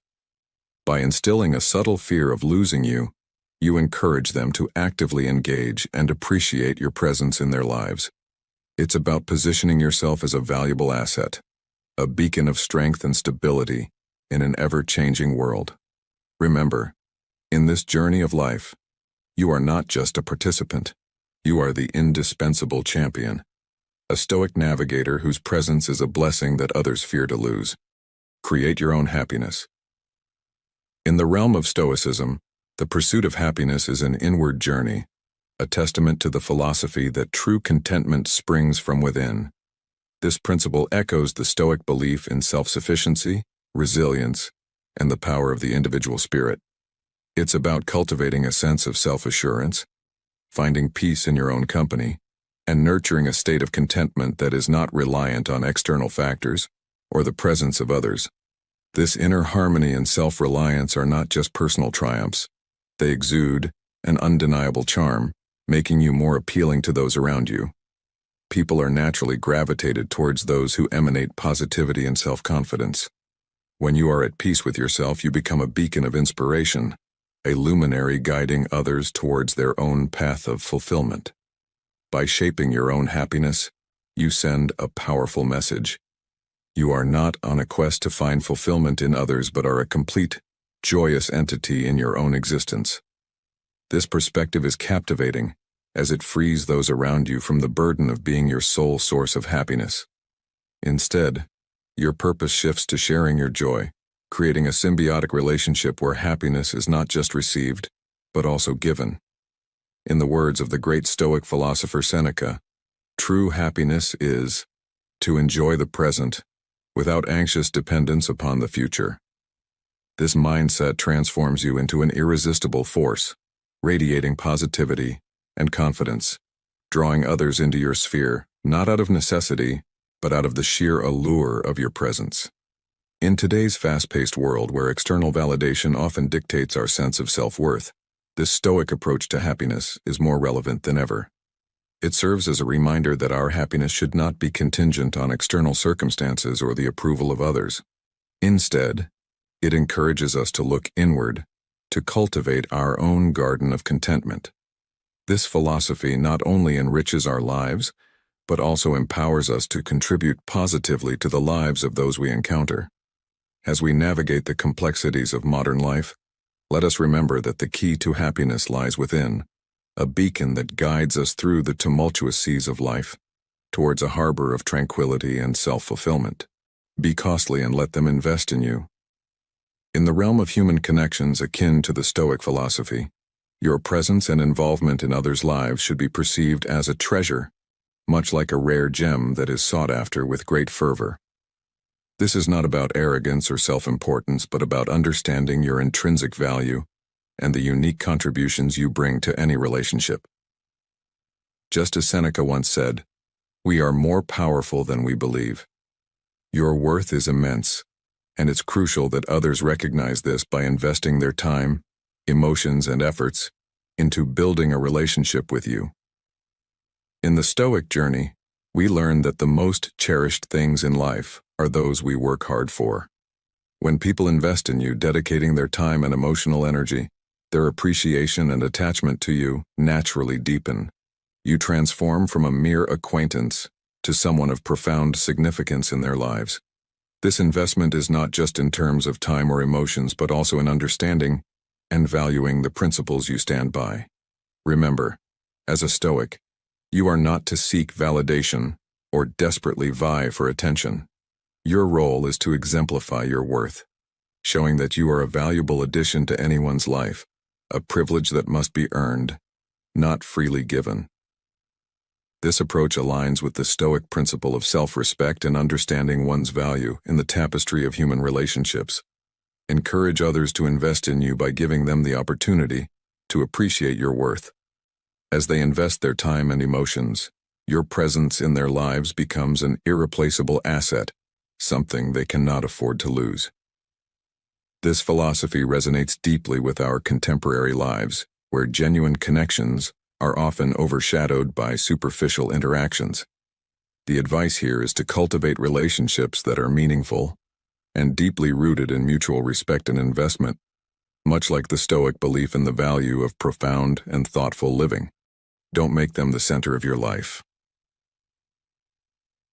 By instilling a subtle fear of losing you, you encourage them to actively engage and appreciate your presence in their lives. It's about positioning yourself as a valuable asset, a beacon of strength and stability in an ever-changing world. Remember, in this journey of life, you are not just a participant. You are the indispensable champion, a stoic navigator whose presence is a blessing that others fear to lose. Create your own happiness. In the realm of Stoicism, the pursuit of happiness is an inward journey, a testament to the philosophy that true contentment springs from within. This principle echoes the Stoic belief in self-sufficiency, resilience, and the power of the individual spirit. It's about cultivating a sense of self-assurance, finding peace in your own company, and nurturing a state of contentment that is not reliant on external factors or the presence of others. This inner harmony and self-reliance are not just personal triumphs. They exude an undeniable charm, making you more appealing to those around you. People are naturally gravitated towards those who emanate positivity and self-confidence. When you are at peace with yourself, you become a beacon of inspiration, a luminary guiding others towards their own path of fulfillment. By shaping your own happiness, you send a powerful message. You are not on a quest to find fulfillment in others, but are a complete, joyous entity in your own existence. This perspective is captivating, as it frees those around you from the burden of being your sole source of happiness. Instead, your purpose shifts to sharing your joy, creating a symbiotic relationship where happiness is not just received, but also given. In the words of the great Stoic philosopher Seneca, true happiness is to enjoy the present without anxious dependence upon the future. This mindset transforms you into an irresistible force, radiating positivity and confidence, drawing others into your sphere, not out of necessity, but out of the sheer allure of your presence. In today's fast-paced world where external validation often dictates our sense of self-worth, this Stoic approach to happiness is more relevant than ever. It serves as a reminder that our happiness should not be contingent on external circumstances or the approval of others. Instead, it encourages us to look inward, to cultivate our own garden of contentment. This philosophy not only enriches our lives, but also empowers us to contribute positively to the lives of those we encounter. As we navigate the complexities of modern life, let us remember that the key to happiness lies within, a beacon that guides us through the tumultuous seas of life, towards a harbor of tranquility and self-fulfillment. Be costly and let them invest in you. In the realm of human connections akin to the Stoic philosophy, your presence and involvement in others' lives should be perceived as a treasure, much like a rare gem that is sought after with great fervor. This is not about arrogance or self-importance, but about understanding your intrinsic value and the unique contributions you bring to any relationship. Just as Seneca once said, "We are more powerful than we believe." Your worth is immense, and it's crucial that others recognize this by investing their time, emotions, and efforts into building a relationship with you. In the Stoic journey, we learn that the most cherished things in life are those we work hard for. When people invest in you, dedicating their time and emotional energy, their appreciation and attachment to you naturally deepen. You transform from a mere acquaintance to someone of profound significance in their lives. This investment is not just in terms of time or emotions, but also in understanding and valuing the principles you stand by. Remember, as a Stoic, you are not to seek validation or desperately vie for attention. Your role is to exemplify your worth, showing that you are a valuable addition to anyone's life, a privilege that must be earned, not freely given. This approach aligns with the Stoic principle of self-respect and understanding one's value in the tapestry of human relationships. Encourage others to invest in you by giving them the opportunity to appreciate your worth. As they invest their time and emotions, your presence in their lives becomes an irreplaceable asset, something they cannot afford to lose. This philosophy resonates deeply with our contemporary lives, where genuine connections are often overshadowed by superficial interactions. The advice here is to cultivate relationships that are meaningful and deeply rooted in mutual respect and investment, much like the Stoic belief in the value of profound and thoughtful living. Don't make them the center of your life.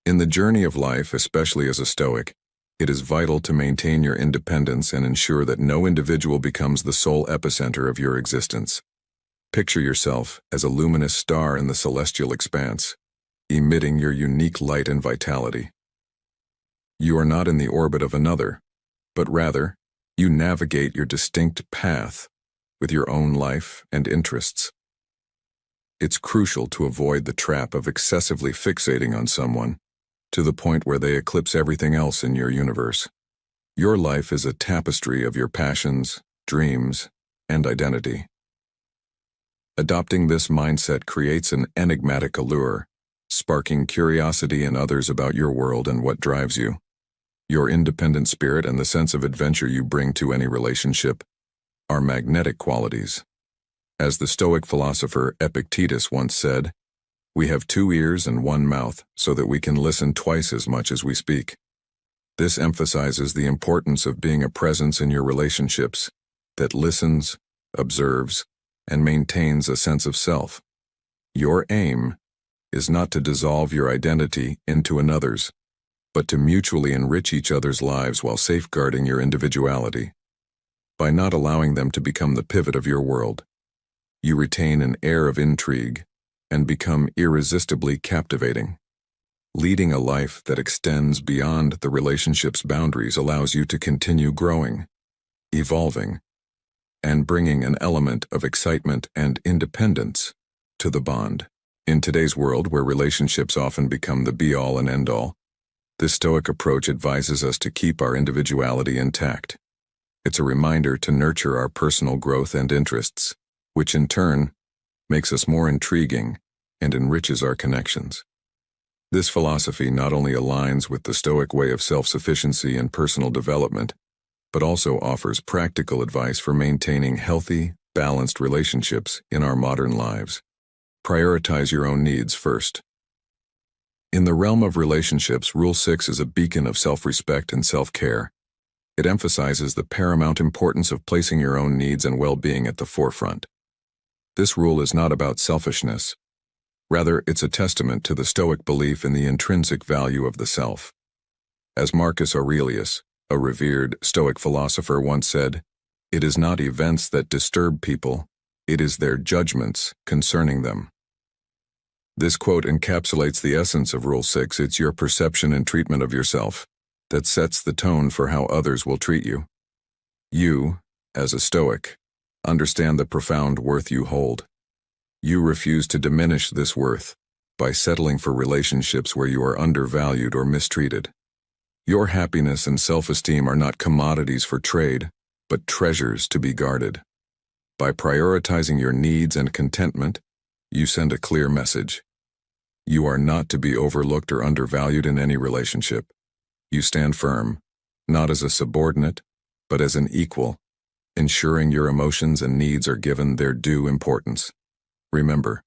In the journey of life, especially as a Stoic, it is vital to maintain your independence and ensure that no individual becomes the sole epicenter of your existence. Picture yourself as a luminous star in the celestial expanse, emitting your unique light and vitality. You are not in the orbit of another, but rather, you navigate your distinct path with your own life and interests. It's crucial to avoid the trap of excessively fixating on someone to the point where they eclipse everything else in your universe. Your life is a tapestry of your passions, dreams, and identity. Adopting this mindset creates an enigmatic allure, sparking curiosity in others about your world and what drives you. Your independent spirit and the sense of adventure you bring to any relationship are magnetic qualities. As the Stoic philosopher Epictetus once said, "We have 2 ears and 1 mouth so that we can listen twice as much as we speak." This emphasizes the importance of being a presence in your relationships that listens, observes, and maintains a sense of self. Your aim is not to dissolve your identity into another's, but to mutually enrich each other's lives while safeguarding your individuality. By not allowing them to become the pivot of your world, you retain an air of intrigue and become irresistibly captivating. Leading a life that extends beyond the relationship's boundaries allows you to continue growing, evolving, and bringing an element of excitement and independence to the bond. In today's world, where relationships often become the be-all and end-all, this Stoic approach advises us to keep our individuality intact. It's a reminder to nurture our personal growth and interests, which in turn makes us more intriguing and enriches our connections. This philosophy not only aligns with the Stoic way of self-sufficiency and personal development, but also offers practical advice for maintaining healthy, balanced relationships in our modern lives. Prioritize your own needs first. In the realm of relationships, Rule 6 is a beacon of self-respect and self-care. It emphasizes the paramount importance of placing your own needs and well-being at the forefront. This rule is not about selfishness. Rather, it's a testament to the Stoic belief in the intrinsic value of the self. As Marcus Aurelius, a revered Stoic philosopher, once said, "It is not events that disturb people, it is their judgments concerning them." This quote encapsulates the essence of Rule 6. It's your perception and treatment of yourself that sets the tone for how others will treat you. You, as a Stoic, understand the profound worth you hold. You refuse to diminish this worth by settling for relationships where you are undervalued or mistreated. Your happiness and self-esteem are not commodities for trade, but treasures to be guarded. By prioritizing your needs and contentment, you send a clear message. You are not to be overlooked or undervalued in any relationship. You stand firm, not as a subordinate, but as an equal, ensuring your emotions and needs are given their due importance. Remember,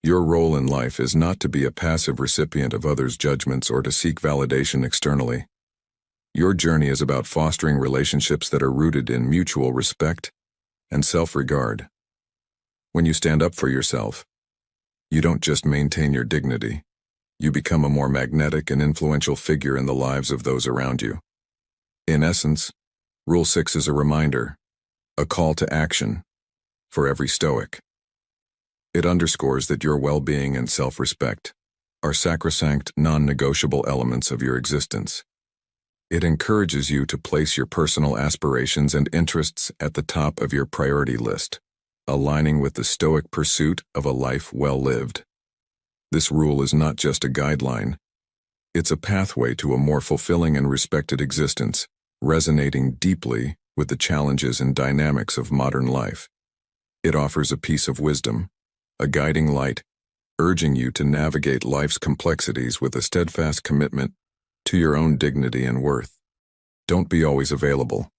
your role in life is not to be a passive recipient of others' judgments or to seek validation externally. Your journey is about fostering relationships that are rooted in mutual respect and self-regard. When you stand up for yourself, you don't just maintain your dignity, you become a more magnetic and influential figure in the lives of those around you. In essence, Rule 6 is a reminder, a call to action, for every Stoic. It underscores that your well-being and self-respect are sacrosanct, non-negotiable elements of your existence. It encourages you to place your personal aspirations and interests at the top of your priority list, aligning with the Stoic pursuit of a life well lived. This rule is not just a guideline, it's a pathway to a more fulfilling and respected existence, resonating deeply with the challenges and dynamics of modern life. It offers a piece of wisdom, a guiding light, urging you to navigate life's complexities with a steadfast commitment to your own dignity and worth. Don't be always available.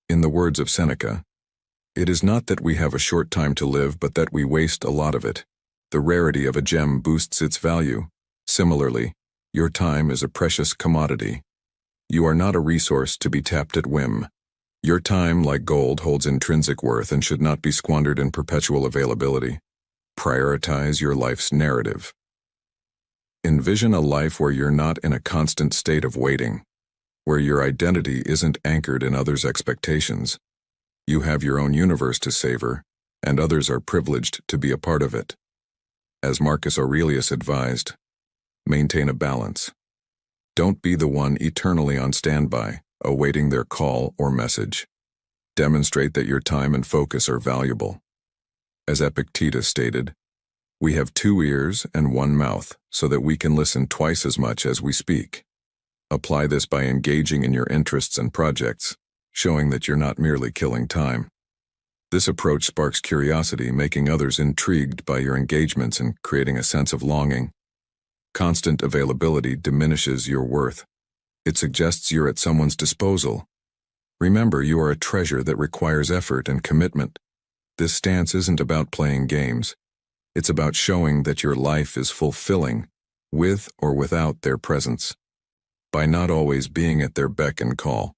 In the words of Seneca, it is not that we have a short time to live, but that we waste a lot of it. The rarity of a gem boosts its value. Similarly, your time is a precious commodity. You are not a resource to be tapped at whim. Your time, like gold, holds intrinsic worth and should not be squandered in perpetual availability. Prioritize your life's narrative. Envision a life where you're not in a constant state of waiting, where your identity isn't anchored in others' expectations. You have your own universe to savor, and others are privileged to be a part of it. As Marcus Aurelius advised, maintain a balance. Don't be the one eternally on standby, awaiting their call or message. Demonstrate that your time and focus are valuable. As Epictetus stated, we have 2 ears and 1 mouth so that we can listen twice as much as we speak. Apply this by engaging in your interests and projects, showing that you're not merely killing time. This approach sparks curiosity, making others intrigued by your engagements and creating a sense of longing. Constant availability diminishes your worth. It suggests you're at someone's disposal. Remember, you are a treasure that requires effort and commitment. This stance isn't about playing games. It's about showing that your life is fulfilling, with or without their presence. By not always being at their beck and call,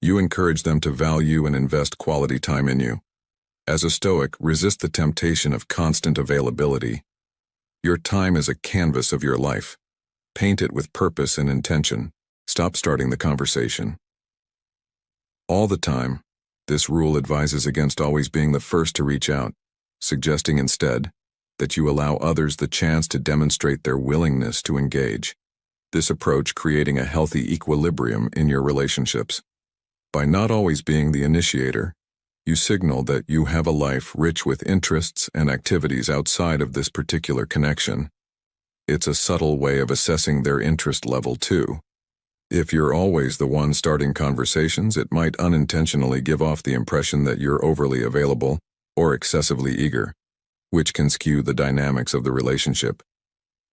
you encourage them to value and invest quality time in you. As a Stoic, resist the temptation of constant availability. Your time is a canvas of your life. Paint it with purpose and intention. Stop starting the conversation all the time. This rule advises against always being the first to reach out, suggesting instead that you allow others the chance to demonstrate their willingness to engage. This approach creating a healthy equilibrium in your relationships. By not always being the initiator, you signal that you have a life rich with interests and activities outside of this particular connection. It's a subtle way of assessing their interest level too. If you're always the one starting conversations, it might unintentionally give off the impression that you're overly available or excessively eager, which can skew the dynamics of the relationship.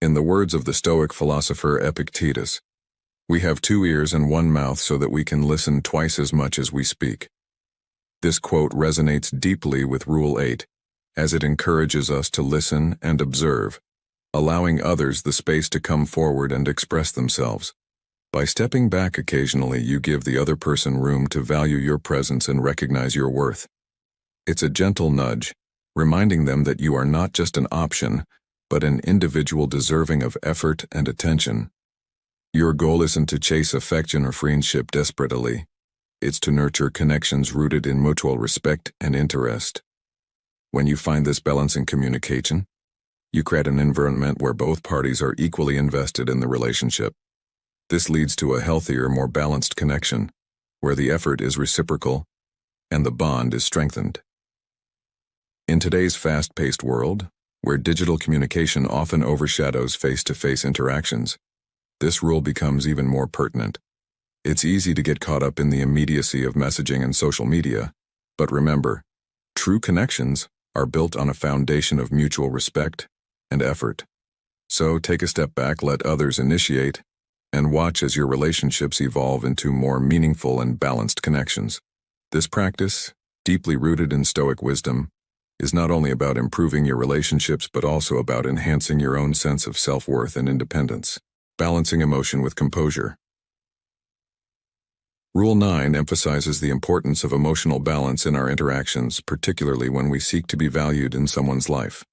In the words of the Stoic philosopher Epictetus, we have 2 ears and 1 mouth so that we can listen twice as much as we speak. This quote resonates deeply with Rule 8, as it encourages us to listen and observe, allowing others the space to come forward and express themselves. By stepping back occasionally, you give the other person room to value your presence and recognize your worth. It's a gentle nudge, reminding them that you are not just an option, but an individual deserving of effort and attention. Your goal isn't to chase affection or friendship desperately. It's to nurture connections rooted in mutual respect and interest. When you find this balance in communication, you create an environment where both parties are equally invested in the relationship. This leads to a healthier, more balanced connection, where the effort is reciprocal and the bond is strengthened. In today's fast-paced world, where digital communication often overshadows face-to-face interactions, this rule becomes even more pertinent. It's easy to get caught up in the immediacy of messaging and social media, but remember, true connections are built on a foundation of mutual respect and effort. So take a step back, let others initiate, and watch as your relationships evolve into more meaningful and balanced connections. This practice, deeply rooted in Stoic wisdom, is not only about improving your relationships but also about enhancing your own sense of self-worth and independence, balancing emotion with composure. Rule 9 emphasizes the importance of emotional balance in our interactions, particularly when we seek to be valued in someone's life.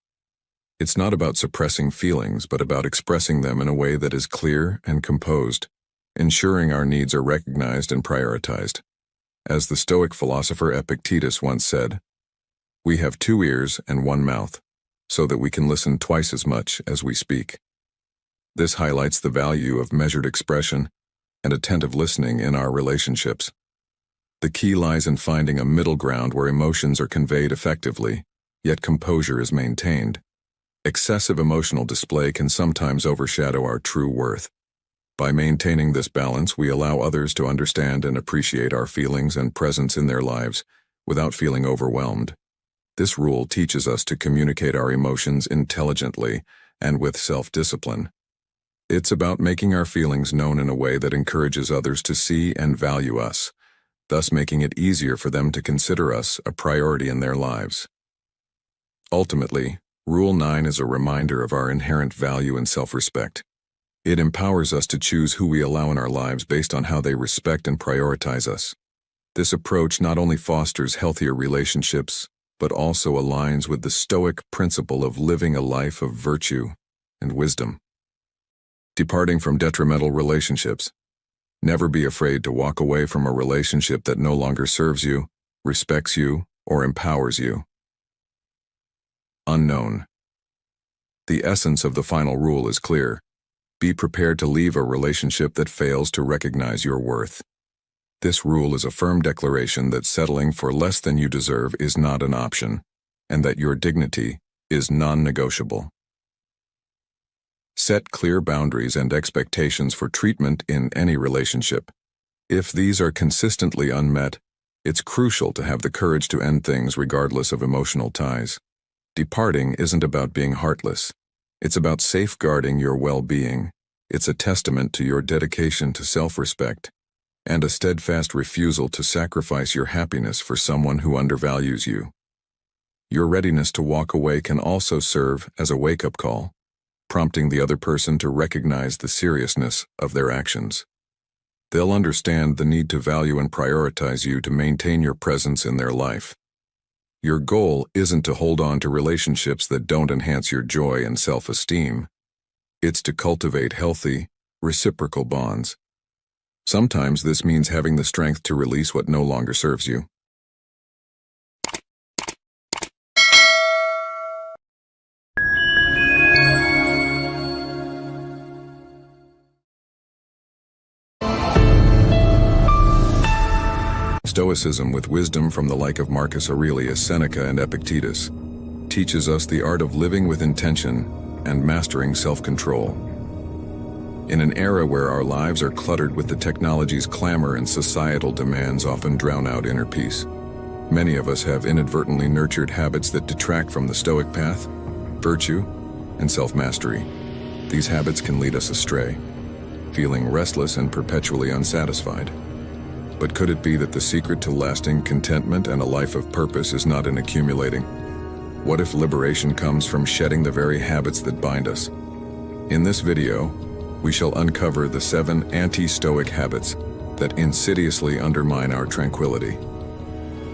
It's not about suppressing feelings, but about expressing them in a way that is clear and composed, ensuring our needs are recognized and prioritized. As the Stoic philosopher Epictetus once said, "We have 2 ears and 1 mouth, so that we can listen twice as much as we speak." This highlights the value of measured expression and attentive listening in our relationships. The key lies in finding a middle ground where emotions are conveyed effectively, yet composure is maintained. Excessive emotional display can sometimes overshadow our true worth. By maintaining this balance, we allow others to understand and appreciate our feelings and presence in their lives without feeling overwhelmed. This rule teaches us to communicate our emotions intelligently and with self-discipline. It's about making our feelings known in a way that encourages others to see and value us, thus making it easier for them to consider us a priority in their lives. Ultimately, Rule 9 is a reminder of our inherent value and self-respect. It empowers us to choose who we allow in our lives based on how they respect and prioritize us. This approach not only fosters healthier relationships, but also aligns with the Stoic principle of living a life of virtue and wisdom. Departing from detrimental relationships. Never be afraid to walk away from a relationship that no longer serves you, respects you, or empowers you. Unknown. The essence of the final rule is clear. Be prepared to leave a relationship that fails to recognize your worth. This rule is a firm declaration that settling for less than you deserve is not an option, and that your dignity is non-negotiable. Set clear boundaries and expectations for treatment in any relationship. If these are consistently unmet, it's crucial to have the courage to end things regardless of emotional ties. Departing isn't about being heartless. It's about safeguarding your well-being. It's a testament to your dedication to self-respect and a steadfast refusal to sacrifice your happiness for someone who undervalues you. Your readiness to walk away can also serve as a wake-up call, prompting the other person to recognize the seriousness of their actions. They'll understand the need to value and prioritize you to maintain your presence in their life. Your goal isn't to hold on to relationships that don't enhance your joy and self-esteem. It's to cultivate healthy, reciprocal bonds. Sometimes this means having the strength to release what no longer serves you. Stoicism, with wisdom from the like of Marcus Aurelius, Seneca, and Epictetus, teaches us the art of living with intention and mastering self-control. In an era where our lives are cluttered with the technology's clamor and societal demands often drown out inner peace, many of us have inadvertently nurtured habits that detract from the Stoic path, virtue, and self-mastery. These habits can lead us astray, feeling restless and perpetually unsatisfied. But could it be that the secret to lasting contentment and a life of purpose is not in accumulating? What if liberation comes from shedding the very habits that bind us? In this video, we shall uncover the 7 anti-Stoic habits that insidiously undermine our tranquility.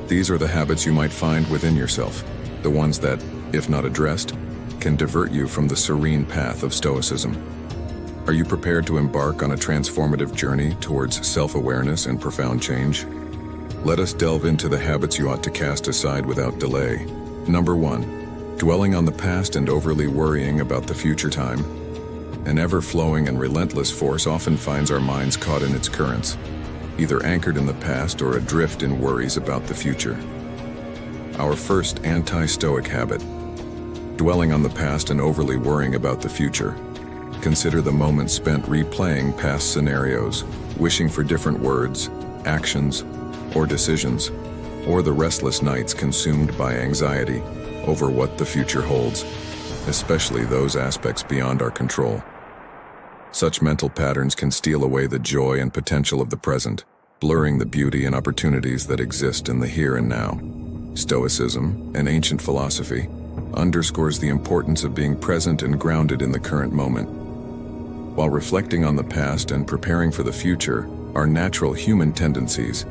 These are the habits you might find within yourself, the ones that, if not addressed, can divert you from the serene path of Stoicism. Are you prepared to embark on a transformative journey towards self-awareness and profound change? Let us delve into the habits you ought to cast aside without delay. Number 1. Dwelling on the past and overly worrying about the future time. An ever-flowing and relentless force often finds our minds caught in its currents, either anchored in the past or adrift in worries about the future. Our first anti-Stoic habit. Dwelling on the past and overly worrying about the future. Consider the moments spent replaying past scenarios, wishing for different words, actions, or decisions, or the restless nights consumed by anxiety over what the future holds, especially those aspects beyond our control. Such mental patterns can steal away the joy and potential of the present, blurring the beauty and opportunities that exist in the here and now. Stoicism, an ancient philosophy, underscores the importance of being present and grounded in the current moment. While reflecting on the past and preparing for the future are natural human tendencies,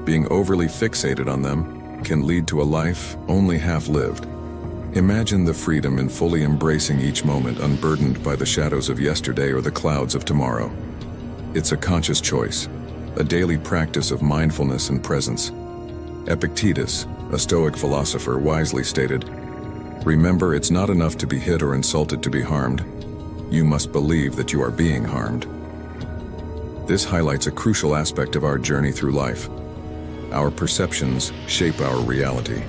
being overly fixated on them can lead to a life only half-lived. Imagine the freedom in fully embracing each moment unburdened by the shadows of yesterday or the clouds of tomorrow. It's a conscious choice, a daily practice of mindfulness and presence. Epictetus, a Stoic philosopher, wisely stated, "Remember, it's not enough to be hit or insulted to be harmed. You must believe that you are being harmed." This highlights a crucial aspect of our journey through life. Our perceptions shape our reality.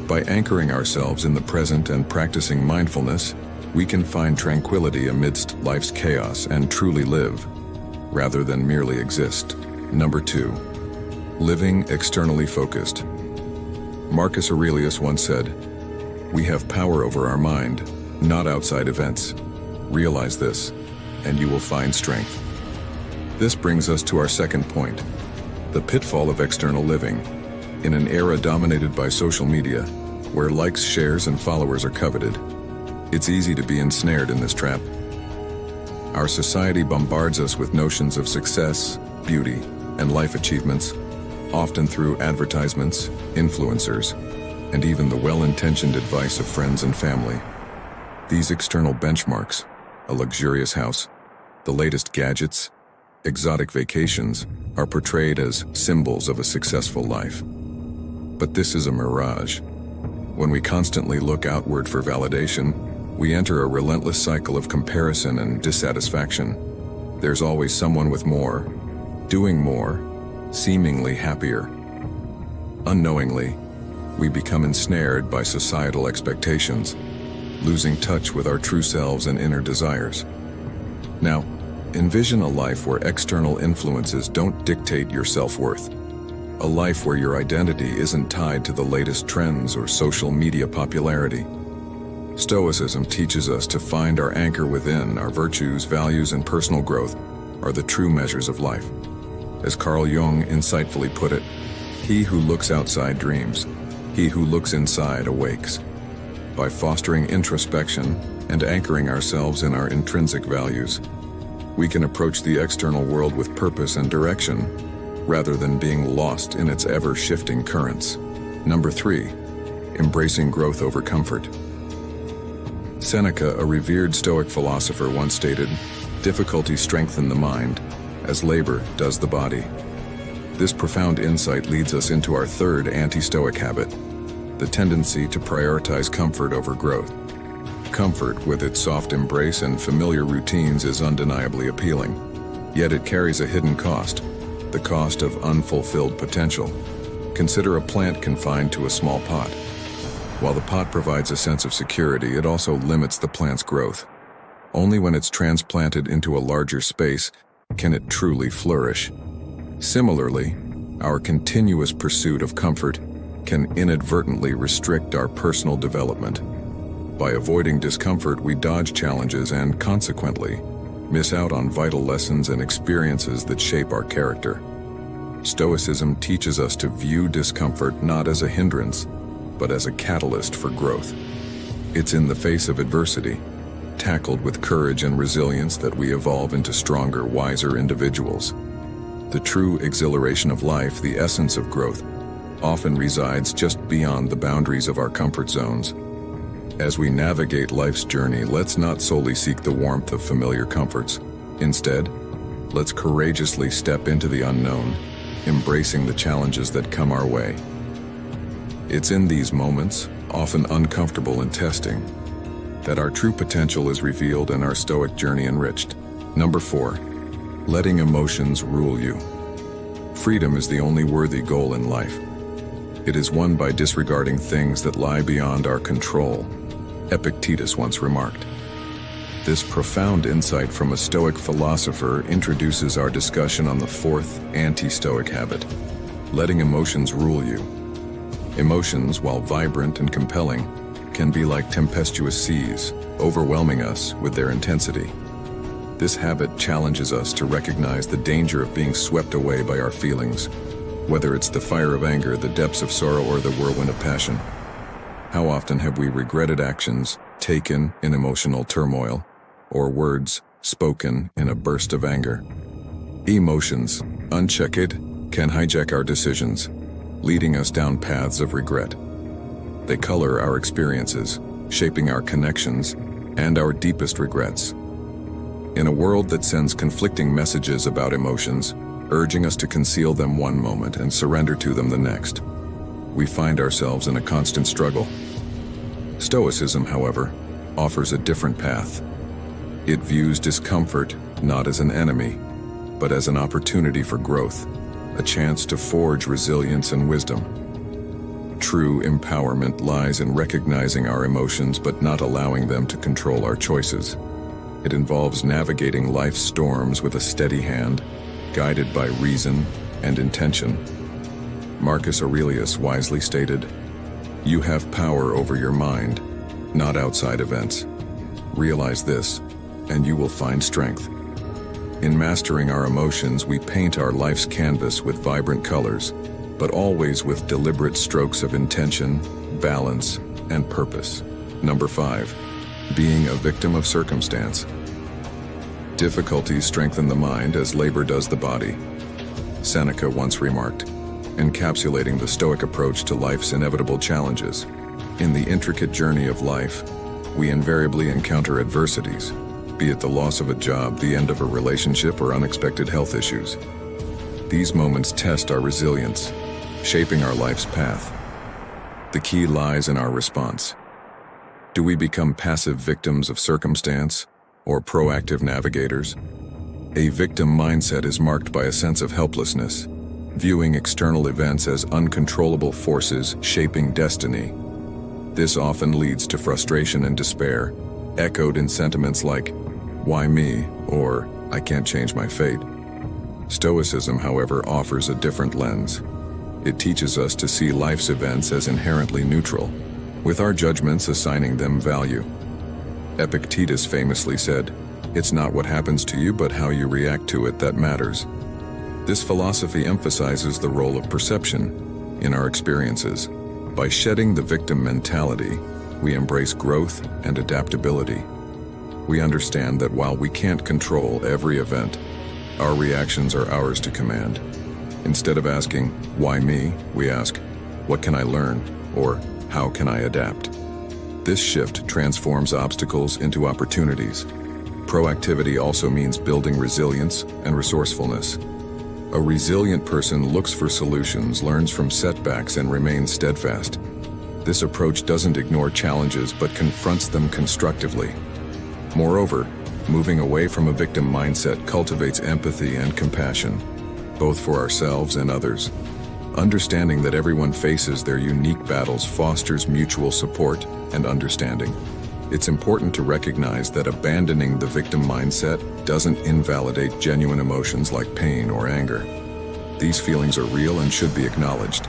By anchoring ourselves in the present and practicing mindfulness, we can find tranquility amidst life's chaos and truly live, rather than merely exist. Number 2. Living externally focused. Marcus Aurelius once said, "We have power over our mind, not outside events. Realize this, and you will find strength." This brings us to our second point, the pitfall of external living. In an era dominated by social media, where likes, shares, and followers are coveted, it's easy to be ensnared in this trap. Our society bombards us with notions of success, beauty, and life achievements, often through advertisements, influencers, and even the well-intentioned advice of friends and family. These external benchmarks, a luxurious house, the latest gadgets, exotic vacations, are portrayed as symbols of a successful life. But this is a mirage. When we constantly look outward for validation, we enter a relentless cycle of comparison and dissatisfaction. There's always someone with more, doing more, seemingly happier. Unknowingly, we become ensnared by societal expectations, losing touch with our true selves and inner desires. Now, envision a life where external influences don't dictate your self-worth. A life where your identity isn't tied to the latest trends or social media popularity. Stoicism teaches us to find our anchor within. Our virtues, values, and personal growth are the true measures of life. As Carl Jung insightfully put it, "He who looks outside dreams, he who looks inside awakes." By fostering introspection and anchoring ourselves in our intrinsic values, we can approach the external world with purpose and direction, rather than being lost in its ever-shifting currents. Number 3. Embracing growth over comfort. Seneca, a revered Stoic philosopher, once stated, "Difficulty strengthens the mind, as labor does the body." This profound insight leads us into our third anti-Stoic habit, the tendency to prioritize comfort over growth. Comfort, with its soft embrace and familiar routines, is undeniably appealing. Yet it carries a hidden cost, the cost of unfulfilled potential. Consider a plant confined to a small pot. While the pot provides a sense of security, it also limits the plant's growth. Only when it's transplanted into a larger space can it truly flourish. Similarly, our continuous pursuit of comfort can inadvertently restrict our personal development. By avoiding discomfort, we dodge challenges and, consequently, miss out on vital lessons and experiences that shape our character. Stoicism teaches us to view discomfort not as a hindrance, but as a catalyst for growth. It's in the face of adversity, tackled with courage and resilience, that we evolve into stronger, wiser individuals. The true exhilaration of life, the essence of growth, often resides just beyond the boundaries of our comfort zones. As we navigate life's journey, let's not solely seek the warmth of familiar comforts. Instead, let's courageously step into the unknown, embracing the challenges that come our way. It's in these moments, often uncomfortable and testing, that our true potential is revealed and our Stoic journey enriched. Number 4. Letting emotions rule you. Freedom is the only worthy goal in life. It is won by disregarding things that lie beyond our control, Epictetus once remarked. This profound insight from a Stoic philosopher introduces our discussion on the fourth anti-Stoic habit, letting emotions rule you. Emotions, while vibrant and compelling, can be like tempestuous seas, overwhelming us with their intensity. This habit challenges us to recognize the danger of being swept away by our feelings, whether it's the fire of anger, the depths of sorrow, or the whirlwind of passion. How often have we regretted actions taken in emotional turmoil, or words spoken in a burst of anger? Emotions, unchecked, can hijack our decisions, leading us down paths of regret. They color our experiences, shaping our connections and our deepest regrets. In a world that sends conflicting messages about emotions, urging us to conceal them one moment and surrender to them the next, we find ourselves in a constant struggle. Stoicism, however, offers a different path. It views discomfort not as an enemy, but as an opportunity for growth, a chance to forge resilience and wisdom. True empowerment lies in recognizing our emotions but not allowing them to control our choices. It involves navigating life's storms with a steady hand, guided by reason and intention. Marcus Aurelius wisely stated, "You have power over your mind, not outside events. Realize this, and you will find strength." In mastering our emotions, we paint our life's canvas with vibrant colors, but always with deliberate strokes of intention, balance, and purpose. Number 5, being a victim of circumstance. Difficulties strengthen the mind as labor does the body. Seneca once remarked, encapsulating the Stoic approach to life's inevitable challenges. In the intricate journey of life, we invariably encounter adversities, be it the loss of a job, the end of a relationship, or unexpected health issues. These moments test our resilience, shaping our life's path. The key lies in our response. Do we become passive victims of circumstance or proactive navigators? A victim mindset is marked by a sense of helplessness, viewing external events as uncontrollable forces shaping destiny. This often leads to frustration and despair, echoed in sentiments like, "Why me?" or "I can't change my fate." Stoicism, however, offers a different lens. It teaches us to see life's events as inherently neutral, with our judgments assigning them value. Epictetus famously said, "It's not what happens to you, but how you react to it that matters." This philosophy emphasizes the role of perception in our experiences. By shedding the victim mentality, we embrace growth and adaptability. We understand that while we can't control every event, our reactions are ours to command. Instead of asking, "Why me?" we ask, "What can I learn?" or "How can I adapt?" This shift transforms obstacles into opportunities. Proactivity also means building resilience and resourcefulness. A resilient person looks for solutions, learns from setbacks, and remains steadfast. This approach doesn't ignore challenges but confronts them constructively. Moreover, moving away from a victim mindset cultivates empathy and compassion, both for ourselves and others. Understanding that everyone faces their unique battles fosters mutual support and understanding. It's important to recognize that abandoning the victim mindset doesn't invalidate genuine emotions like pain or anger. These feelings are real and should be acknowledged.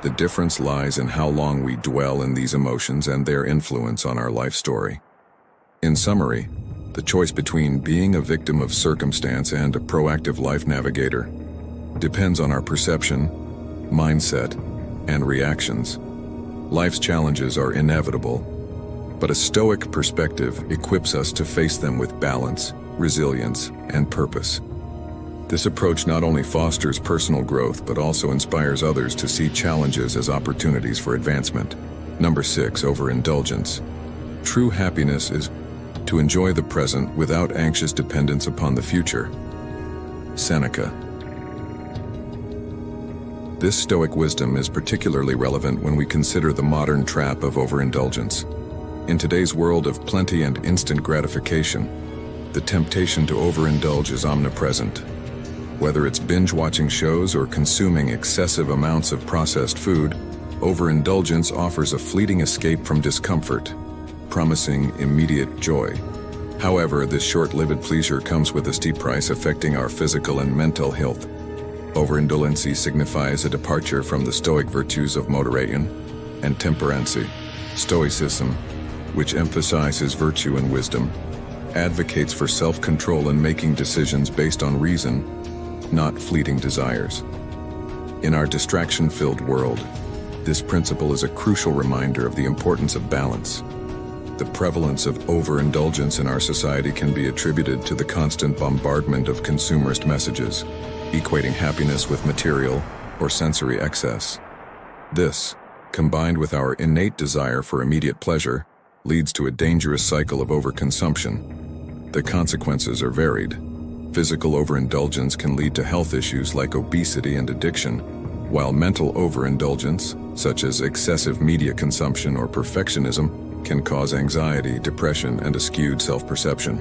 The difference lies in how long we dwell in these emotions and their influence on our life story. In summary, the choice between being a victim of circumstance and a proactive life navigator depends on our perception, mindset, and reactions. Life's challenges are inevitable, but a Stoic perspective equips us to face them with balance, resilience, and purpose. This approach not only fosters personal growth but also inspires others to see challenges as opportunities for advancement. Number 6, overindulgence. True happiness is to enjoy the present without anxious dependence upon the future. Seneca. This Stoic wisdom is particularly relevant when we consider the modern trap of overindulgence. In today's world of plenty and instant gratification, the temptation to overindulge is omnipresent. Whether it's binge-watching shows or consuming excessive amounts of processed food, overindulgence offers a fleeting escape from discomfort, promising immediate joy. However, this short-lived pleasure comes with a steep price affecting our physical and mental health. Overindulgence signifies a departure from the Stoic virtues of moderation and temperance. Stoicism, which emphasizes virtue and wisdom, advocates for self-control and making decisions based on reason, not fleeting desires. In our distraction-filled world, this principle is a crucial reminder of the importance of balance. The prevalence of overindulgence in our society can be attributed to the constant bombardment of consumerist messages, equating happiness with material or sensory excess. This, combined with our innate desire for immediate pleasure, leads to a dangerous cycle of overconsumption. The consequences are varied. Physical overindulgence can lead to health issues like obesity and addiction, while mental overindulgence, such as excessive media consumption or perfectionism, can cause anxiety, depression, and a skewed self-perception.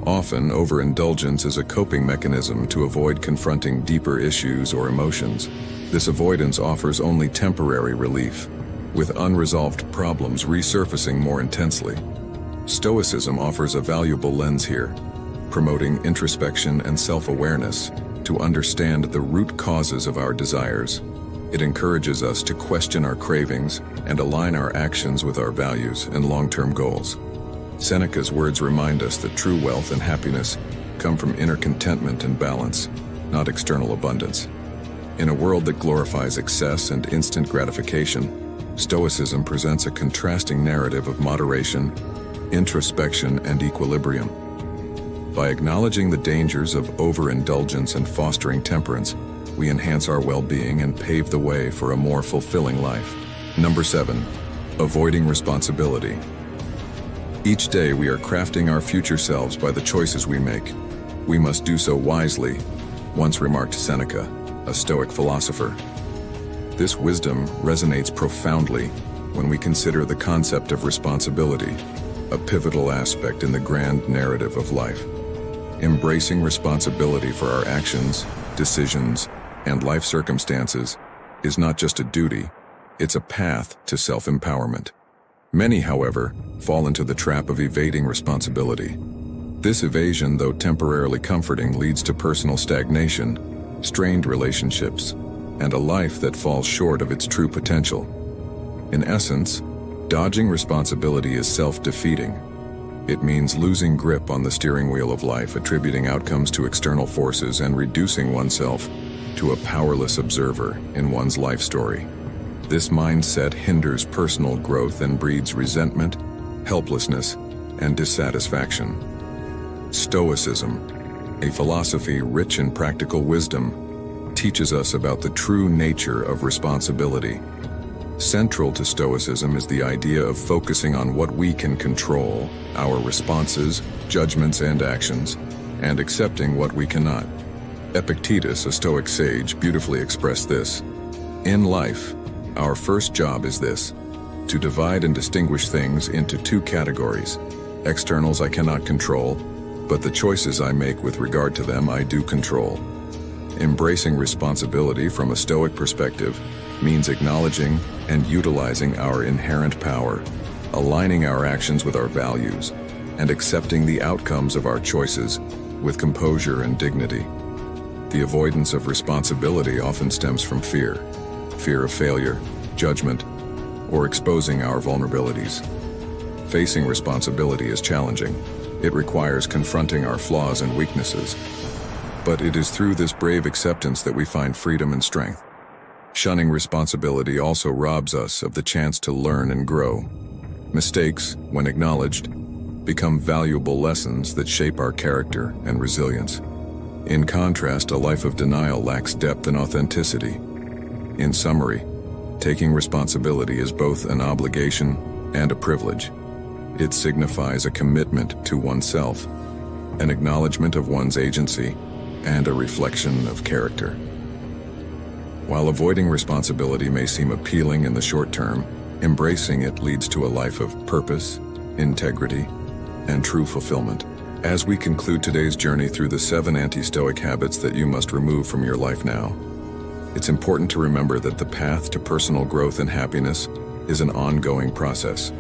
Often, overindulgence is a coping mechanism to avoid confronting deeper issues or emotions. This avoidance offers only temporary relief, with unresolved problems resurfacing more intensely. Stoicism offers a valuable lens here, promoting introspection and self-awareness to understand the root causes of our desires. It encourages us to question our cravings and align our actions with our values and long-term goals. Seneca's words remind us that true wealth and happiness come from inner contentment and balance, not external abundance. In a world that glorifies excess and instant gratification, Stoicism presents a contrasting narrative of moderation, introspection, and equilibrium. By acknowledging the dangers of overindulgence and fostering temperance, we enhance our well-being and pave the way for a more fulfilling life. Number 7. Avoiding responsibility. Each day we are crafting our future selves by the choices we make. We must do so wisely, once remarked Seneca, a Stoic philosopher. This wisdom resonates profoundly when we consider the concept of responsibility, a pivotal aspect in the grand narrative of life. Embracing responsibility for our actions, decisions, and life circumstances is not just a duty, it's a path to self-empowerment. Many, however, fall into the trap of evading responsibility. This evasion, though temporarily comforting, leads to personal stagnation, strained relationships, and a life that falls short of its true potential. In essence, dodging responsibility is self-defeating. It means losing grip on the steering wheel of life, attributing outcomes to external forces, and reducing oneself to a powerless observer in one's life story. This mindset hinders personal growth and breeds resentment, helplessness, and dissatisfaction. Stoicism, a philosophy rich in practical wisdom, teaches us about the true nature of responsibility. Central to Stoicism is the idea of focusing on what we can control, our responses, judgments, and actions, and accepting what we cannot. Epictetus, a Stoic sage, beautifully expressed this. In life, our first job is this: to divide and distinguish things into two categories. Externals I cannot control, but the choices I make with regard to them I do control. Embracing responsibility from a Stoic perspective means acknowledging and utilizing our inherent power, aligning our actions with our values, and accepting the outcomes of our choices with composure and dignity. The avoidance of responsibility often stems from fear of failure, judgment, or exposing our vulnerabilities. Facing responsibility is challenging. It requires confronting our flaws and weaknesses. But it is through this brave acceptance that we find freedom and strength. Shunning responsibility also robs us of the chance to learn and grow. Mistakes, when acknowledged, become valuable lessons that shape our character and resilience. In contrast, a life of denial lacks depth and authenticity. In summary, taking responsibility is both an obligation and a privilege. It signifies a commitment to oneself, an acknowledgement of one's agency, and a reflection of character. While avoiding responsibility may seem appealing in the short term, embracing it leads to a life of purpose, integrity, and true fulfillment. As we conclude today's journey through the 7 anti-Stoic habits that you must remove from your life now, it's important to remember that the path to personal growth and happiness is an ongoing process.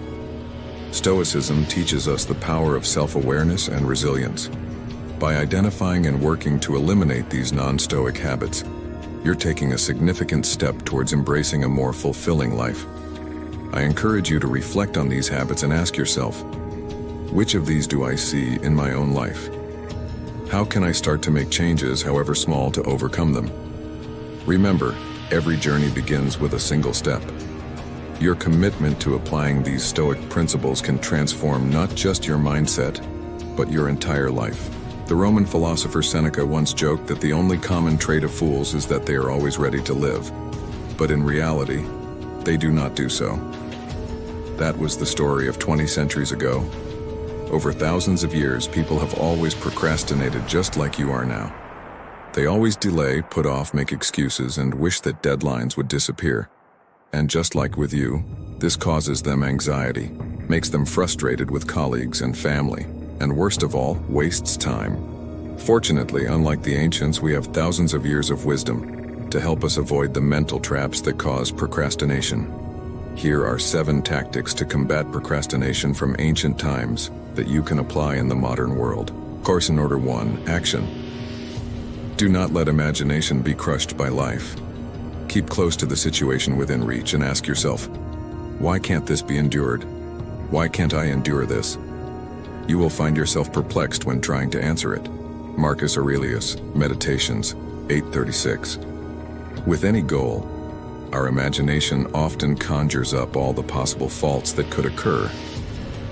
Stoicism teaches us the power of self-awareness and resilience. By identifying and working to eliminate these non-Stoic habits, you're taking a significant step towards embracing a more fulfilling life. I encourage you to reflect on these habits and ask yourself, which of these do I see in my own life? How can I start to make changes, however small, to overcome them? Remember, every journey begins with a single step. Your commitment to applying these Stoic principles can transform not just your mindset, but your entire life. The Roman philosopher Seneca once joked that the only common trait of fools is that they are always ready to live. But in reality, they do not do so. That was the story of 20 centuries ago. Over thousands of years, people have always procrastinated just like you are now. They always delay, put off, make excuses, and wish that deadlines would disappear. And just like with you, this causes them anxiety, makes them frustrated with colleagues and family, and worst of all, wastes time. Fortunately, unlike the ancients, we have thousands of years of wisdom to help us avoid the mental traps that cause procrastination. Here are 7 tactics to combat procrastination from ancient times that you can apply in the modern world. Course in order 1, action. Do not let imagination be crushed by life. Keep close to the situation within reach and ask yourself, why can't this be endured? Why can't I endure this? You will find yourself perplexed when trying to answer it. Marcus Aurelius, Meditations, 836. With any goal, our imagination often conjures up all the possible faults that could occur,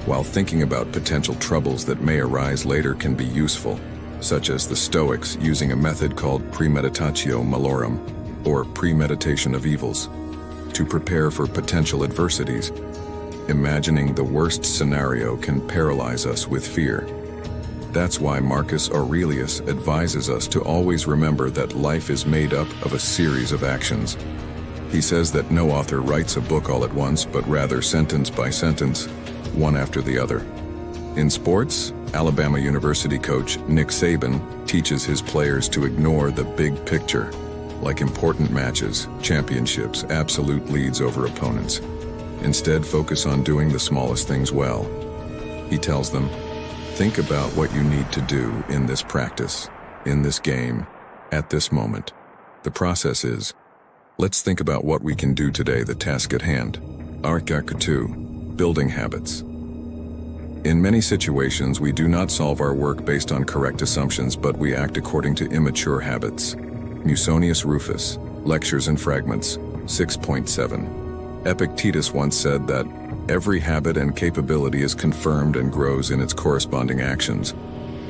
while thinking about potential troubles that may arise later can be useful, such as the Stoics using a method called premeditatio malorum, or premeditation of evils, to prepare for potential adversities. Imagining the worst scenario can paralyze us with fear. That's why Marcus Aurelius advises us to always remember that life is made up of a series of actions. He says that no author writes a book all at once, but rather sentence by sentence, one after the other. In sports, Alabama University coach Nick Saban teaches his players to ignore the big picture, like important matches, championships, absolute leads over opponents. Instead, focus on doing the smallest things well. He tells them, think about what you need to do in this practice, in this game, at this moment. The process is, let's think about what we can do today, the task at hand. Article 2, building habits. In many situations, we do not solve our work based on correct assumptions, but we act according to immature habits. Musonius Rufus, Lectures and Fragments, 6.7. Epictetus once said that every habit and capability is confirmed and grows in its corresponding actions,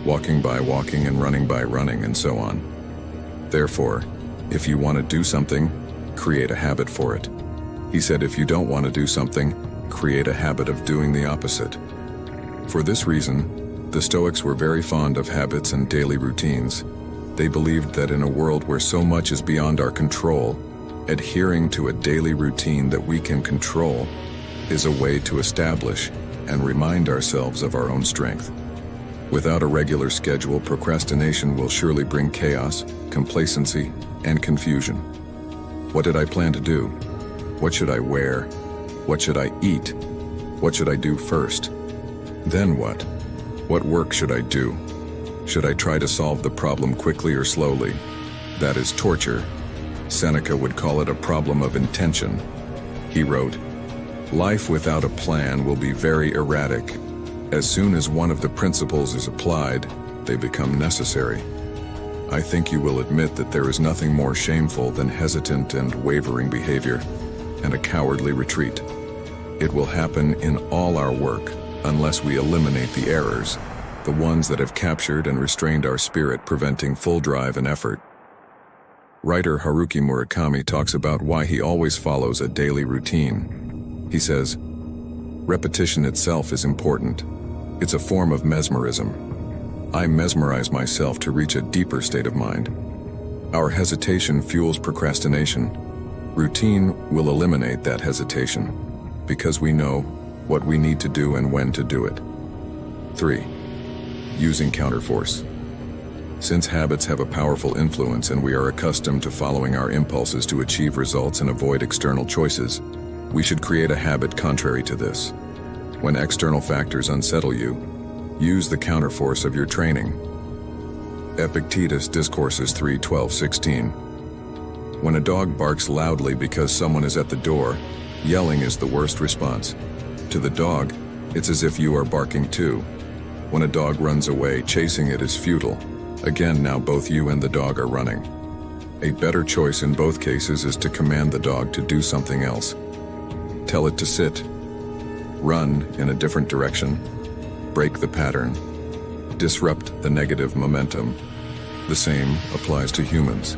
walking by walking and running by running, and so on. Therefore, if you want to do something, create a habit for it. He said if you don't want to do something, create a habit of doing the opposite. For this reason, the Stoics were very fond of habits and daily routines. They believed that in a world where so much is beyond our control, adhering to a daily routine that we can control is a way to establish and remind ourselves of our own strength. Without a regular schedule, procrastination will surely bring chaos, complacency, and confusion. What did I plan to do? What should I wear? What should I eat? What should I do first? Then what? What work should I do? Should I try to solve the problem quickly or slowly? That is torture. Seneca would call it a problem of intention. He wrote, "Life without a plan will be very erratic. As soon as one of the principles is applied, they become necessary." I think you will admit that there is nothing more shameful than hesitant and wavering behavior and a cowardly retreat. It will happen in all our work unless we eliminate the errors, the ones that have captured and restrained our spirit, preventing full drive and effort. Writer Haruki Murakami talks about why he always follows a daily routine. He says, "Repetition itself is important. It's a form of mesmerism. I mesmerize myself to reach a deeper state of mind. Our hesitation fuels procrastination. Routine will eliminate that hesitation, because we know what we need to do and when to do it." 3. Using counterforce. Since habits have a powerful influence and we are accustomed to following our impulses to achieve results and avoid external choices, we should create a habit contrary to this. When external factors unsettle you, use the counterforce of your training. Epictetus, Discourses 3:12-16. When a dog barks loudly because someone is at the door, yelling is the worst response. To the dog, it's as if you are barking too. When a dog runs away, chasing it is futile. Again, now both you and the dog are running. A better choice in both cases is to command the dog to do something else. Tell it to sit, run in a different direction, break the pattern, disrupt the negative momentum. The same applies to humans.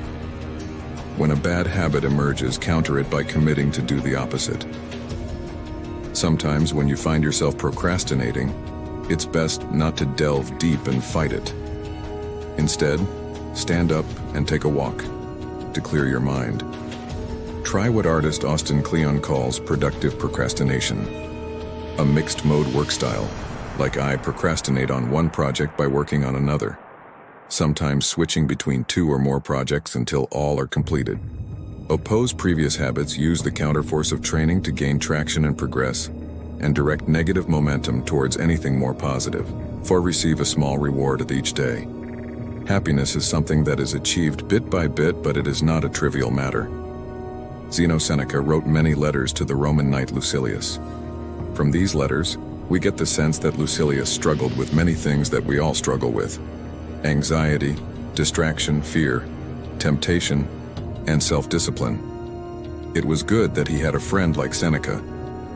When a bad habit emerges, counter it by committing to do the opposite. Sometimes when you find yourself procrastinating, it's best not to delve deep and fight it. Instead, stand up and take a walk to clear your mind. Try what artist Austin Kleon calls productive procrastination, a mixed mode work style. Like I procrastinate on one project by working on another, sometimes switching between 2 or more projects until all are completed. Oppose previous habits, use the counterforce of training to gain traction and progress, and direct negative momentum towards anything more positive, for receive a small reward at each day. Happiness is something that is achieved bit by bit, but it is not a trivial matter. Seneca wrote many letters to the Roman knight Lucilius. From these letters, we get the sense that Lucilius struggled with many things that we all struggle with: anxiety, distraction, fear, temptation, and self-discipline. It was good that he had a friend like Seneca,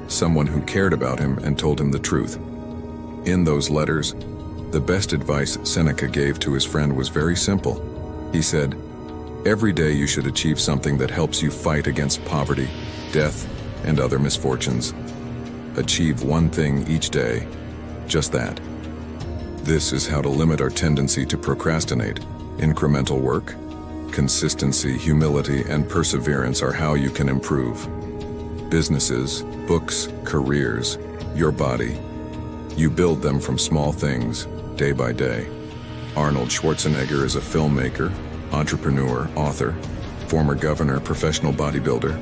someone who cared about him and told him the truth. In those letters, the best advice Seneca gave to his friend was very simple. He said, "Every day you should achieve something that helps you fight against poverty, death, and other misfortunes. Achieve one thing each day, just that." This is how to limit our tendency to procrastinate. Incremental work, consistency, humility, and perseverance are how you can improve. Businesses, books, careers, your body. You build them from small things, day by day. Arnold Schwarzenegger is a filmmaker, entrepreneur, author, former governor, professional bodybuilder,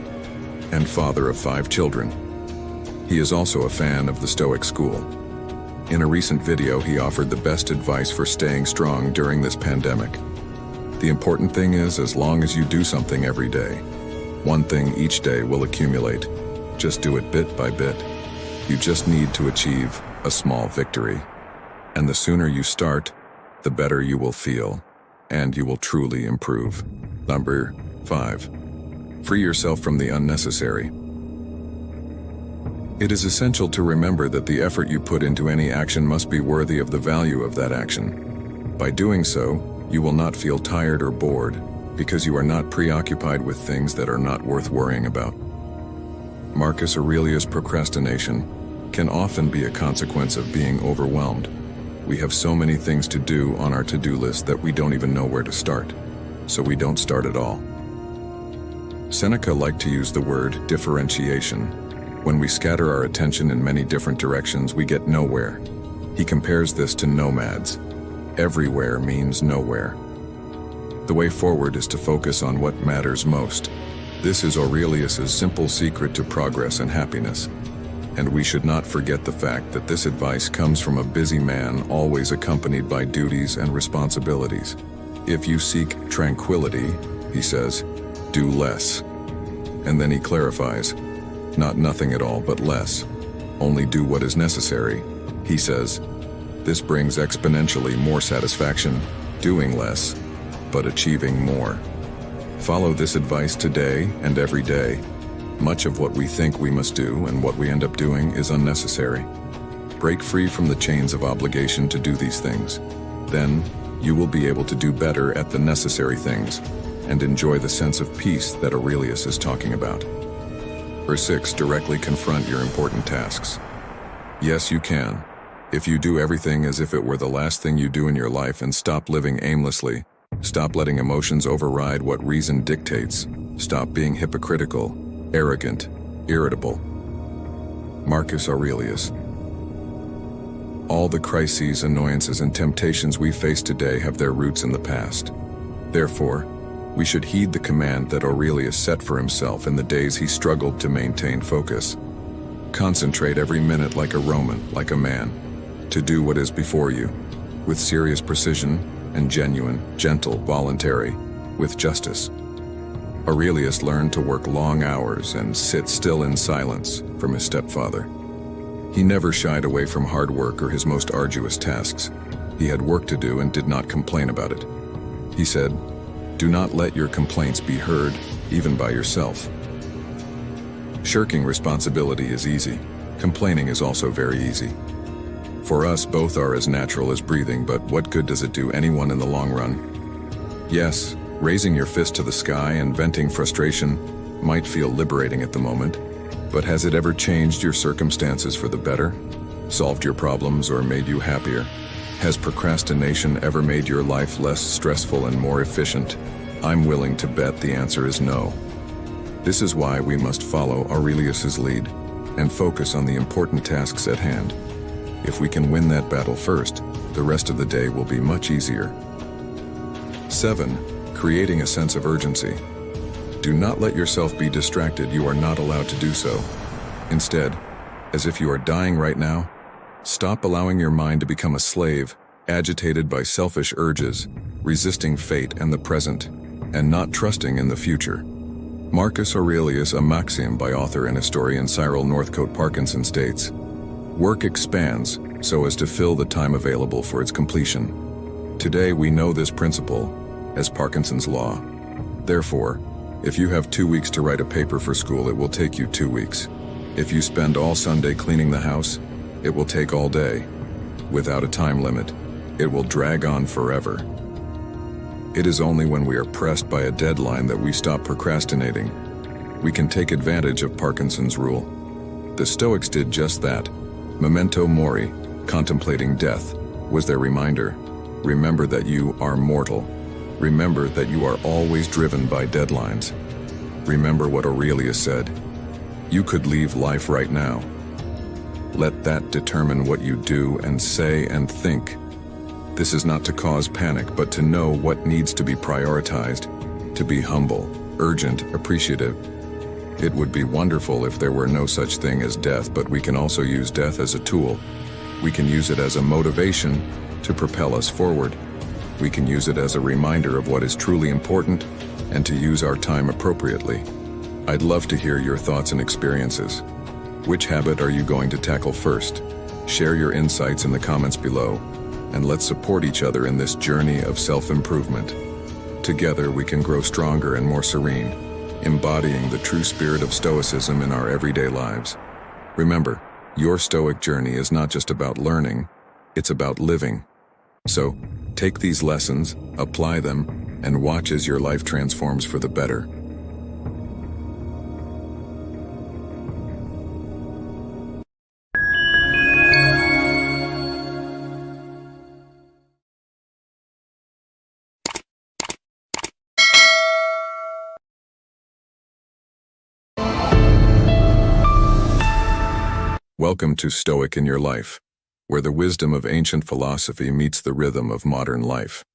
and father of 5 children. He is also a fan of the Stoic school. In a recent video, he offered the best advice for staying strong during this pandemic. The important thing is, as long as you do something every day, one thing each day will accumulate. Just do it bit by bit. You just need to achieve a small victory. And the sooner you start, the better you will feel, and you will truly improve. Number 5. Free yourself from the unnecessary. It is essential to remember that the effort you put into any action must be worthy of the value of that action. By doing so, you will not feel tired or bored, because you are not preoccupied with things that are not worth worrying about. Marcus Aurelius' procrastination can often be a consequence of being overwhelmed. We have so many things to do on our to-do list that we don't even know where to start, so we don't start at all. Seneca liked to use the word differentiation. When we scatter our attention in many different directions, we get nowhere. He compares this to nomads. Everywhere means nowhere. The way forward is to focus on what matters most. This is Aurelius's simple secret to progress and happiness. And we should not forget the fact that this advice comes from a busy man, always accompanied by duties and responsibilities. If you seek tranquility, he says, do less. And then he clarifies, not nothing at all, but less. Only do what is necessary, he says. This brings exponentially more satisfaction, doing less, but achieving more. Follow this advice today and every day. Much of what we think we must do and what we end up doing is unnecessary. Break free from the chains of obligation to do these things. Then, you will be able to do better at the necessary things and enjoy the sense of peace that Aurelius is talking about. Verse 6, directly confront your important tasks. Yes, you can. If you do everything as if it were the last thing you do in your life and stop living aimlessly, stop letting emotions override what reason dictates, stop being hypocritical, arrogant, irritable. Marcus Aurelius. All the crises, annoyances, and temptations we face today have their roots in the past. Therefore, we should heed the command that Aurelius set for himself in the days he struggled to maintain focus. Concentrate every minute like a Roman, like a man, to do what is before you, with serious precision and genuine, gentle, voluntary, with justice. Aurelius learned to work long hours and sit still in silence from his stepfather. He never shied away from hard work or his most arduous tasks. He had work to do and did not complain about it. He said, "Do not let your complaints be heard, even by yourself." Shirking responsibility is easy. Complaining is also very easy. For us, both are as natural as breathing, but what good does it do anyone in the long run? Yes, raising your fist to the sky and venting frustration might feel liberating at the moment, but has it ever changed your circumstances for the better? Solved your problems or made you happier? Has procrastination ever made your life less stressful and more efficient? I'm willing to bet the answer is no. This is why we must follow Aurelius's lead and focus on the important tasks at hand. If we can win that battle first, the rest of the day will be much easier. 7. Creating a sense of urgency. Do not let yourself be distracted. You are not allowed to do so. Instead, as if you are dying right now, stop allowing your mind to become a slave, agitated by selfish urges, resisting fate and the present, and not trusting in the future. Marcus Aurelius, a maxim by author and historian Cyril Northcote Parkinson, states, "Work expands so as to fill the time available for its completion." Today we know this principle as Parkinson's law. Therefore, if you have 2 weeks to write a paper for school, it will take you 2 weeks. If you spend all Sunday cleaning the house, it will take all day. Without a time limit, it will drag on forever. It is only when we are pressed by a deadline that we stop procrastinating. We can take advantage of Parkinson's rule. The Stoics did just that. Memento mori, contemplating death, was their reminder. Remember that you are mortal. Remember that you are always driven by deadlines. Remember what Aurelius said. You could leave life right now. Let that determine what you do and say and think. This is not to cause panic, but to know what needs to be prioritized, to be humble, urgent, appreciative. It would be wonderful if there were no such thing as death, but we can also use death as a tool. We can use it as a motivation to propel us forward. We can use it as a reminder of what is truly important and to use our time appropriately. I'd love to hear your thoughts and experiences. Which habit are you going to tackle first? Share your insights in the comments below, and let's support each other in this journey of self-improvement. Together we can grow stronger and more serene, embodying the true spirit of Stoicism in our everyday lives. Remember, your Stoic journey is not just about learning, it's about living. So, take these lessons, apply them, and watch as your life transforms for the better. Welcome to Stoic in Your Life, where the wisdom of ancient philosophy meets the rhythm of modern life.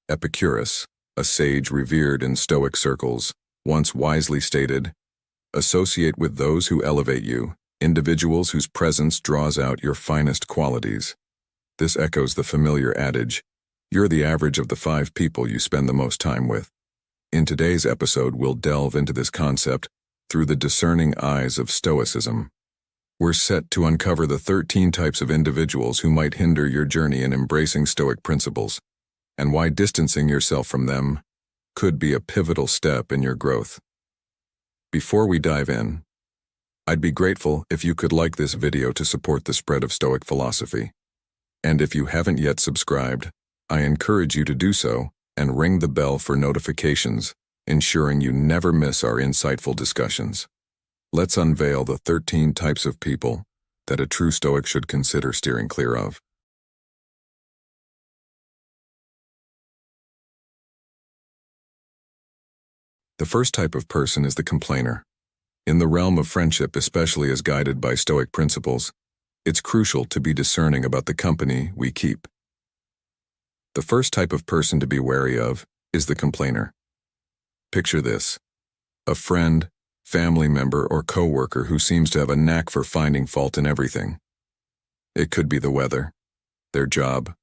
Epicurus, a sage revered in Stoic circles, once wisely stated, "Associate with those who elevate you, individuals whose presence draws out your finest qualities." This echoes the familiar adage, "You're the average of the 5 people you spend the most time with." In today's episode, we'll delve into this concept through the discerning eyes of Stoicism. We're set to uncover the 13 types of individuals who might hinder your journey in embracing Stoic principles, and why distancing yourself from them could be a pivotal step in your growth. Before we dive in, I'd be grateful if you could like this video to support the spread of Stoic philosophy. And if you haven't yet subscribed, I encourage you to do so and ring the bell for notifications, ensuring you never miss our insightful discussions. Let's unveil the 13 types of people that a true Stoic should consider steering clear of. The first type of person is the complainer. In the realm of friendship, especially as guided by Stoic principles, it's crucial to be discerning about the company we keep. The first type of person to be wary of is the complainer. Picture this: a friend, family member, or coworker who seems to have a knack for finding fault in everything. It could be the weather, their job,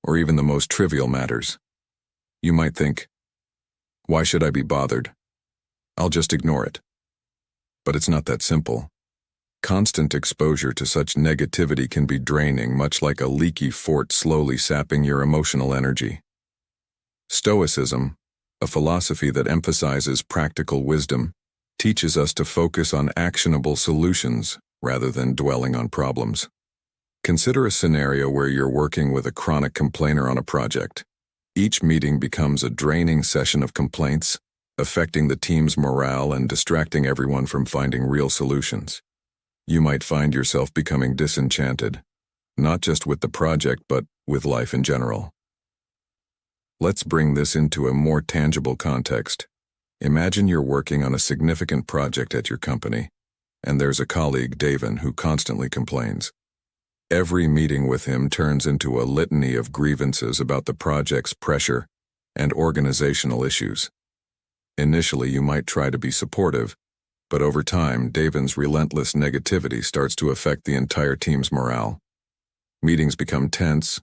or even the most trivial matters. You might think, "Why should I be bothered? I'll just ignore it." But it's not that simple. Constant exposure to such negativity can be draining, much like a leaky fort slowly sapping your emotional energy. Stoicism, a philosophy that emphasizes practical wisdom, teaches us to focus on actionable solutions rather than dwelling on problems. Consider a scenario where you're working with a chronic complainer on a project. Each meeting becomes a draining session of complaints, affecting the team's morale and distracting everyone from finding real solutions. You might find yourself becoming disenchanted, not just with the project but with life in general. Let's bring this into a more tangible context. Imagine you're working on a significant project at your company, and there's a colleague, Davin, who constantly complains. Every meeting with him turns into a litany of grievances about the project's pressure and organizational issues. Initially, you might try to be supportive, but over time, Davin's relentless negativity starts to affect the entire team's morale. Meetings become tense,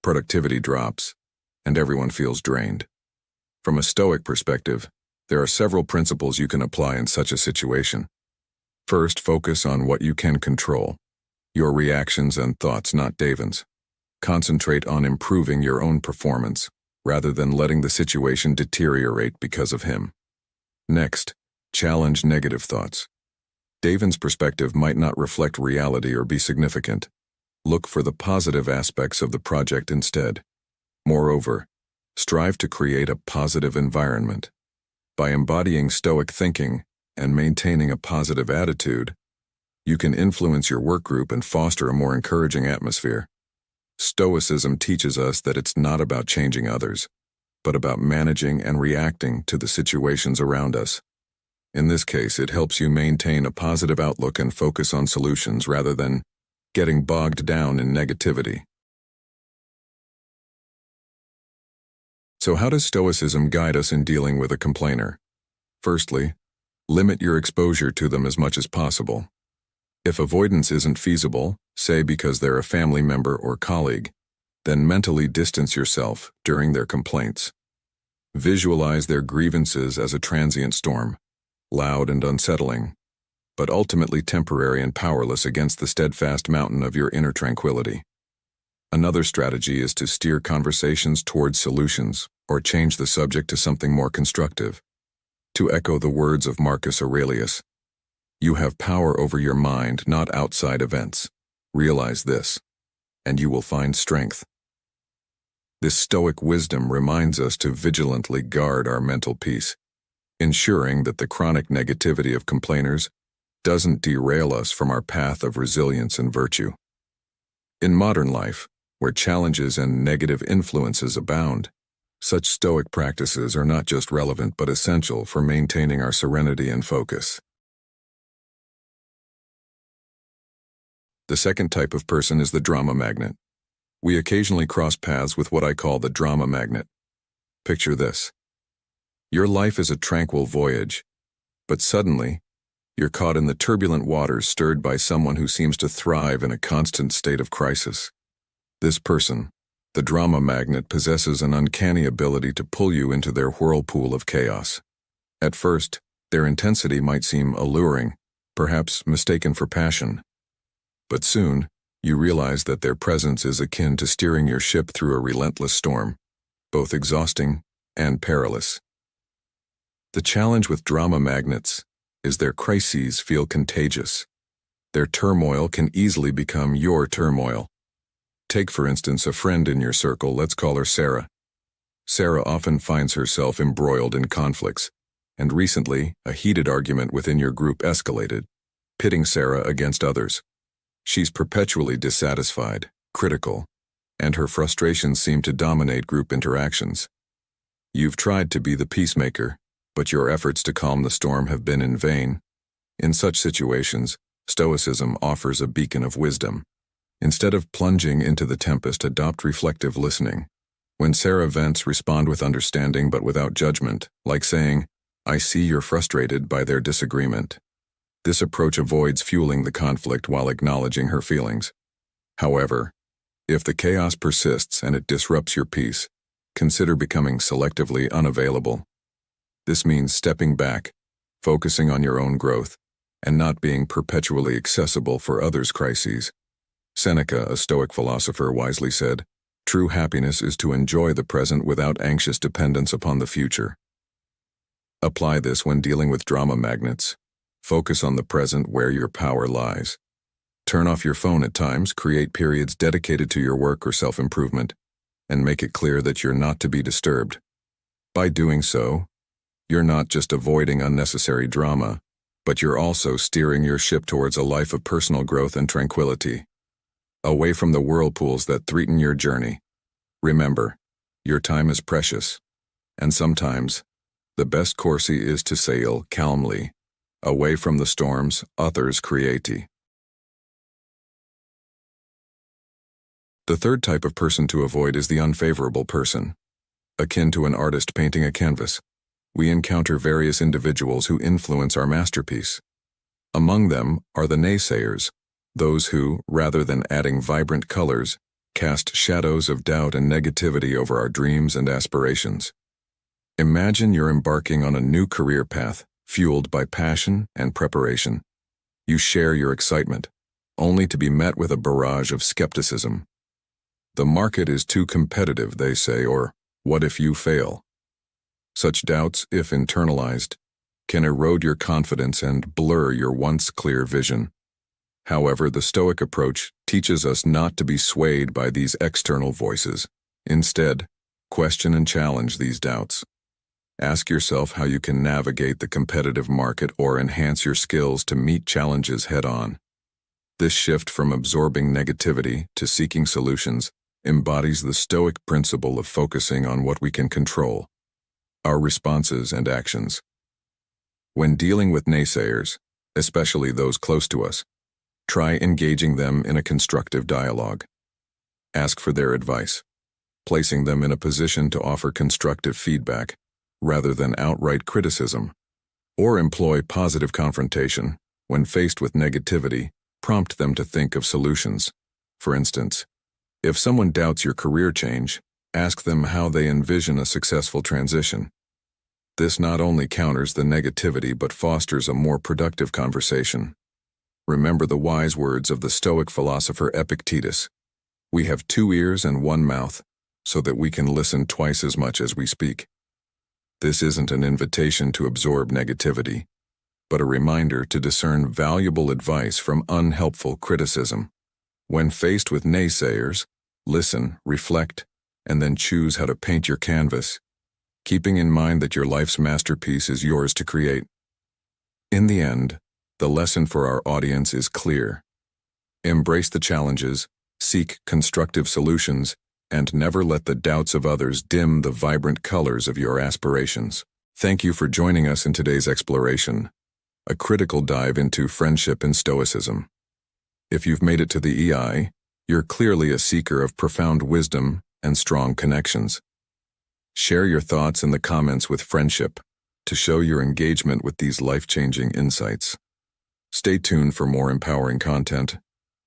productivity drops, and everyone feels drained. From a Stoic perspective, there are several principles you can apply in such a situation. First, focus on what you can control. Your reactions and thoughts, not Davin's. Concentrate on improving your own performance, rather than letting the situation deteriorate because of him. Next, challenge negative thoughts. Davin's perspective might not reflect reality or be significant. Look for the positive aspects of the project instead. Moreover, strive to create a positive environment. By embodying Stoic thinking and maintaining a positive attitude, you can influence your work group and foster a more encouraging atmosphere. Stoicism teaches us that it's not about changing others, but about managing and reacting to the situations around us. In this case, it helps you maintain a positive outlook and focus on solutions rather than getting bogged down in negativity. So how does Stoicism guide us in dealing with a complainer? Firstly, limit your exposure to them as much as possible. If avoidance isn't feasible, say because they're a family member or colleague, then mentally distance yourself during their complaints. Visualize their grievances as a transient storm, loud and unsettling, but ultimately temporary and powerless against the steadfast mountain of your inner tranquility. Another strategy is to steer conversations towards solutions or change the subject to something more constructive. To echo the words of Marcus Aurelius, "You have power over your mind, not outside events. Realize this, and you will find strength." This Stoic wisdom reminds us to vigilantly guard our mental peace, ensuring that the chronic negativity of complainers doesn't derail us from our path of resilience and virtue. In modern life, where challenges and negative influences abound, such Stoic practices are not just relevant but essential for maintaining our serenity and focus. The second type of person is the drama magnet. We occasionally cross paths with what I call the drama magnet. Picture this. Your life is a tranquil voyage, but suddenly, you're caught in the turbulent waters stirred by someone who seems to thrive in a constant state of crisis. This person, the drama magnet, possesses an uncanny ability to pull you into their whirlpool of chaos. At first, their intensity might seem alluring, perhaps mistaken for passion. But soon, you realize that their presence is akin to steering your ship through a relentless storm, both exhausting and perilous. The challenge with drama magnets is their crises feel contagious. Their turmoil can easily become your turmoil. Take, for instance, a friend in your circle, let's call her Sarah. Sarah often finds herself embroiled in conflicts, and recently, a heated argument within your group escalated, pitting Sarah against others. She's perpetually dissatisfied, critical, and her frustrations seem to dominate group interactions. You've tried to be the peacemaker, but your efforts to calm the storm have been in vain. In such situations, Stoicism offers a beacon of wisdom. Instead of plunging into the tempest, adopt reflective listening. When Sarah vents, respond with understanding but without judgment, like saying, "I see you're frustrated by their disagreement." This approach avoids fueling the conflict while acknowledging her feelings. However, if the chaos persists and it disrupts your peace, consider becoming selectively unavailable. This means stepping back, focusing on your own growth, and not being perpetually accessible for others' crises. Seneca, a Stoic philosopher, wisely said, "True happiness is to enjoy the present without anxious dependence upon the future." Apply this when dealing with drama magnets. Focus on the present where your power lies. Turn off your phone at times, create periods dedicated to your work or self-improvement, and make it clear that you're not to be disturbed. By doing so, you're not just avoiding unnecessary drama, but you're also steering your ship towards a life of personal growth and tranquility, away from the whirlpools that threaten your journey. Remember, your time is precious, and sometimes, the best course is to sail calmly, away from the storms others create. The third type of person to avoid is the unfavorable person. Akin to an artist painting a canvas, we encounter various individuals who influence our masterpiece. Among them are the naysayers, those who, rather than adding vibrant colors, cast shadows of doubt and negativity over our dreams and aspirations. Imagine you're embarking on a new career path, fueled by passion and preparation. You share your excitement, only to be met with a barrage of skepticism. The market is too competitive, they say, or what if you fail? Such doubts, if internalized, can erode your confidence and blur your once clear vision. However, the Stoic approach teaches us not to be swayed by these external voices. Instead, question and challenge these doubts. Ask yourself how you can navigate the competitive market or enhance your skills to meet challenges head-on. This shift from absorbing negativity to seeking solutions embodies the Stoic principle of focusing on what we can control, our responses and actions. When dealing with naysayers, especially those close to us, try engaging them in a constructive dialogue. Ask for their advice, placing them in a position to offer constructive feedback rather than outright criticism, or employ positive confrontation. When faced with negativity, prompt them to think of solutions. For instance, if someone doubts your career change, ask them how they envision a successful transition. This not only counters the negativity but fosters a more productive conversation. Remember the wise words of the Stoic philosopher Epictetus: "We have 2 ears and 1 mouth, so that we can listen twice as much as we speak." This isn't an invitation to absorb negativity, but a reminder to discern valuable advice from unhelpful criticism. When faced with naysayers, listen, reflect, and then choose how to paint your canvas, keeping in mind that your life's masterpiece is yours to create. In the end, the lesson for our audience is clear. Embrace the challenges, seek constructive solutions, and never let the doubts of others dim the vibrant colors of your aspirations. Thank you for joining us in today's exploration, a critical dive into friendship and Stoicism. If you've made it to the EI, you're clearly a seeker of profound wisdom and strong connections. Share your thoughts in the comments with Friendship to show your engagement with these life-changing insights. Stay tuned for more empowering content.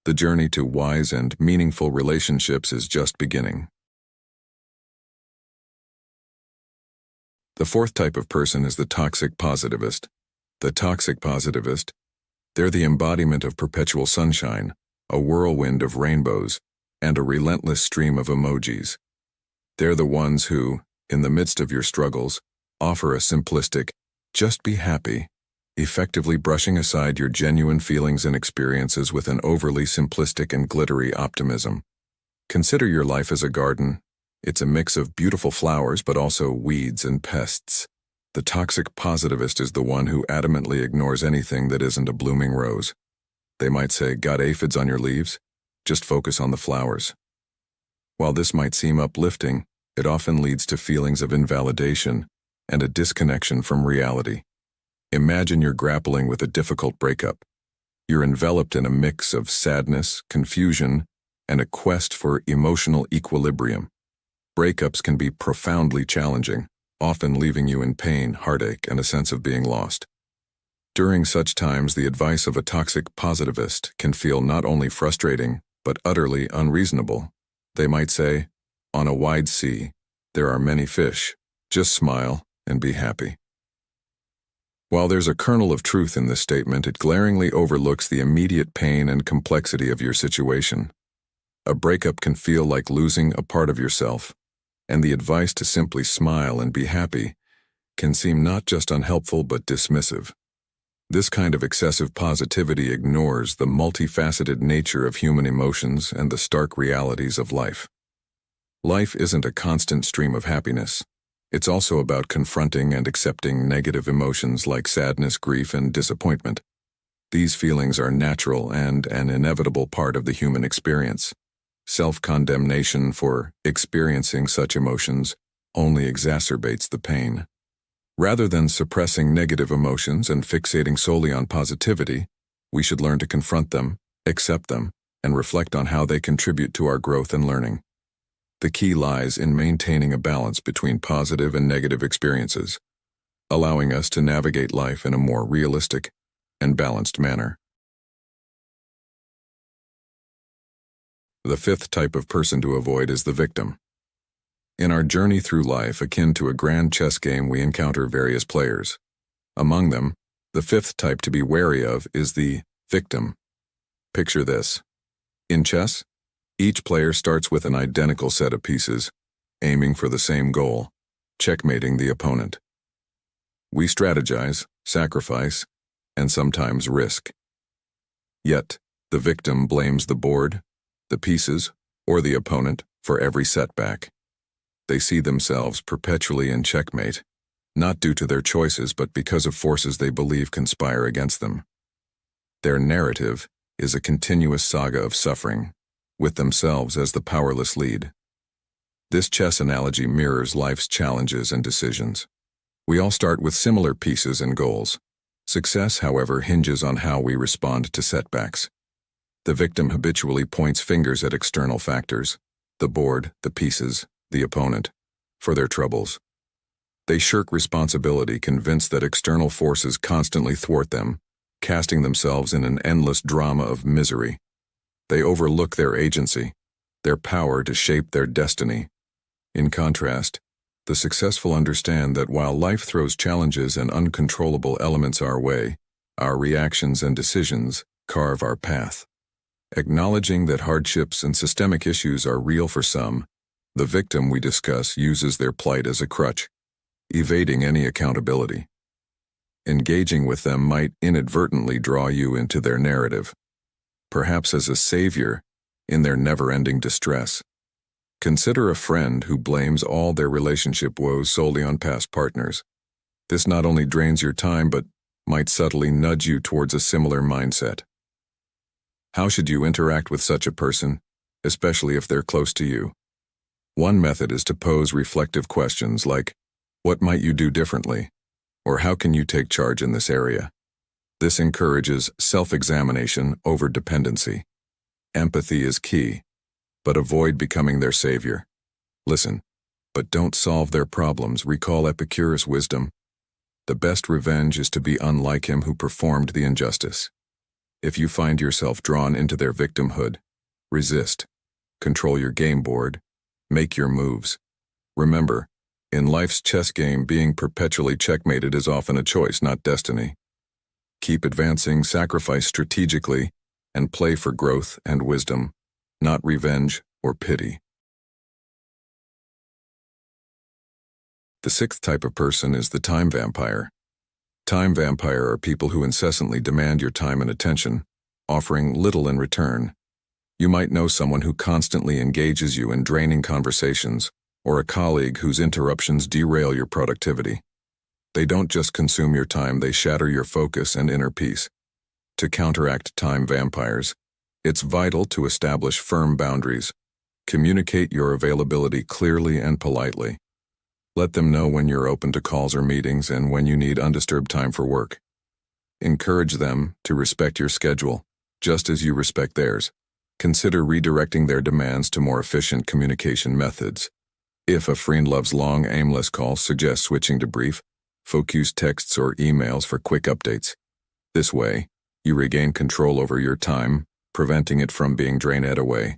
The journey to wise and meaningful relationships is just beginning. The fourth type of person is the toxic positivist. The toxic positivist, they're the embodiment of perpetual sunshine, a whirlwind of rainbows, and a relentless stream of emojis. They're the ones who, in the midst of your struggles, offer a simplistic, "just be happy," effectively brushing aside your genuine feelings and experiences with an overly simplistic and glittery optimism. Consider your life as a garden. It's a mix of beautiful flowers but also weeds and pests. The toxic positivist is the one who adamantly ignores anything that isn't a blooming rose. They might say, "Got aphids on your leaves? Just focus on the flowers." While this might seem uplifting, it often leads to feelings of invalidation and a disconnection from reality. Imagine you're grappling with a difficult breakup. You're enveloped in a mix of sadness, confusion, and a quest for emotional equilibrium. Breakups can be profoundly challenging, often leaving you in pain, heartache, and a sense of being lost. During such times, the advice of a toxic positivist can feel not only frustrating, but utterly unreasonable. They might say, "On a wide sea, there are many fish. Just smile and be happy." While there's a kernel of truth in this statement, it glaringly overlooks the immediate pain and complexity of your situation. A breakup can feel like losing a part of yourself, and the advice to simply smile and be happy can seem not just unhelpful but dismissive. This kind of excessive positivity ignores the multifaceted nature of human emotions and the stark realities of life. Life isn't a constant stream of happiness. It's also about confronting and accepting negative emotions like sadness, grief, and disappointment. These feelings are natural and an inevitable part of the human experience. Self-condemnation for experiencing such emotions only exacerbates the pain. Rather than suppressing negative emotions and fixating solely on positivity, we should learn to confront them, accept them, and reflect on how they contribute to our growth and learning. The key lies in maintaining a balance between positive and negative experiences, allowing us to navigate life in a more realistic and balanced manner. The fifth type of person to avoid is the victim. In our journey through life, akin to a grand chess game, we encounter various players. Among them, the fifth type to be wary of is the victim. Picture this. In chess, each player starts with an identical set of pieces, aiming for the same goal, checkmating the opponent. We strategize, sacrifice, and sometimes risk. Yet, the victim blames the board, the pieces, or the opponent for every setback. They see themselves perpetually in checkmate, not due to their choices but because of forces they believe conspire against them. Their narrative is a continuous saga of suffering, with themselves as the powerless lead. This chess analogy mirrors life's challenges and decisions. We all start with similar pieces and goals. Success, however, hinges on how we respond to setbacks. The victim habitually points fingers at external factors, the board, the pieces, the opponent, for their troubles. They shirk responsibility, convinced that external forces constantly thwart them, casting themselves in an endless drama of misery. They overlook their agency, their power to shape their destiny. In contrast, the successful understand that while life throws challenges and uncontrollable elements our way, our reactions and decisions carve our path. Acknowledging that hardships and systemic issues are real for some, the victim we discuss uses their plight as a crutch, evading any accountability. Engaging with them might inadvertently draw you into their narrative, perhaps as a savior in their never-ending distress. Consider a friend who blames all their relationship woes solely on past partners. This not only drains your time but might subtly nudge you towards a similar mindset. How should you interact with such a person, especially if they're close to you? One method is to pose reflective questions like, "What might you do differently?" or "How can you take charge in this area?" This encourages self-examination over dependency. Empathy is key, but avoid becoming their savior. Listen, but don't solve their problems. Recall Epicurus' wisdom. The best revenge is to be unlike him who performed the injustice. If you find yourself drawn into their victimhood, resist. Control your game board. Make your moves. Remember, in life's chess game, being perpetually checkmated is often a choice, not destiny. Keep advancing, sacrifice strategically, and play for growth and wisdom, not revenge or pity. The sixth type of person is the time vampire. Time vampire are people who incessantly demand your time and attention, offering little in return. You might know someone who constantly engages you in draining conversations, or a colleague whose interruptions derail your productivity. They don't just consume your time, they shatter your focus and inner peace. To counteract time vampires, it's vital to establish firm boundaries. Communicate your availability clearly and politely. Let them know when you're open to calls or meetings and when you need undisturbed time for work. Encourage them to respect your schedule, just as you respect theirs. Consider redirecting their demands to more efficient communication methods. If a friend loves long, aimless calls, suggest switching to brief, focused texts or emails for quick updates. This way, you regain control over your time, preventing it from being drained away.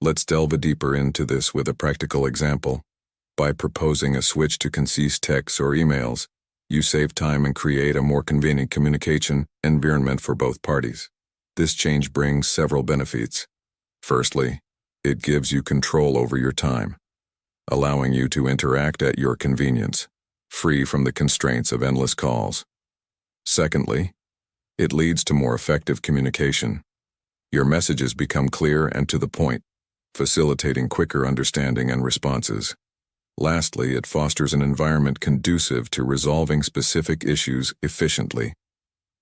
Let's delve deeper into this with a practical example. By proposing a switch to concise texts or emails, you save time and create a more convenient communication environment for both parties. This change brings several benefits. Firstly, it gives you control over your time, allowing you to interact at your convenience, free from the constraints of endless calls. Secondly, it leads to more effective communication. Your messages become clear and to the point, facilitating quicker understanding and responses. Lastly, it fosters an environment conducive to resolving specific issues efficiently.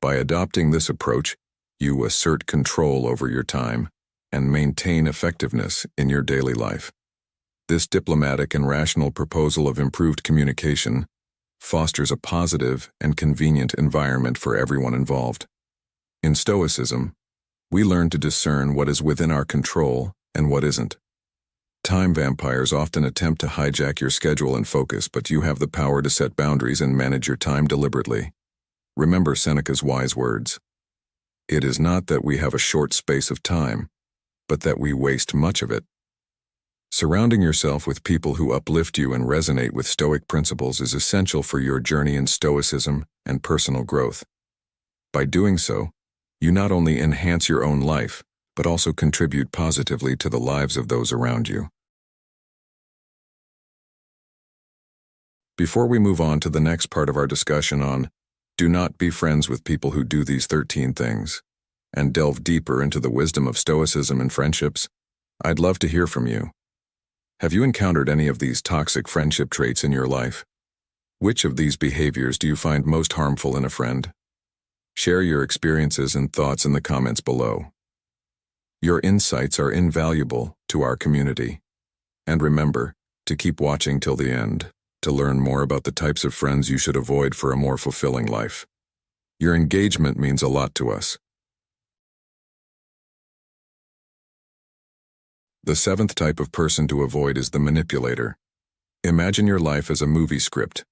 By adopting this approach, you assert control over your time and maintain effectiveness in your daily life. This diplomatic and rational proposal of improved communication fosters a positive and convenient environment for everyone involved. In Stoicism, We learn to discern what is within our control and what isn't. Time vampires often attempt to hijack your schedule and focus, but you have the power to set boundaries and manage your time deliberately. Remember Seneca's wise words. It is not that we have a short space of time, but that we waste much of it. Surrounding yourself with people who uplift you and resonate with Stoic principles is essential for your journey in Stoicism and personal growth. By doing so, you not only enhance your own life, but also contribute positively to the lives of those around you. Before we move on to the next part of our discussion on do not be friends with people who do these 13 things, and delve deeper into the wisdom of Stoicism and friendships, I'd love to hear from you. Have you encountered any of these toxic friendship traits in your life? Which of these behaviors do you find most harmful in a friend? Share your experiences and thoughts in the comments below. Your insights are invaluable to our community. And remember to keep watching till the end to learn more about the types of friends you should avoid for a more fulfilling life. Your engagement means a lot to us. The seventh type of person to avoid is the manipulator. Imagine your life as a movie script.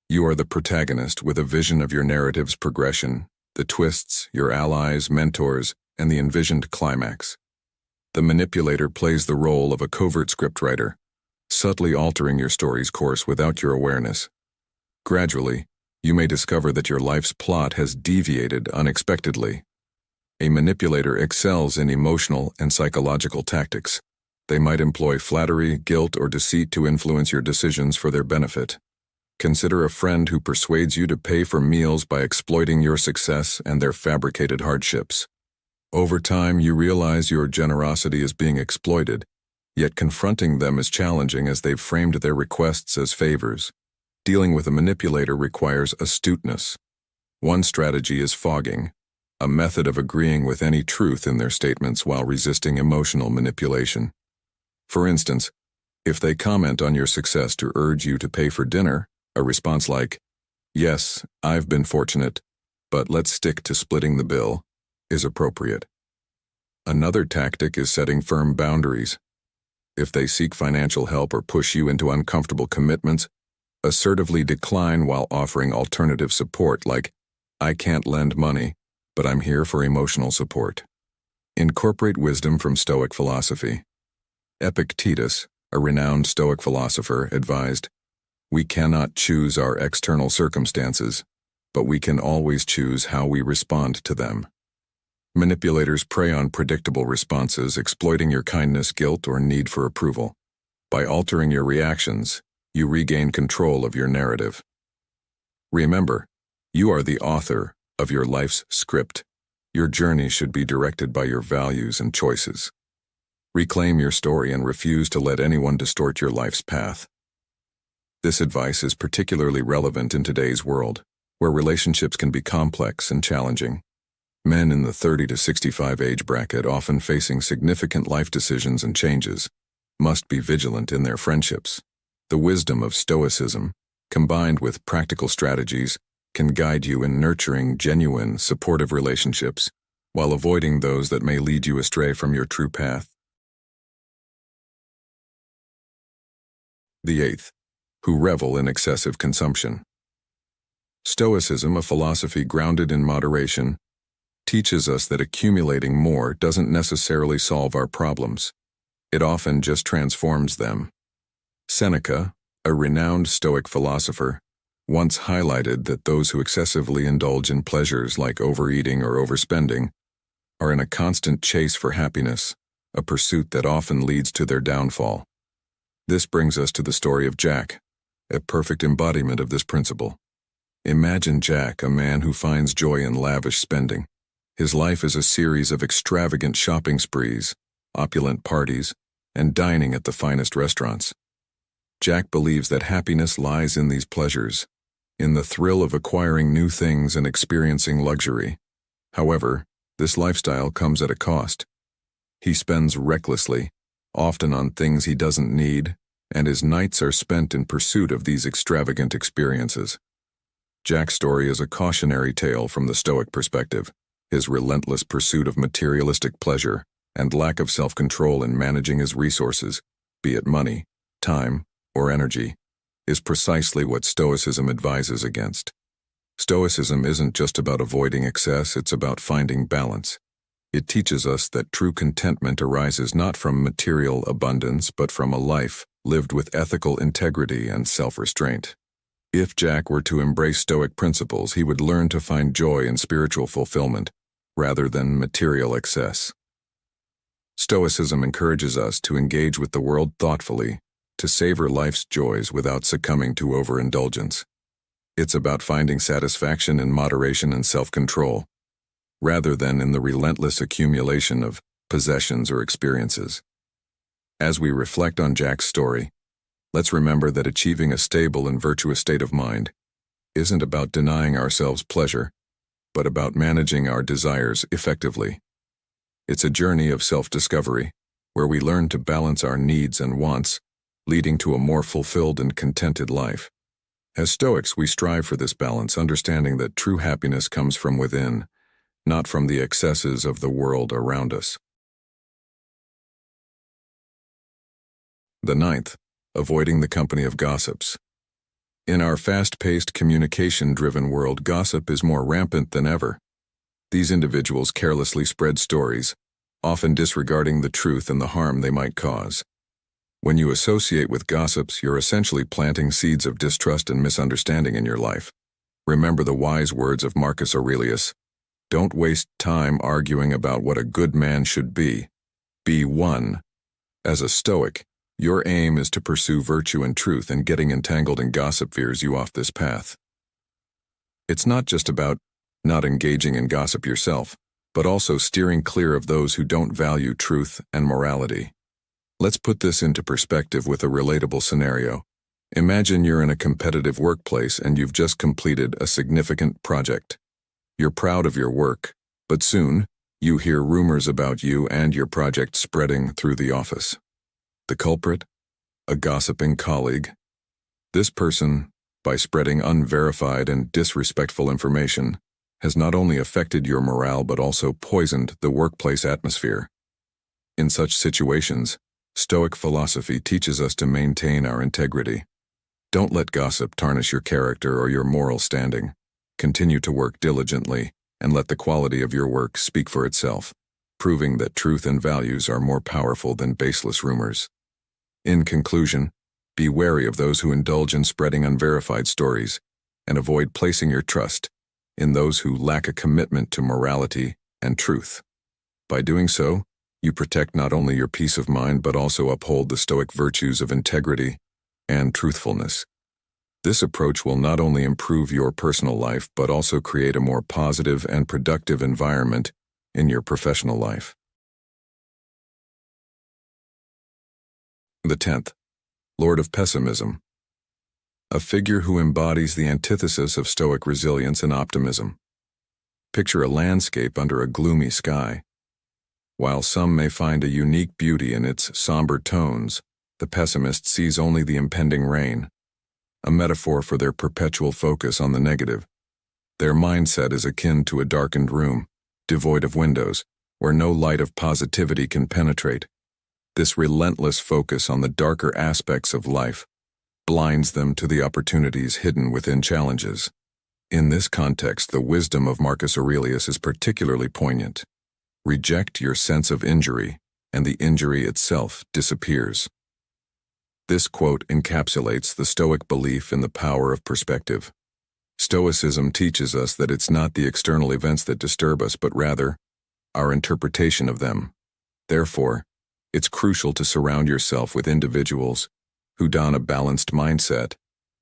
You are the protagonist with a vision of your narrative's progression, the twists, your allies, mentors, and the envisioned climax. The manipulator plays the role of a covert scriptwriter, subtly altering your story's course without your awareness. Gradually, you may discover that your life's plot has deviated unexpectedly. A manipulator excels in emotional and psychological tactics. They might employ flattery, guilt, or deceit to influence your decisions for their benefit. Consider a friend who persuades you to pay for meals by exploiting your success and their fabricated hardships. Over time, you realize your generosity is being exploited, yet confronting them is challenging as they've framed their requests as favors. Dealing with a manipulator requires astuteness. One strategy is fogging, a method of agreeing with any truth in their statements while resisting emotional manipulation. For instance, if they comment on your success to urge you to pay for dinner, a response like, "Yes, I've been fortunate, but let's stick to splitting the bill," is appropriate. Another tactic is setting firm boundaries. If they seek financial help or push you into uncomfortable commitments, assertively decline while offering alternative support like, "I can't lend money, but I'm here for emotional support." Incorporate wisdom from Stoic philosophy. Epictetus, a renowned Stoic philosopher, advised, "We cannot choose our external circumstances, but we can always choose how we respond to them." Manipulators prey on predictable responses, exploiting your kindness, guilt, or need for approval. By altering your reactions, you regain control of your narrative. Remember, you are the author of your life's script. Your journey should be directed by your values and choices. Reclaim your story and refuse to let anyone distort your life's path. This advice is particularly relevant in today's world, where relationships can be complex and challenging. Men in the 30 to 65 age bracket, often facing significant life decisions and changes, must be vigilant in their friendships. The wisdom of Stoicism, combined with practical strategies, can guide you in nurturing genuine, supportive relationships, while avoiding those that may lead you astray from your true path. The eighth, who revel in excessive consumption. Stoicism, a philosophy grounded in moderation, teaches us that accumulating more doesn't necessarily solve our problems. It often just transforms them. Seneca, a renowned Stoic philosopher, once highlighted that those who excessively indulge in pleasures like overeating or overspending are in a constant chase for happiness, a pursuit that often leads to their downfall. This brings us to the story of Jack, a perfect embodiment of this principle. Imagine Jack, a man who finds joy in lavish spending. His life is a series of extravagant shopping sprees, opulent parties, and dining at the finest restaurants. Jack believes that happiness lies in these pleasures, in the thrill of acquiring new things and experiencing luxury. However, this lifestyle comes at a cost. He spends recklessly, often on things he doesn't need, and his nights are spent in pursuit of these extravagant experiences. Jack's story is a cautionary tale from the Stoic perspective. his relentless pursuit of materialistic pleasure, and lack of self-control in managing his resources, be it money, time, or energy, is precisely what Stoicism advises against. Stoicism isn't just about avoiding excess, it's about finding balance. It teaches us that true contentment arises not from material abundance but from a life lived with ethical integrity and self-restraint. If Jack were to embrace Stoic principles, he would learn to find joy in spiritual fulfillment rather than material excess. Stoicism encourages us to engage with the world thoughtfully, to savor life's joys without succumbing to overindulgence. It's about finding satisfaction in moderation and self-control, rather than in the relentless accumulation of possessions or experiences. As we reflect on Jack's story, let's remember that achieving a stable and virtuous state of mind isn't about denying ourselves pleasure, but about managing our desires effectively. It's a journey of self-discovery, where we learn to balance our needs and wants, leading to a more fulfilled and contented life. As Stoics, we strive for this balance, understanding that true happiness comes from within, not from the excesses of the world around us. The 9th, avoiding the company of gossips. In our fast-paced, communication-driven world, gossip is more rampant than ever. These individuals carelessly spread stories, often disregarding the truth and the harm they might cause. When you associate with gossips, you're essentially planting seeds of distrust and misunderstanding in your life. Remember the wise words of Marcus Aurelius: "Don't waste time arguing about what a good man should be. Be one." As a Stoic, your aim is to pursue virtue and truth, and getting entangled in gossip veers you off this path. It's not just about not engaging in gossip yourself, but also steering clear of those who don't value truth and morality. Let's put this into perspective with a relatable scenario. Imagine you're in a competitive workplace and you've just completed a significant project. You're proud of your work, but soon, you hear rumors about you and your project spreading through the office. The culprit? A gossiping colleague. This person, by spreading unverified and disrespectful information, has not only affected your morale but also poisoned the workplace atmosphere. In such situations, Stoic philosophy teaches us to maintain our integrity. Don't let gossip tarnish your character or your moral standing. Continue to work diligently and let the quality of your work speak for itself, proving that truth and values are more powerful than baseless rumors. In conclusion, be wary of those who indulge in spreading unverified stories, and avoid placing your trust in those who lack a commitment to morality and truth. By doing so, you protect not only your peace of mind but also uphold the Stoic virtues of integrity and truthfulness. This approach will not only improve your personal life but also create a more positive and productive environment in your professional life. The 10th, Lord of Pessimism. A figure who embodies the antithesis of Stoic resilience and optimism. Picture a landscape under a gloomy sky. While some may find a unique beauty in its somber tones, the pessimist sees only the impending rain, a metaphor for their perpetual focus on the negative. Their mindset is akin to a darkened room, devoid of windows, where no light of positivity can penetrate. This relentless focus on the darker aspects of life blinds them to the opportunities hidden within challenges. In this context, the wisdom of Marcus Aurelius is particularly poignant. Reject your sense of injury, and the injury itself disappears. This quote encapsulates the Stoic belief in the power of perspective. Stoicism teaches us that it's not the external events that disturb us, but rather our interpretation of them. Therefore, it's crucial to surround yourself with individuals who don a balanced mindset,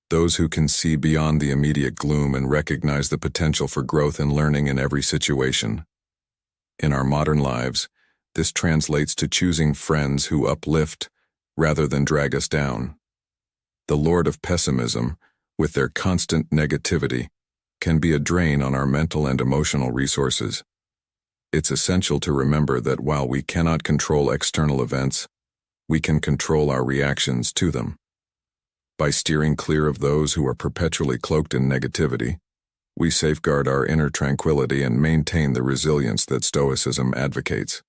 those who can see beyond the immediate gloom and recognize the potential for growth and learning in every situation. In our modern lives, this translates to choosing friends who uplift rather than drag us down. The Lord of Pessimism, with their constant negativity, can be a drain on our mental and emotional resources. It's essential to remember that while we cannot control external events, we can control our reactions to them. By steering clear of those who are perpetually cloaked in negativity, we safeguard our inner tranquility and maintain the resilience that Stoicism advocates.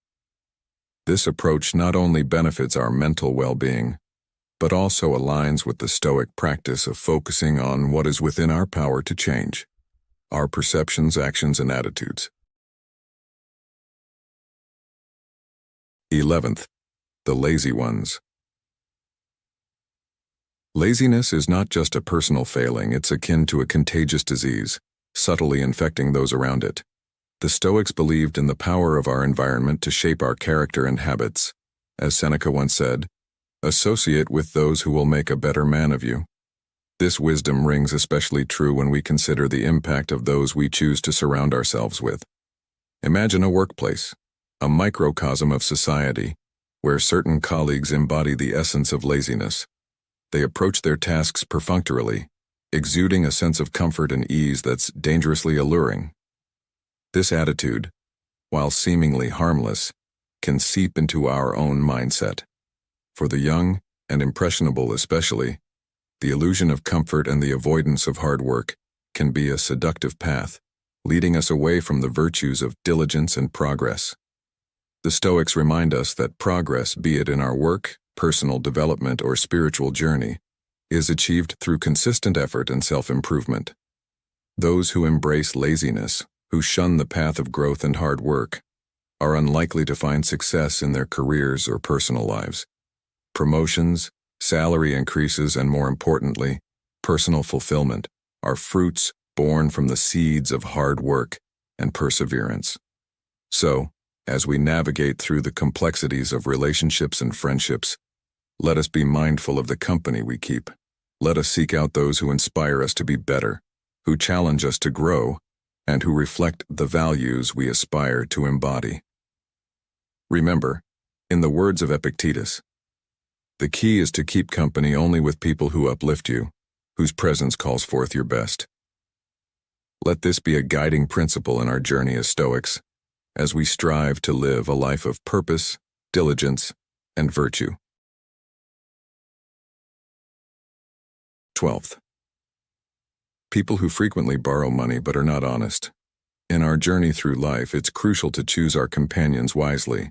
This approach not only benefits our mental well-being, but also aligns with the Stoic practice of focusing on what is within our power to change: our perceptions, actions, and attitudes. 11th, the lazy ones. Laziness is not just a personal failing, it's akin to a contagious disease, subtly infecting those around it. The Stoics believed in the power of our environment to shape our character and habits. As Seneca once said, "Associate with those who will make a better man of you." This wisdom rings especially true when we consider the impact of those we choose to surround ourselves with. Imagine a workplace, a microcosm of society, where certain colleagues embody the essence of laziness. They approach their tasks perfunctorily, exuding a sense of comfort and ease that's dangerously alluring. This attitude, while seemingly harmless, can seep into our own mindset. For the young and impressionable especially, the illusion of comfort and the avoidance of hard work can be a seductive path, leading us away from the virtues of diligence and progress. The Stoics remind us that progress, be it in our work, personal development, or spiritual journey, is achieved through consistent effort and self-improvement. Those who embrace laziness, who shun the path of growth and hard work, are unlikely to find success in their careers or personal lives. Promotions, salary increases, and more importantly, personal fulfillment are fruits born from the seeds of hard work and perseverance. So, as we navigate through the complexities of relationships and friendships, let us be mindful of the company we keep. Let us seek out those who inspire us to be better, who challenge us to grow, and who reflect the values we aspire to embody. Remember, in the words of Epictetus, the key is to keep company only with people who uplift you, whose presence calls forth your best. Let this be a guiding principle in our journey as Stoics, as we strive to live a life of purpose, diligence, and virtue. 12th, people who frequently borrow money but are not honest. In our journey through life, it's crucial to choose our companions wisely,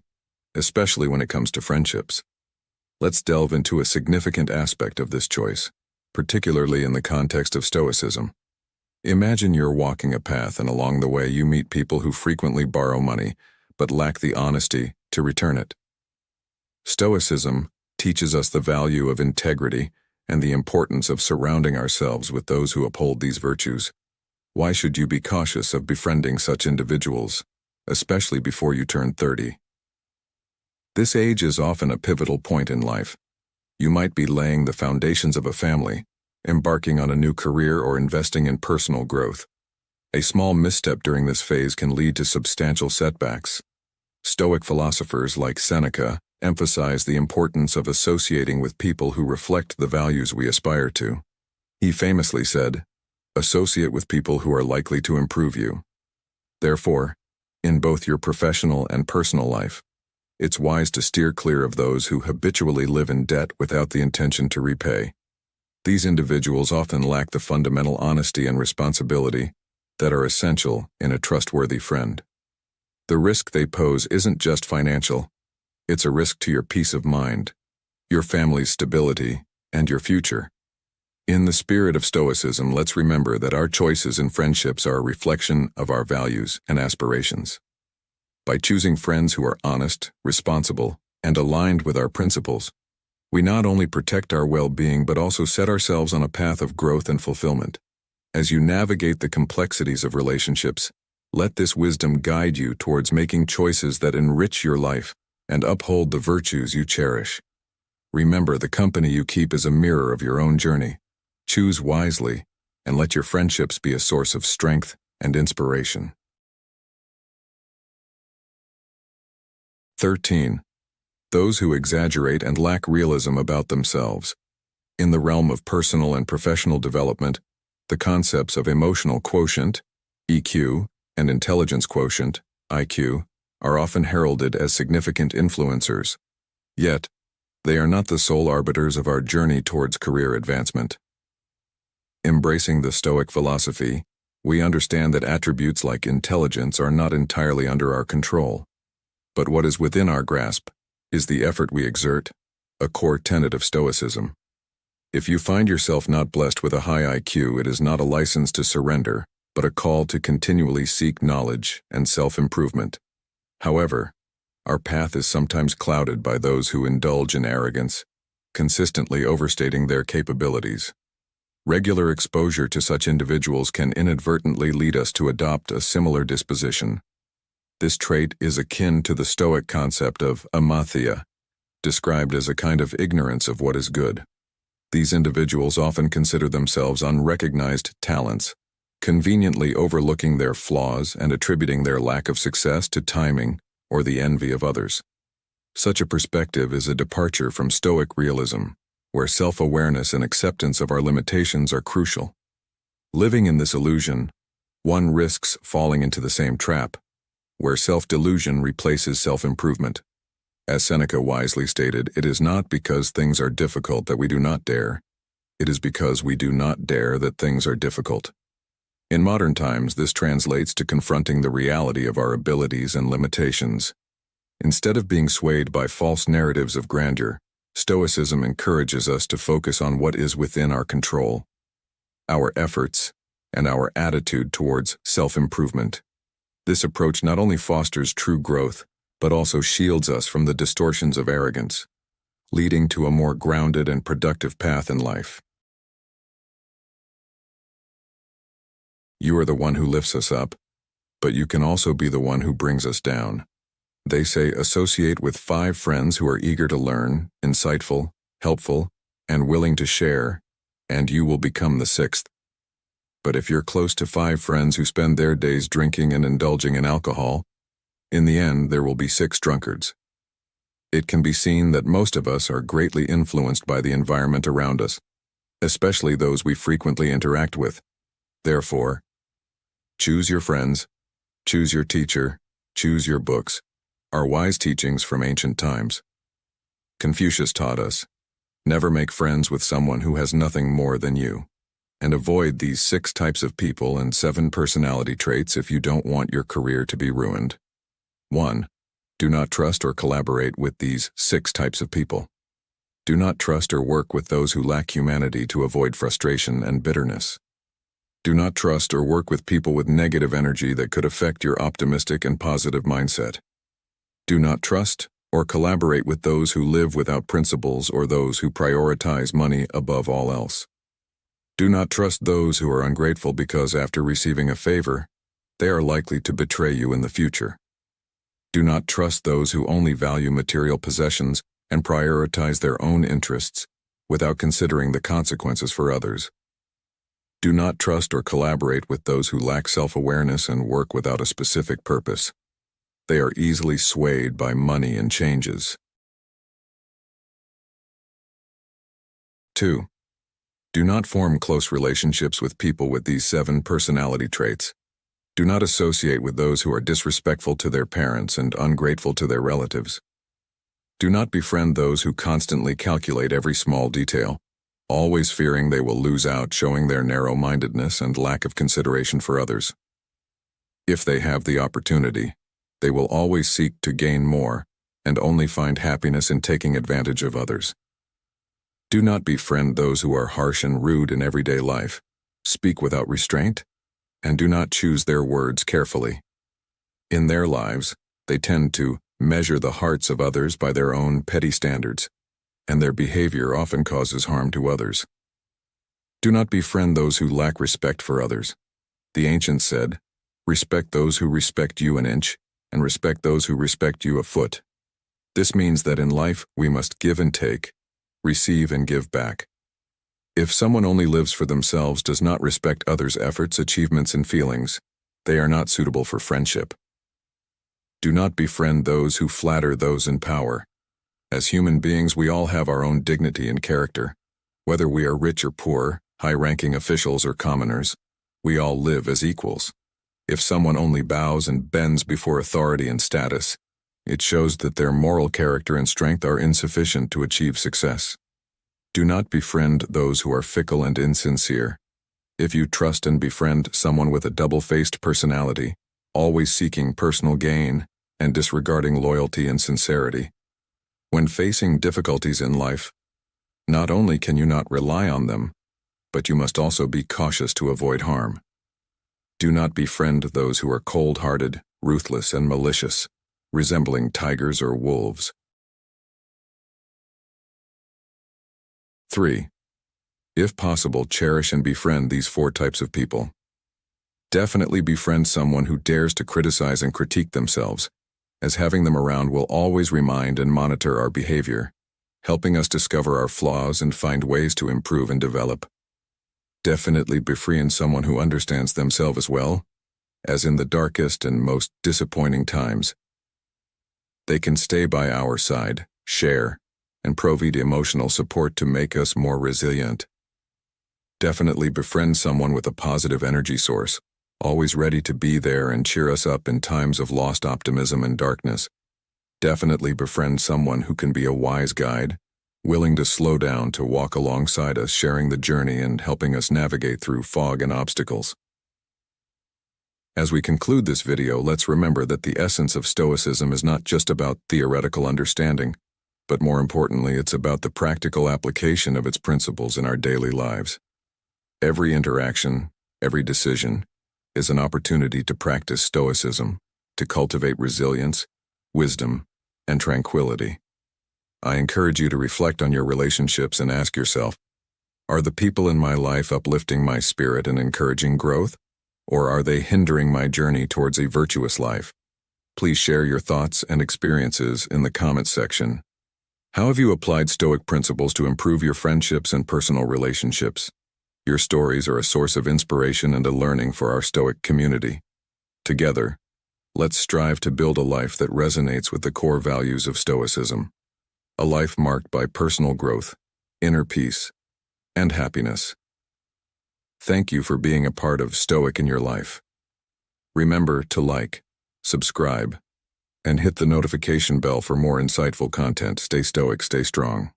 especially when it comes to friendships. Let's delve into a significant aspect of this choice, particularly in the context of Stoicism. Imagine you're walking a path and along the way you meet people who frequently borrow money but lack the honesty to return it. Stoicism teaches us the value of integrity and the importance of surrounding ourselves with those who uphold these virtues. Why should you be cautious of befriending such individuals, especially before you turn 30? This age is often a pivotal point in life. You might be laying the foundations of a family, embarking on a new career, or investing in personal growth. A small misstep during this phase can lead to substantial setbacks. Stoic philosophers like Seneca emphasize the importance of associating with people who reflect the values we aspire to. He famously said, "Associate with people who are likely to improve you." Therefore, in both your professional and personal life, it's wise to steer clear of those who habitually live in debt without the intention to repay. These individuals often lack the fundamental honesty and responsibility that are essential in a trustworthy friend. The risk they pose isn't just financial, it's a risk to your peace of mind, your family's stability, and your future. In the spirit of Stoicism, let's remember that our choices in friendships are a reflection of our values and aspirations. By choosing friends who are honest, responsible, and aligned with our principles, we not only protect our well-being but also set ourselves on a path of growth and fulfillment. As you navigate the complexities of relationships, let this wisdom guide you towards making choices that enrich your life and uphold the virtues you cherish. Remember, the company you keep is a mirror of your own journey. Choose wisely, and let your friendships be a source of strength and inspiration. 13. Those who exaggerate and lack realism about themselves. In the realm of personal and professional development, the concepts of emotional quotient, EQ, and intelligence quotient, IQ, are often heralded as significant influencers. Yet, they are not the sole arbiters of our journey towards career advancement. Embracing the Stoic philosophy, We understand that attributes like intelligence are not entirely under our control. But what is within our grasp is the effort we exert, a core tenet of Stoicism. If you find yourself not blessed with a high IQ, it is not a license to surrender, but a call to continually seek knowledge and self-improvement. However, our path is sometimes clouded by those who indulge in arrogance, consistently overstating their capabilities. Regular exposure to such individuals can inadvertently lead us to adopt a similar disposition. This trait is akin to the Stoic concept of amathia, described as a kind of ignorance of what is good. These individuals often consider themselves unrecognized talents, conveniently overlooking their flaws and attributing their lack of success to timing or the envy of others. Such a perspective is a departure from Stoic realism, where self-awareness and acceptance of our limitations are crucial. Living in this illusion, one risks falling into the same trap, where self-delusion replaces self-improvement. As Seneca wisely stated, it is not because things are difficult that we do not dare. It is because we do not dare that things are difficult. In modern times, this translates to confronting the reality of our abilities and limitations. Instead of being swayed by false narratives of grandeur, Stoicism encourages us to focus on what is within our control, our efforts, and our attitude towards self-improvement. This approach not only fosters true growth, but also shields us from the distortions of arrogance, leading to a more grounded and productive path in life. You are the one who lifts us up, but you can also be the one who brings us down. They say associate with 5 friends who are eager to learn, insightful, helpful, and willing to share, and you will become the 6th. But if you're close to 5 friends who spend their days drinking and indulging in alcohol, in the end there will be 6 drunkards. It can be seen that most of us are greatly influenced by the environment around us, especially those we frequently interact with. Therefore, choose your friends, choose your teacher, choose your books, are wise teachings from ancient times. Confucius taught us, never make friends with someone who has nothing more than you. And avoid these 6 types of people and 7 personality traits if you don't want your career to be ruined. 1. Do not trust or collaborate with these 6 types of people. Do not trust or work with those who lack humanity to avoid frustration and bitterness. Do not trust or work with people with negative energy that could affect your optimistic and positive mindset. Do not trust or collaborate with those who live without principles or those who prioritize money above all else. Do not trust those who are ungrateful because after receiving a favor, they are likely to betray you in the future. Do not trust those who only value material possessions and prioritize their own interests without considering the consequences for others. Do not trust or collaborate with those who lack self-awareness and work without a specific purpose. They are easily swayed by money and changes. 2. Do not form close relationships with people with these 7 personality traits. Do not associate with those who are disrespectful to their parents and ungrateful to their relatives. Do not befriend those who constantly calculate every small detail, always fearing they will lose out, showing their narrow-mindedness and lack of consideration for others. If they have the opportunity, they will always seek to gain more and only find happiness in taking advantage of others. Do not befriend those who are harsh and rude in everyday life, speak without restraint, and do not choose their words carefully. In their lives, they tend to measure the hearts of others by their own petty standards, and their behavior often causes harm to others. Do not befriend those who lack respect for others. The ancients said, respect those who respect you an inch, and respect those who respect you a foot. This means that in life we must give and take, receive and give back. If someone only lives for themselves, does not respect others' efforts, achievements, and feelings, they are not suitable for friendship. Do not befriend those who flatter those in power. As human beings, we all have our own dignity and character. Whether we are rich or poor, high-ranking officials or commoners, we all live as equals. If someone only bows and bends before authority and status, it shows that their moral character and strength are insufficient to achieve success. Do not befriend those who are fickle and insincere. If you trust and befriend someone with a double-faced personality, always seeking personal gain and disregarding loyalty and sincerity, when facing difficulties in life, not only can you not rely on them, but you must also be cautious to avoid harm. Do not befriend those who are cold-hearted, ruthless, and malicious, resembling tigers or wolves. 3. If possible, cherish and befriend these 4 types of people. Definitely befriend someone who dares to criticize and critique themselves, as having them around will always remind and monitor our behavior, helping us discover our flaws and find ways to improve and develop. Definitely befriend someone who understands themselves as well, as in the darkest and most disappointing times. They can stay by our side, share, and provide emotional support to make us more resilient. Definitely befriend someone with a positive energy source, always ready to be there and cheer us up in times of lost optimism and darkness. Definitely befriend someone who can be a wise guide, willing to slow down to walk alongside us, sharing the journey and helping us navigate through fog and obstacles. As we conclude this video, let's remember that the essence of Stoicism is not just about theoretical understanding, but more importantly, it's about the practical application of its principles in our daily lives. Every interaction, every decision, is an opportunity to practice Stoicism, to cultivate resilience, wisdom, and tranquility. I encourage you to reflect on your relationships and ask yourself, are the people in my life uplifting my spirit and encouraging growth, or are they hindering my journey towards a virtuous life? Please share your thoughts and experiences in the comments section. How have you applied Stoic principles to improve your friendships and personal relationships? Your stories are a source of inspiration and a learning for our Stoic community. Together, let's strive to build a life that resonates with the core values of Stoicism. A life marked by personal growth, inner peace, and happiness. Thank you for being a part of Stoic in your life. Remember to like, subscribe, and hit the notification bell for more insightful content. Stay Stoic, stay strong.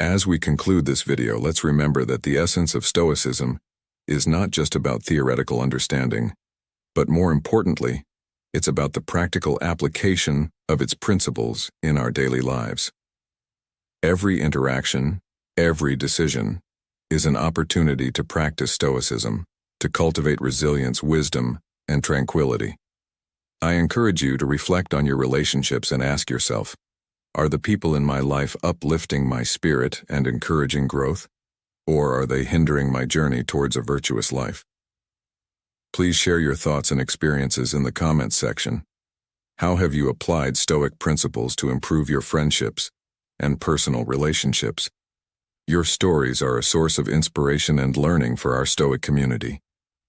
As we conclude this video, let's remember that the essence of Stoicism is not just about theoretical understanding, but more importantly, it's about the practical application of its principles in our daily lives. Every interaction, every decision, is an opportunity to practice Stoicism, to cultivate resilience, wisdom, and tranquility. I encourage you to reflect on your relationships and ask yourself, are the people in my life uplifting my spirit and encouraging growth, or are they hindering my journey towards a virtuous life? Please share your thoughts and experiences in the comments section. How have you applied Stoic principles to improve your friendships and personal relationships? Your stories are a source of inspiration and learning for our Stoic community.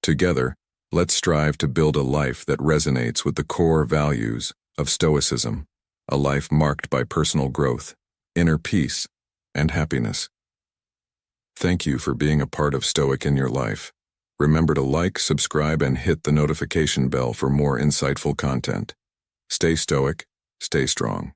Together, let's strive to build a life that resonates with the core values of Stoicism, a life marked by personal growth, inner peace, and happiness. Thank you for being a part of Stoic in your life. Remember to like, subscribe, and hit the notification bell for more insightful content. Stay Stoic, stay strong.